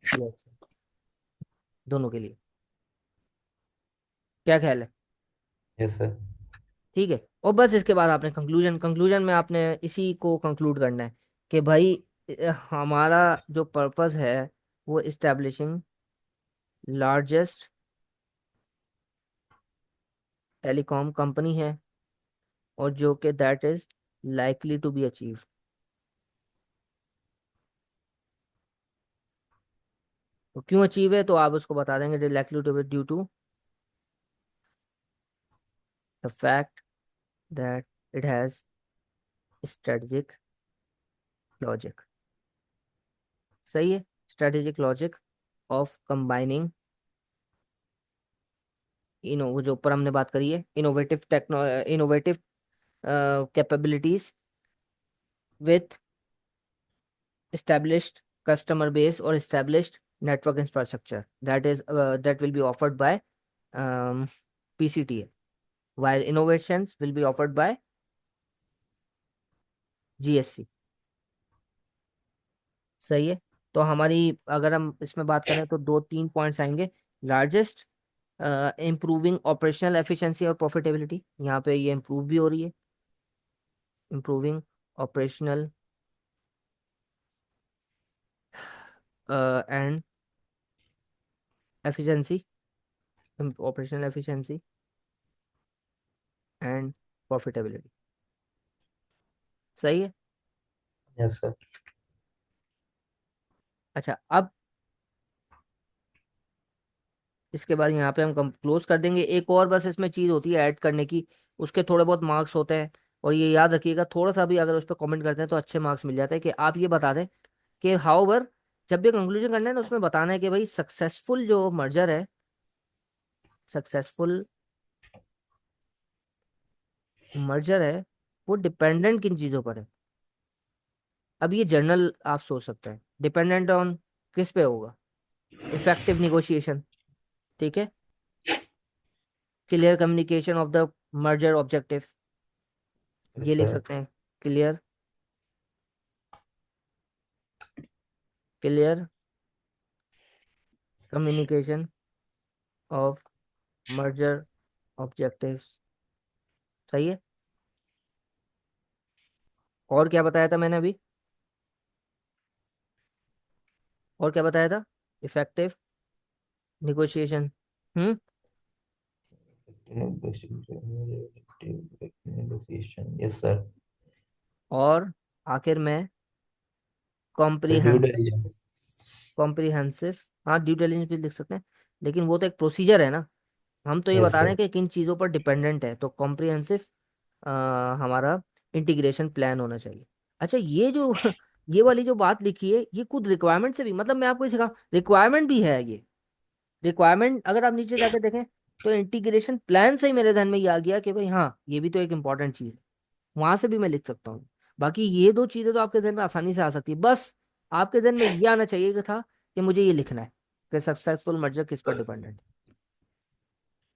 दोनों के लिए। क्या ख्याल है? Yes sir. ठीक है। और बस इसके बाद आपने कंक्लूजन, कंक्लूजन में आपने इसी को कंक्लूड करना है कि भाई हमारा जो पर्पस है वो इस्टेब्लिशिंग लार्जेस्ट टेलीकॉम कंपनी है, और जो कि that is likely to be achieve. तो क्यों अचीव है तो आप उसको बता देंगे, likely to be due to the fact that it has strategic logic. सही है। Strategic logic of combining inno, जो ऊपर हमने बात करी है, innovative techno innovative capabilities with established customer base or established network infrastructure, that will be offered by PCTA, while innovations will be offered by GSC। सही है। तो हमारी अगर हम इसमें बात करें तो दो तीन पॉइंट्स आएंगे। लार्जेस्ट, इम्प्रूविंग ऑपरेशनल एफिशिएंसी और प्रॉफिटेबिलिटी, यहाँ पे ये इम्प्रूव भी हो रही है। Improving operational and efficiency, operational efficiency and profitability. सही है। Yes sir. अच्छा, अब इसके बाद यहाँ पे हम क्लोज कर देंगे। एक और बस इसमें चीज़ होती है ऐड करने की, उसके थोड़े बहुत मार्क्स होते हैं, और ये याद रखिएगा, थोड़ा सा भी अगर उस पर कमेंट करते हैं तो अच्छे मार्क्स मिल जाते हैं। कि आप ये बता दें कि हाउवर, जब भी कंक्लूजन करना है ना उसमें बताना है कि भाई सक्सेसफुल जो मर्जर है, सक्सेसफुल मर्जर है वो डिपेंडेंट किन चीज़ों पर है। अब ये जर्नल आप सोच सकते हैं डिपेंडेंट ऑन किस पे होगा। इफेक्टिव निगोशिएशन, ठीक है, clear communication of the merger objective, yes ये लिख सर। सकते हैं, clear, clear communication of merger objectives. सही है। और क्या बताया था मैंने अभी, और क्या बताया था, effective negotiation. Hmm. Yes sir. और आखिर में ड्यू कॉम्प्रिहेंसिव, डिलिजेंस। कॉम्प्रिहेंसिव, हाँ ड्यू डिलिजेंस भी लिख सकते हैं, लेकिन वो तो एक प्रोसीजर है ना। हम तो ये यस बता रहे सर। हैं कि किन चीज़ों पर डिपेंडेंट है, तो कॉम्प्रिहेंसिव हमारा इंटीग्रेशन प्लान होना चाहिए। अच्छा, ये जो ये वाली जो बात लिखी है ये खुद रिक्वायरमेंट से भी, मतलब मैं आपको ये सिखा, रिक्वायरमेंट भी है ये। रिक्वायरमेंट अगर आप नीचे जाकर देखें तो इंटीग्रेशन प्लान से ही मेरे ध्यान में ये आ गया कि भाई हाँ ये भी तो एक इंपॉर्टेंट चीज़ है, वहां से भी मैं लिख सकता हूँ। बाकी ये दो चीजें तो आपके जहन में आसानी से आ सकती है, बस आपके जहन में ये आना चाहिए कि था कि मुझे ये लिखना है कि सक्सेसफुल मर्जर किस पर डिपेंडेंट है।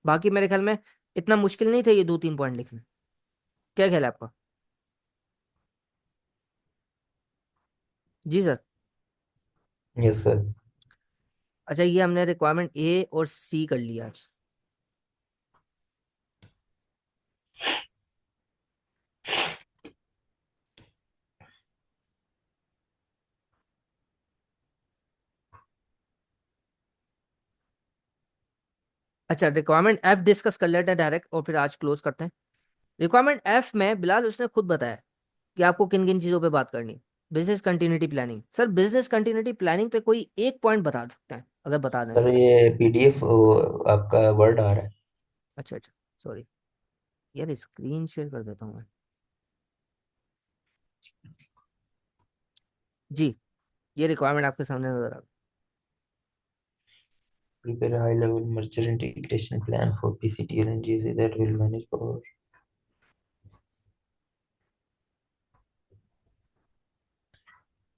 बाकी मेरे ख्याल में इतना मुश्किल नहीं था ये दो तीन पॉइंट लिखना। क्या ख्याल है आपका? जी सर। Yes sir. अच्छा, ये हमने रिक्वायरमेंट ए और सी कर लिया आज। अच्छा, रिक्वायरमेंट एफ डिस्कस कर लेते हैं डायरेक्ट और फिर आज क्लोज करते हैं। रिक्वायरमेंट एफ में बिलाल उसने खुद बताया कि आपको किन किन चीजों पे बात करनी है। Business continuity planning, sir business continuity planning पे कोई एक पॉइंट बता सकते हैं अगर बता दें सर तो। ये पीडीएफ आपका वर्ड आ रहा है। अच्छा अच्छा, सॉरी यार, स्क्रीन शेयर कर देता हूँ मैं। जी, ये रिक्वायरमेंट आपके सामने नजर आ गई। Prepare a high-level merger integration plan for PCTL and GC that will manage power.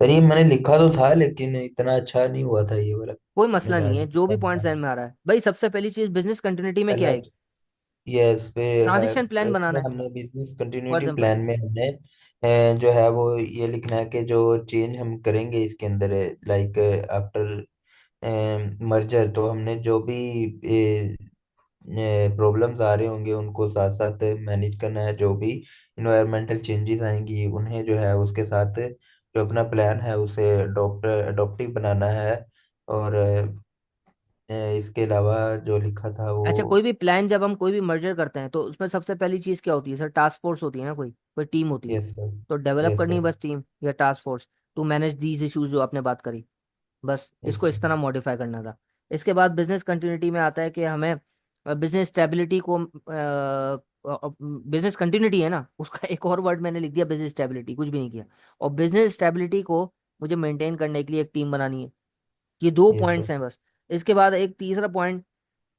Sir ये मैंने लिखा तो था लेकिन इतना अच्छा नहीं हुआ था ये वाला। कोई मसला मेरा नहीं है, जो भी समझ पॉइंट आया। ध्यान में आ रहा है भाई। सबसे पहली चीज बिजनेस कंटिन्यूटी में क्या पहला, है, यस पे है। ट्रांजिशन प्लान बनाना इसमें है। हमने business for continuity example, plan में हमने जो है वो ये लिखना है कि जो चेंज हम करेंगे इसके अंदर, लाइक आफ्टर मर्जर, तो हमने जो भी प्रॉब्लम्स आ रहे होंगे उनको साथ साथ मैनेज करना है। जो भी इन्वायरमेंटल चेंजेस आएंगी उन्हें जो है उसके साथ जो अपना प्लान है उसे अडोप्टिव बनाना है। और इसके अलावा जो लिखा था वो। अच्छा, कोई भी प्लान जब हम कोई भी मर्जर करते हैं तो उसमें सबसे पहली चीज क्या होती है सर? टास्क फोर्स होती है ना, कोई कोई टीम होती है। Yes sir. तो डेवलप यस करनी है सर। बस टीम या task force to manage these issues जो आपने बात करी। बस यस इसको इस सर। तरह मॉडिफाई करना था। इसके बाद बिजनेस कंटिन्यूटी में आता है कि हमें बिजनेस स्टेबिलिटी को, बिजनेस कंटिन्यूटी है ना, उसका एक और वर्ड मैंने लिख दिया बिजनेस स्टेबिलिटी, कुछ भी नहीं किया। और बिजनेस स्टेबिलिटी को मुझे मेंटेन करने के लिए एक टीम बनानी है। ये दो यस सर। पॉइंट्स हैं बस। इसके बाद एक तीसरा पॉइंट,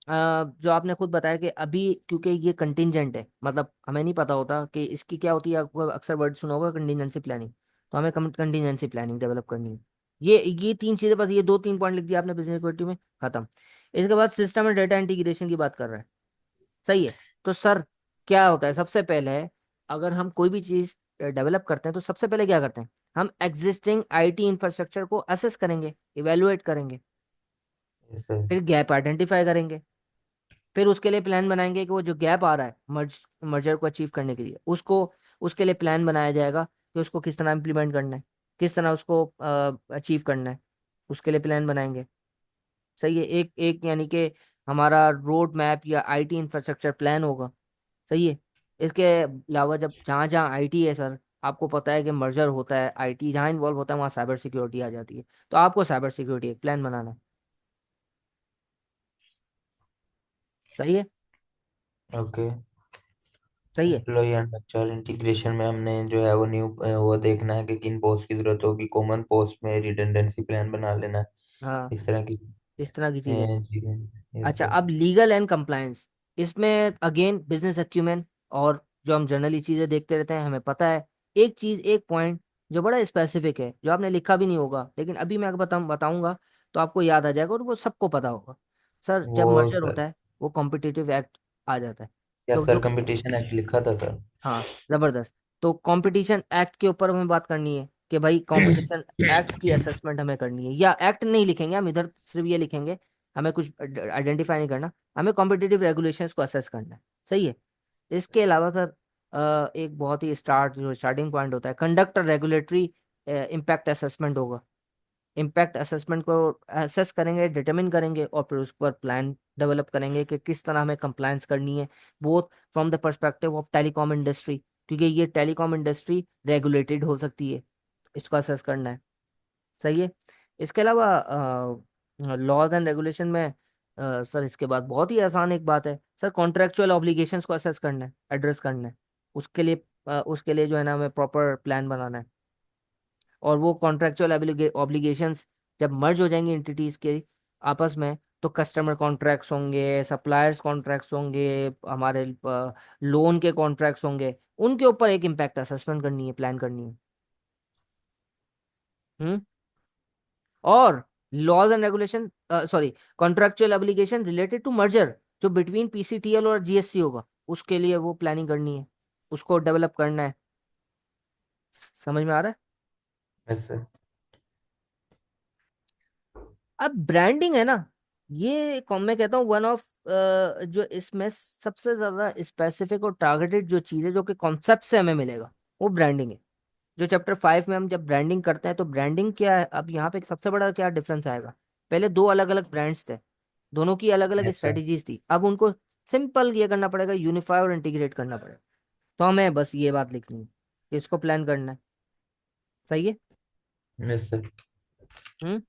जो आपने खुद बताया कि अभी क्योंकि ये कंटिंजेंट है, मतलब हमें नहीं पता होता कि इसकी क्या होती है। आपको अक्सर वर्ड सुना होगा कंटिजेंसी प्लानिंग। तो हमें कंटिजेंसी प्लानिंग डेवलप करनी है। ये तीन चीजें बस, ये दो तीन पॉइंट लिख दिया आपने बिजनेस इक्विटी में, खत्म। इसके बाद सिस्टम एंड डेटा इंटीग्रेशन की बात कर रहे हैं। सही है। तो सर क्या होता है सबसे पहले, अगर हम कोई भी चीज डेवलप करते हैं तो सबसे पहले क्या करते हैं? हम एग्जिस्टिंग आईटी इंफ्रास्ट्रक्चर को असेस करेंगे, इवेलुएट करेंगे। Yes sir. फिर गैप आइडेंटिफाई करेंगे। फिर उसके लिए प्लान बनाएंगे कि वो जो गैप आ रहा है मर्जर को अचीव करने के लिए, उसको उसके लिए प्लान बनाया जाएगा कि उसको किस तरह इम्प्लीमेंट करना है, किस तरह उसको अचीव करना है। उसके लिए प्लान बनाएंगे। सही है। एक एक यानी कि हमारा रोड मैप या आईटी इंफ्रास्ट्रक्चर प्लान होगा। सही है। इसके अलावा जब जहाँ जहाँ आईटी है सर, आपको पता है कि मर्जर होता है, आईटी जहाँ इन्वॉल्व होता है वहाँ साइबर सिक्योरिटी आ जाती है। तो आपको साइबर सिक्योरिटी एक प्लान बनाना है। सही है। ओके। सही है। एम्प्लॉय एंड एचआर इंटीग्रेशन में हमने जो है वो न्यू वो देखना है कि किन पोस्ट की जरूरत होगी, कॉमन पोस्ट में रिडंडेंसी प्लान बना लेना है। हाँ, इस तरह की इस तरह की चीज़ है। चीजें। यस अच्छा, सर। अब लीगल एंड कंप्लायंस, इसमें अगेन बिजनेस एक्यूमेन, और जो हम जनरली चीजें देखते रहते हैं, हमें पता है एक चीज, एक पॉइंट जो बड़ा स्पेसिफिक है, जो आपने लिखा भी नहीं होगा, लेकिन अभी मैं बताऊंगा तो आपको याद आ जाएगा और वो सबको पता होगा। सर वो जब मर्जर सर। होता है वो कॉम्पिटिटिव एक्ट आ जाता है। यस तो सर, जो, कंपटीशन एक्ट लिखा था सर। हाँ, जबरदस्त। तो कंपटीशन एक्ट के ऊपर हमें बात करनी है कि भाई कंपटीशन एक्ट की असेसमेंट हमें करनी है, या एक्ट नहीं लिखेंगे हम इधर, सिर्फ ये लिखेंगे, हमें कुछ आइडेंटिफाई नहीं करना, हमें कॉम्पिटिटिव रेगुलेशंस को असेस करना है। सही है। इसके अलावा सर एक बहुत ही जो स्टार्टिंग पॉइंट होता है, कंडक्ट रेगुलेटरी इम्पैक्ट असेसमेंट होगा। इम्पैक्ट असेसमेंट को असेस करेंगे, डिटरमिन करेंगे, और फिर उस पर प्लान डेवलप करेंगे कि किस तरह हमें कंप्लायंस करनी है, both from the perspective of telecom industry, क्योंकि ये टेलीकॉम इंडस्ट्री रेगुलेटेड हो सकती है। इसको असेस करना है। सही है। इसके अलावा लॉज एंड रेगुलेशन में सर इसके बाद बहुत ही आसान एक बात है सर, कॉन्ट्रेक्चुअल ऑब्लिगेशंस को असेस करना है, एड्रेस करना है। उसके लिए जो है ना, हमें प्रॉपर प्लान बनाना है। और वो कॉन्ट्रेक्चुअल ऑब्लिगेशंस जब मर्ज हो जाएंगी एंटिटीज के आपस में, तो कस्टमर कॉन्ट्रैक्ट्स होंगे, सप्लायर्स कॉन्ट्रैक्ट्स होंगे, हमारे लोन के कॉन्ट्रैक्ट्स होंगे, उनके ऊपर एक इम्पैक्ट असेसमेंट करनी है, प्लान करनी है। हम्म। और laws and regulation, sorry, contractual obligation related to merger, जो बिटवीन पीसीटीएल और जीएससी होगा, उसके लिए वो प्लानिंग करनी है, उसको डेवलप करना है। समझ में आ रहा है? Yes sir. अब ब्रांडिंग है ना, ये मैं कहता हूँ वन ऑफ, जो इसमें सबसे ज्यादा स्पेसिफिक और टारगेटेड जो चीज है, जो कि कॉन्सेप्ट से हमें मिलेगा, वो ब्रांडिंग है। जो चैप्टर 5 में हम जब ब्रांडिंग करते हैं तो ब्रांडिंग क्या है, अब यहाँ पे एक सबसे बड़ा क्या डिफरेंस आएगा। पहले दो अलग अलग ब्रांड्स थे, दोनों की अलग अलग यस सर। स्ट्रेटेजीज थी, अब उनको सिंपल ये करना पड़ेगा, यूनिफाई और इंटीग्रेट करना पड़ेगा। तो हमें बस ये बात लिखनी है कि इसको प्लान करना है। सही है। Yes sir. हम्म।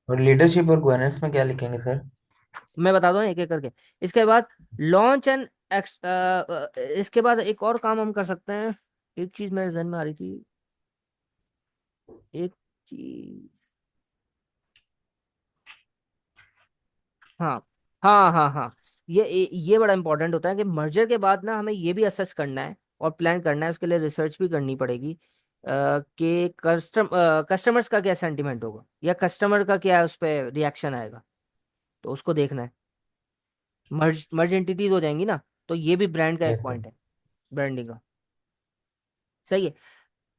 और लीडरशिप और गवर्नेंस में क्या लिखेंगे सर? मैं बता दूं एक एक करके। इसके बाद लॉन्च एंड इसके बाद एक और काम हम कर सकते हैं। एक चीज मेरे जहन में आ रही थी, एक चीज। हाँ, हाँ, हाँ, हाँ। ये बड़ा इंपॉर्टेंट होता है कि मर्जर के बाद ना हमें ये भी असेस करना है और प्लान करना है, उसके लिए रिसर्च भी करनी पड़ेगी, कि कस्टमर्स का क्या सेंटिमेंट होगा, या कस्टमर का क्या उस पर रिएक्शन आएगा। तो उसको देखना है। मर्ज मर्ज एंटिटीज हो जाएंगी ना, तो ये भी ब्रांड का एक यस सर। पॉइंट है, ब्रांडिंग का। सही है।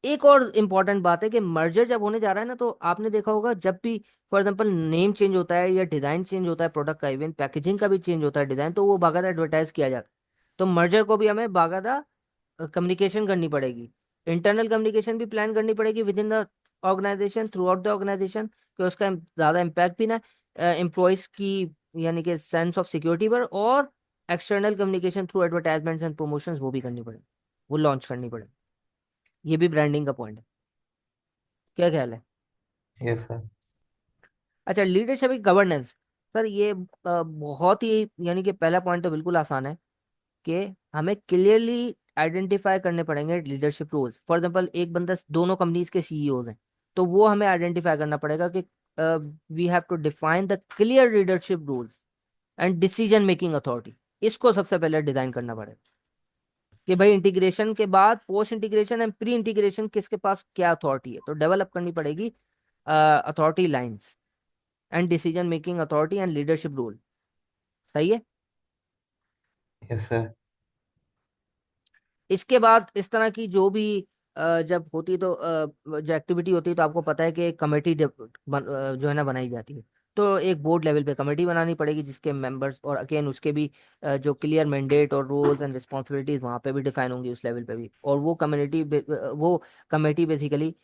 एक और इम्पॉर्टेंट बात है कि मर्जर जब होने जा रहा है ना, तो आपने देखा होगा जब भी फॉर एग्जांपल नेम चेंज होता है या डिजाइन चेंज होता है प्रोडक्ट का, इवन पैकेजिंग का भी चेंज होता है डिजाइन, तो वो बाकायदा एडवर्टाइज किया जाता है। तो मर्जर को भी हमें बाकायदा कम्युनिकेशन करनी पड़ेगी, इंटरनल कम्युनिकेशन भी प्लान करनी पड़ेगी within the organisation, throughout the organisation, कि उसका ज़्यादा इम्पैक्ट भी ना एम्प्लॉयज़ की यानी कि सेंस ऑफ सिक्योरिटी पर, और external communication through advertisements and promotions वो भी करनी पड़ेगी, वो लॉन्च करनी पड़ेगी। ये भी ब्रांडिंग का पॉइंट है। क्या ख्याल है? Yes sir. अच्छा, लीडरशिप गवर्नेंस। सर ये बहुत ही यानी कि पहला पॉइंट तो बिल्कुल आसान है कि हमें क्लियरली आइडेंटिफाई करने पड़ेंगे लीडरशिप रोल्स। फॉर एग्जांपल एक बंदा, दोनों कंपनीज के सीईओज हैं, तो वो हमें आइडेंटिफाई करना पड़ेगा कि we have to define the clear leadership roles and decision making authority. इसको सबसे पहले डिजाइन करना पड़ेगा कि भाई इंटीग्रेशन के बाद, post integration and pre integration, किसके पास क्या अथॉरिटी है, तो डेवलप करनी पड़ेगी authority lines and decision making authority and leadership role. सही है। Yes sir. इसके बाद इस तरह की जो भी जब होती है, तो जो एक्टिविटी होती है, तो आपको पता है कि एक कमेटी जो है ना बनाई जाती है। तो एक बोर्ड लेवल पे कमेटी बनानी पड़ेगी जिसके मेंबर्स, और अगेन उसके भी जो क्लियर मैंडेट और रोल्स एंड रिस्पॉन्सिबिलिटीज वहाँ पे भी डिफाइन होंगी उस लेवल पे भी। और वो कमेटी बेसिकली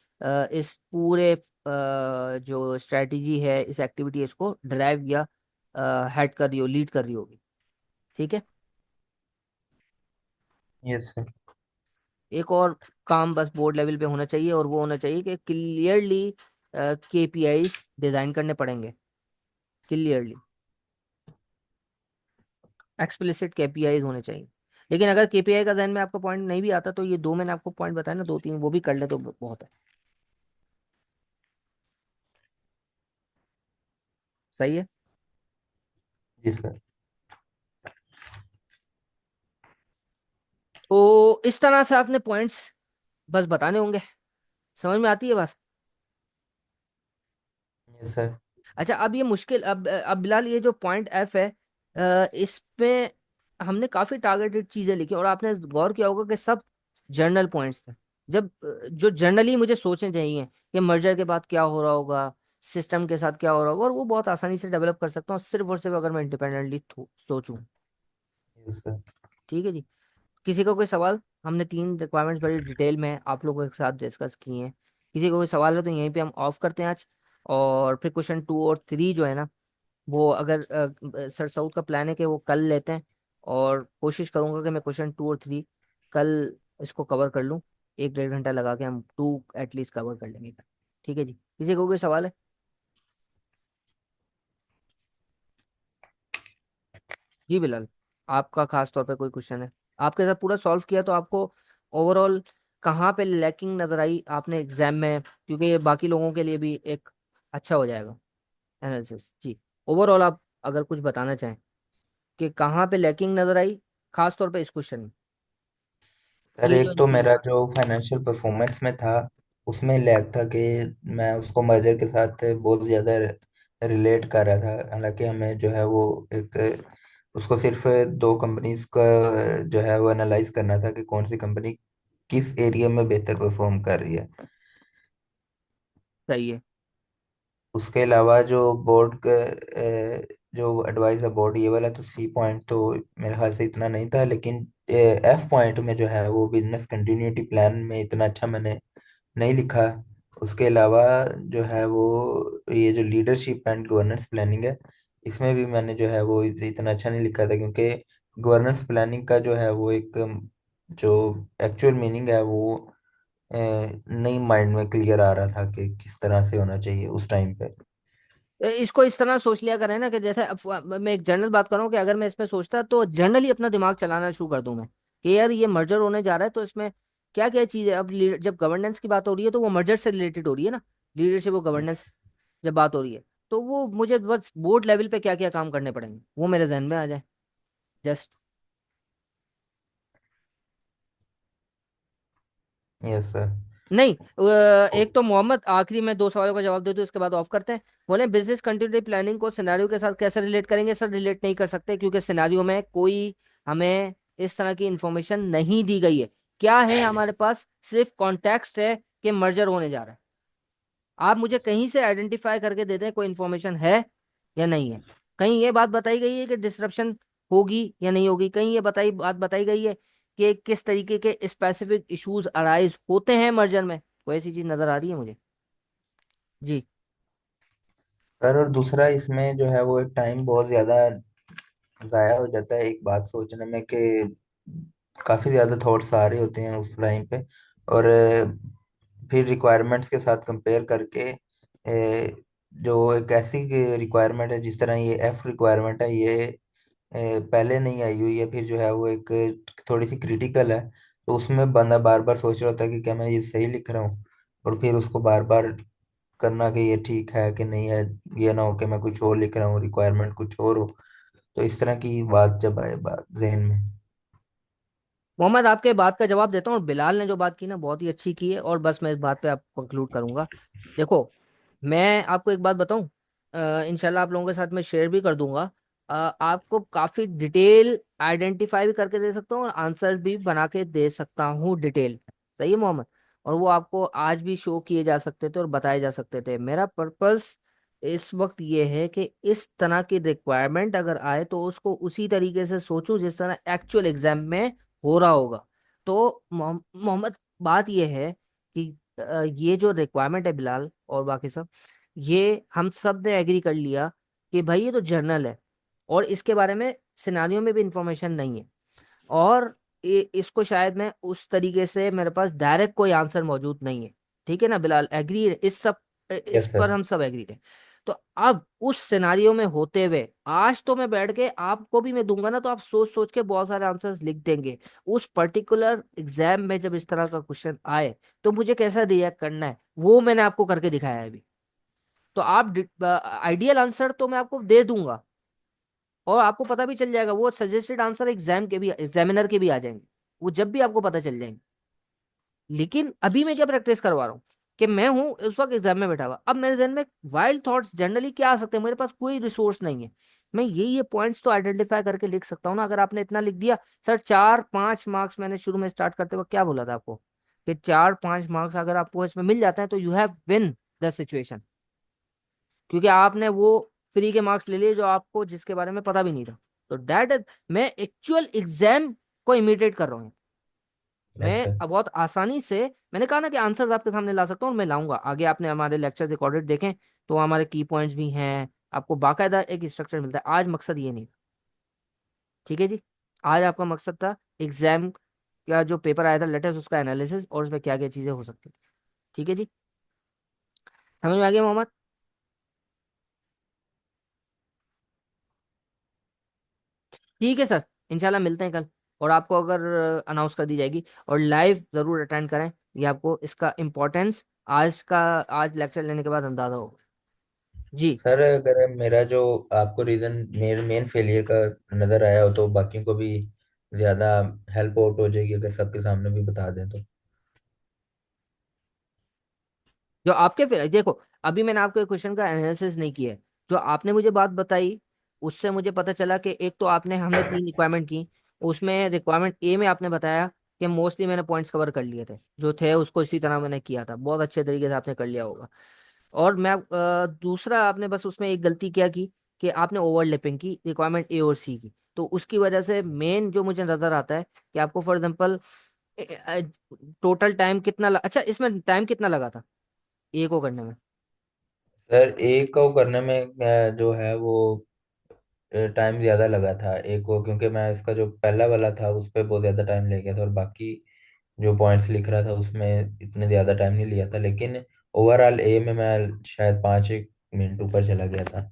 इस पूरे जो स्ट्रेटजी है, इस एक्टिविटी इसको ड्राइव या हेड कर रही हो, लीड कर रही होगी। ठीक है। Yes sir. एक और काम बस बोर्ड लेवल पे होना चाहिए, और वो होना चाहिए कि क्लियरली केपीआईज डिजाइन करने पड़ेंगे, क्लियरली एक्सप्लिसिट केपीआईज होने चाहिए। लेकिन अगर केपीआई का जहन में आपका पॉइंट नहीं भी आता, तो ये दो मैंने आपको पॉइंट बताया ना, दो तीन, वो भी कर ले तो बहुत है। सही है। जी सर। तो इस तरह से आपने पॉइंट्स बस बताने होंगे। समझ में आती है बात? Yes sir. अच्छा, अब ये मुश्किल, अब बिलाल ये जो पॉइंट एफ है, इस पे हमने काफी टारगेटेड चीजें लिखी, और आपने गौर किया होगा कि सब जर्नल पॉइंट्स थे। जब जो जर्नली मुझे सोचने चाहिए कि मर्जर के बाद क्या हो रहा होगा, सिस्टम के साथ क्या हो रहा होगा, और वो बहुत आसानी से डेवलप कर सकता हूँ सिर्फ और सिर्फ अगर मैं इंडिपेंडेंटली सोचूं। Yes sir. ठीक है जी। किसी का कोई सवाल? हमने तीन रिक्वायरमेंट्स बड़ी डिटेल में आप लोगों के साथ डिस्कस की हैं। किसी को कोई सवाल है तो यहीं पे हम ऑफ करते हैं आज, और फिर क्वेश्चन 2 और 3 जो है ना, वो अगर सर साउथ का प्लान है कि वो कल लेते हैं, और कोशिश करूंगा कि मैं क्वेश्चन 2 और 3 कल इसको कवर कर लूँ। 1 डेढ़ घंटा लगा के हम टू एटलीस्ट कवर कर लेंगे। ठीक है जी। किसी को कोई सवाल है? जी बिलाल, आपका खास तौर पे कोई क्वेश्चन है? आपके साथ पूरा सॉल्व किया तो आपको ओवरऑल कहाँ पे लैकिंग नजर आई आपने एग्जाम में, क्योंकि ये बाकी लोगों के लिए भी एक अच्छा हो जाएगा एनालिसिस जी। ओवरऑल आप अगर कुछ बताना चाहें कि कहाँ पे लैकिंग नजर आई, खास तौर पे इस क्वेश्चन में, सर ये जो एक तो तीन। मेरा जो फाइनेंशियल परफॉर्मेंस में था उसमें लैग था कि मैं उसको मर्जर के साथ बहुत ज़्यादा रिलेट कर रहा था, हालांकि हमें जो है वो एक उसको सिर्फ दो कंपनीज का जो है वो एनालाइज करना था कि कौन सी कंपनी किस एरिया में बेहतर परफॉर्म कर रही है। सही है। उसके अलावा जो बोर्ड का जो एडवाइस है बोर्ड ये वाला, तो सी पॉइंट तो मेरे ख्याल से इतना नहीं था, लेकिन एफ पॉइंट में जो है वो बिजनेस कंटिन्यूटी प्लान में इतना अच्छा मैंने नहीं लिखा। उसके अलावा जो है वो ये जो लीडरशिप एंड गवर्नेंस प्लानिंग है इसमें भी मैंने जो है वो इतना अच्छा नहीं लिखा था, क्योंकि गवर्नेंस प्लानिंग का जो है वो एक जो एक्चुअल मीनिंग है वो नहीं माइंड में क्लियर आ रहा था कि किस तरह से होना चाहिए उस टाइम पे। इसको इस तरह सोच लिया करें ना कि जैसे अब मैं एक जनरल बात कर रहा हूँ कि अगर मैं इसमें सोचता तो जनरली अपना दिमाग चलाना शुरू कर दूं मैं, कि यार ये मर्जर होने जा रहा है, तो इसमें क्या क्या चीज़ है। अब जब गवर्नेंस की बात हो रही है तो वो मर्जर से रिलेटेड हो रही है ना, लीडरशिप और गवर्नेंस जब बात हो रही है, तो वो मुझे बस बोर्ड लेवल पे क्या क्या काम करने पड़ेंगे वो मेरे जहन में आ जाए जस्ट। Yes sir. नहीं, एक तो मोहम्मद, आखिरी में 2 सवालों का जवाब दे दो, इसके बाद ऑफ करते हैं। बोले बिजनेस कंटिन्यूटी प्लानिंग को सिनेरियो के साथ कैसे रिलेट करेंगे? सर रिलेट नहीं कर सकते, क्योंकि सिनेरियो में कोई हमें इस तरह की इंफॉर्मेशन नहीं दी गई है। क्या है हमारे पास? सिर्फ कॉन्टेक्स्ट है कि मर्जर होने जा रहा है। आप मुझे कहीं से आइडेंटिफाई करके दे दें कोई इन्फॉर्मेशन है या नहीं है। कहीं ये बात बताई गई है कि डिसरप्शन होगी या नहीं होगी, कहीं ये बात बताई गई है कि किस तरीके के स्पेसिफिक इश्यूज अराइज होते हैं मर्जर में, कोई ऐसी चीज नजर आ रही है मुझे? जी। सर और दूसरा इसमें जो है वो एक टाइम बहुत ज्यादा जाया हो जाता है एक बात सोचने में कि काफी ज्यादा थॉट्स आ रहे होते हैं उस टाइम पे। और फिर रिक्वायरमेंट्स के साथ कंपेयर करके जो एक ऐसी रिक्वायरमेंट है जिस तरह ये एफ रिक्वायरमेंट है, ये पहले नहीं आई हुई है, फिर जो है वो एक थोड़ी सी क्रिटिकल है। तो उसमें बंदा बार बार सोच रहा होता है कि क्या मैं ये सही लिख रहा हूँ, और फिर उसको बार बार करना कि ये ठीक है कि नहीं है। ये ना हो कि मैं कुछ और लिख रहा हूँ, रिक्वायरमेंट कुछ और हो। तो इस तरह की बात जब आए बात जहन में। मोहम्मद, आपके बात का जवाब देता हूँ। और बिलाल ने जो बात की ना बहुत ही अच्छी की है, और बस मैं इस बात पे आप कंक्लूड करूंगा। देखो, मैं आपको एक बात बताऊं, इंशाल्लाह आप लोगों के साथ मैं शेयर भी कर दूंगा। आपको काफी डिटेल आइडेंटिफाई भी करके दे सकता हूँ और आंसर भी बना के दे सकता हूँ डिटेल। सही है मोहम्मद? और वो आपको आज भी शो किए जा सकते थे और बताए जा सकते थे। मेरा पर्पस इस वक्त ये है कि इस तरह की रिक्वायरमेंट अगर आए तो उसको उसी तरीके से सोचूं जिस तरह एक्चुअल एग्जाम में हो रहा होगा। तो मोहम्मद, बात ये है कि ये जो रिक्वायरमेंट है बिलाल और बाकी सब, ये हम सब ने एग्री कर लिया कि भाई ये तो जर्नल है और इसके बारे में सिनारियों में भी इंफॉर्मेशन नहीं है। और इसको शायद मैं उस तरीके से, मेरे पास डायरेक्ट कोई आंसर मौजूद नहीं है। ठीक है ना बिलाल? एग्री इस सब, इस यस पर सर। हम सब एग्री है। तो अब उस सिनारियो में होते हुए आज तो मैं बैठ के आपको भी मैं दूंगा ना, तो आप सोच सोच के बहुत सारे आंसर्स लिख देंगे। उस पर्टिकुलर एग्जाम में जब इस तरह का क्वेश्चन आए तो मुझे कैसा रिएक्ट करना है वो मैंने आपको करके दिखाया है अभी। तो आप आइडियल आंसर तो मैं आपको दे दूंगा, और आपको पता भी चल जाएगा, वो सजेस्टेड आंसर एग्जाम के भी, एग्जामिनर के भी आ जाएंगे, वो जब भी आपको पता चल जाएंगे। लेकिन अभी मैं क्या प्रैक्टिस करवा रहा हूँ कि मैं हूं उस वक्त एग्जाम में बैठा हुआ, अब मेरे जहन में वाइल्ड थॉट्स जनरली क्या आ सकते हैं, मेरे पास कोई रिसोर्स नहीं है। मैं ये पॉइंट्स तो आइडेंटिफाई करके लिख सकता हूँ ना। अगर आपने इतना लिख दिया, सर 4-5 मार्क्स, मैंने शुरू में स्टार्ट करते वक्त क्या बोला था आपको कि 4-5 मार्क्स अगर आपको इसमें मिल जाते हैं तो you have win the situation, क्योंकि आपने वो फ्री के मार्क्स ले लिए जो आपको, जिसके बारे में पता भी नहीं था। तो दैट इज, मैं एक्चुअल एग्जाम को इमिटेट कर रहा हूँ। यस मैं सर। अब बहुत आसानी से, मैंने कहा ना कि आंसर्स आपके सामने ला सकता हूँ, और मैं लाऊंगा आगे। आपने हमारे लेक्चर रिकॉर्डेड देखें तो हमारे की पॉइंट्स भी हैं, आपको बाकायदा एक स्ट्रक्चर मिलता है। आज मकसद ये नहीं था। ठीक है जी? आज आपका मकसद था एग्जाम का जो पेपर आया था लेटेस्ट, उसका एनालिसिस और उसमें क्या क्या चीजें हो सकती थी। ठीक है जी? समझ में आ गया मोहम्मद? ठीक है सर, इंशाल्लाह मिलते हैं कल। और आपको अगर अनाउंस कर दी जाएगी, और लाइव जरूर अटेंड करें, ये आपको इसका इम्पोर्टेंस आज लेक्चर लेने के बाद अंदाजा होगा। जी। सर अगर मेरा जो आपको रीजन मेरे मेन फेलियर का नजर आया हो तो बाकियों को भी ज्यादा हेल्प आउट हो जाएगी अगर सबके सामने भी बता दें तो। जो आपके, फिर देखो, अभी मैंने आपके क्वेश्चन का एनालिसिस नहीं किया है। जो आपने मुझे बात बताई उससे मुझे पता चला कि एक तो आपने, हमने 3 रिक्वायरमेंट की, उसमें रिक्वायरमेंट ए में आपने बताया कि मोस्टली मैंने पॉइंट्स कवर कर लिए थे जो थे, उसको इसी तरह मैंने किया था, बहुत अच्छे तरीके से आपने कर लिया होगा। और मैं दूसरा, आपने बस उसमें एक गलती क्या की कि आपने ओवरलैपिंग की रिक्वायरमेंट ए और सी की। तो उसकी वजह से मेन जो मुझे नजर आता है कि आपको फॉर एग्जाम्पल टोटल टाइम कितना अच्छा, इसमें टाइम कितना लगा था ए को करने में? सर एक को करने में जो है वो टाइम ज्यादा लगा था एक को, क्योंकि मैं इसका जो पहला वाला था उस पर बहुत ज्यादा टाइम ले गया था, और बाकी जो पॉइंट्स लिख रहा था उसमें इतने ज्यादा टाइम नहीं लिया था, लेकिन ओवरऑल ए में मैं शायद 5 एक मिनट ऊपर चला गया था।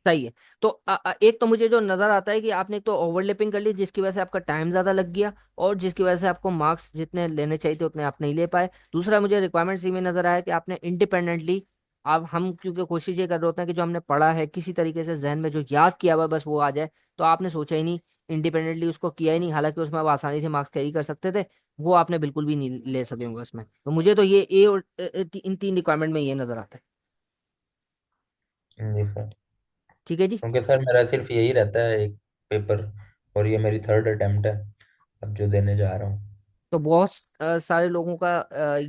सही है। तो एक तो मुझे जो नजर आता है कि आपने एक तो ओवरलैपिंग कर ली जिसकी वजह से आपका टाइम ज्यादा लग गया, और जिसकी वजह से आपको मार्क्स जितने लेने चाहिए थे उतने आप नहीं ले पाए। दूसरा, मुझे रिक्वायरमेंट्स में नजर आया कि आपने इंडिपेंडेंटली, अब हम क्योंकि कोशिश ये कर रहे होते हैं कि जो हमने पढ़ा है किसी तरीके से जहन में जो याद किया हुआ है बस वो आ जाए, तो आपने सोचा ही नहीं, इंडिपेंडेंटली उसको किया ही नहीं, हालांकि उसमें आप आसानी से मार्क्स कैरी कर सकते थे। वो आपने बिल्कुल भी नहीं ले सके होंगे उसमें। तो मुझे तो ये ए और इन 3 रिक्वायरमेंट में ये नजर आता है। जी सर। ठीक है जी? क्योंकि सर मेरा सिर्फ यही रहता है एक पेपर, और ये मेरी थर्ड अटेम्प्ट है अब जो देने जा रहा हूँ। तो बहुत सारे लोगों का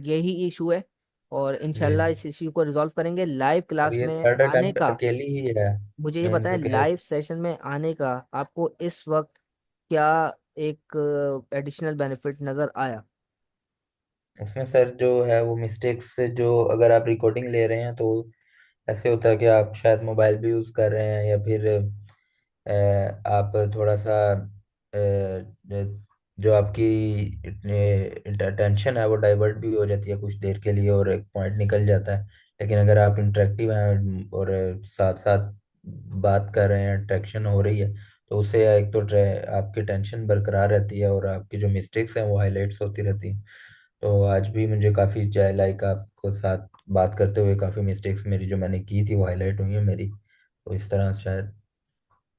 यही इशू है और जी। इंशाल्लाह इस इश्यू को रिजॉल्व करेंगे। लाइव और क्लास ये में थर्ड आने अटेम्प्ट का, अकेली ही है। मुझे ये मैं बताएं, उनको कह। लाइव सेशन में आने का आपको इस वक्त क्या एक एडिशनल बेनिफिट नजर आया? उसमें सर जो है वो मिस्टेक्स से, जो अगर आप रिकॉर्डिंग ले रहे हैं तो ऐसे होता है कि आप शायद मोबाइल भी यूज़ कर रहे हैं, या फिर आप थोड़ा सा जो आपकी टेंशन है वो डाइवर्ट भी हो जाती है कुछ देर के लिए और एक पॉइंट निकल जाता है। लेकिन अगर आप इंटरेक्टिव हैं और साथ साथ बात कर रहे हैं, इंटरेक्शन हो रही है, तो उससे एक तो आपकी टेंशन बरकरार रहती है और आपकी जो मिस्टेक्स हैं वो हाईलाइट्स होती रहती हैं। तो आज भी मुझे काफ़ी चाहे लाइक आपको साथ बात करते हुए काफ़ी मिस्टेक्स मेरी जो मैंने की थी वो हाईलाइट हुई है मेरी, तो इस तरह शायद।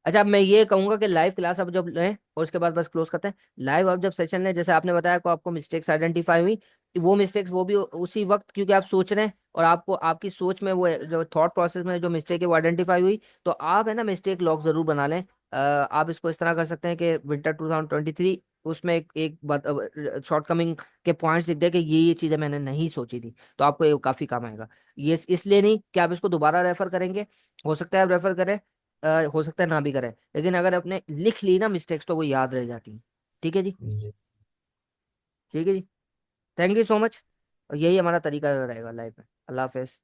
अच्छा, अब मैं ये कहूंगा कि लाइव क्लास अब जब लें और उसके बाद बस क्लोज करते हैं। लाइव अब जब सेशन लें, जैसे आपने बताया को आपको मिस्टेक्स आइडेंटिफाई हुई, वो मिस्टेक्स वो भी उसी वक्त, क्योंकि आप सोच रहे हैं और आपको आपकी सोच में वो जो थॉट प्रोसेस में जो मिस्टेक है वो आइडेंटिफाई हुई, तो आप है ना मिस्टेक लॉग जरूर बना लें। आप इसको इस तरह कर सकते हैं कि विंटर 2023 उसमें एक शॉर्टकमिंग के पॉइंट्स लिख दे कि ये चीजें मैंने नहीं सोची थी, तो आपको ये काफी काम आएगा। ये इसलिए नहीं कि आप इसको दोबारा रेफर करेंगे, हो सकता है आप रेफर करें, हो सकता है ना भी करें, लेकिन अगर आपने लिख ली ना मिस्टेक्स तो वो याद रह जाती हैं। ठीक है जी। जी। ठीक है जी। Thank you so much. और यही हमारा तरीका रहेगा लाइफ में। अल्लाह हाफिज।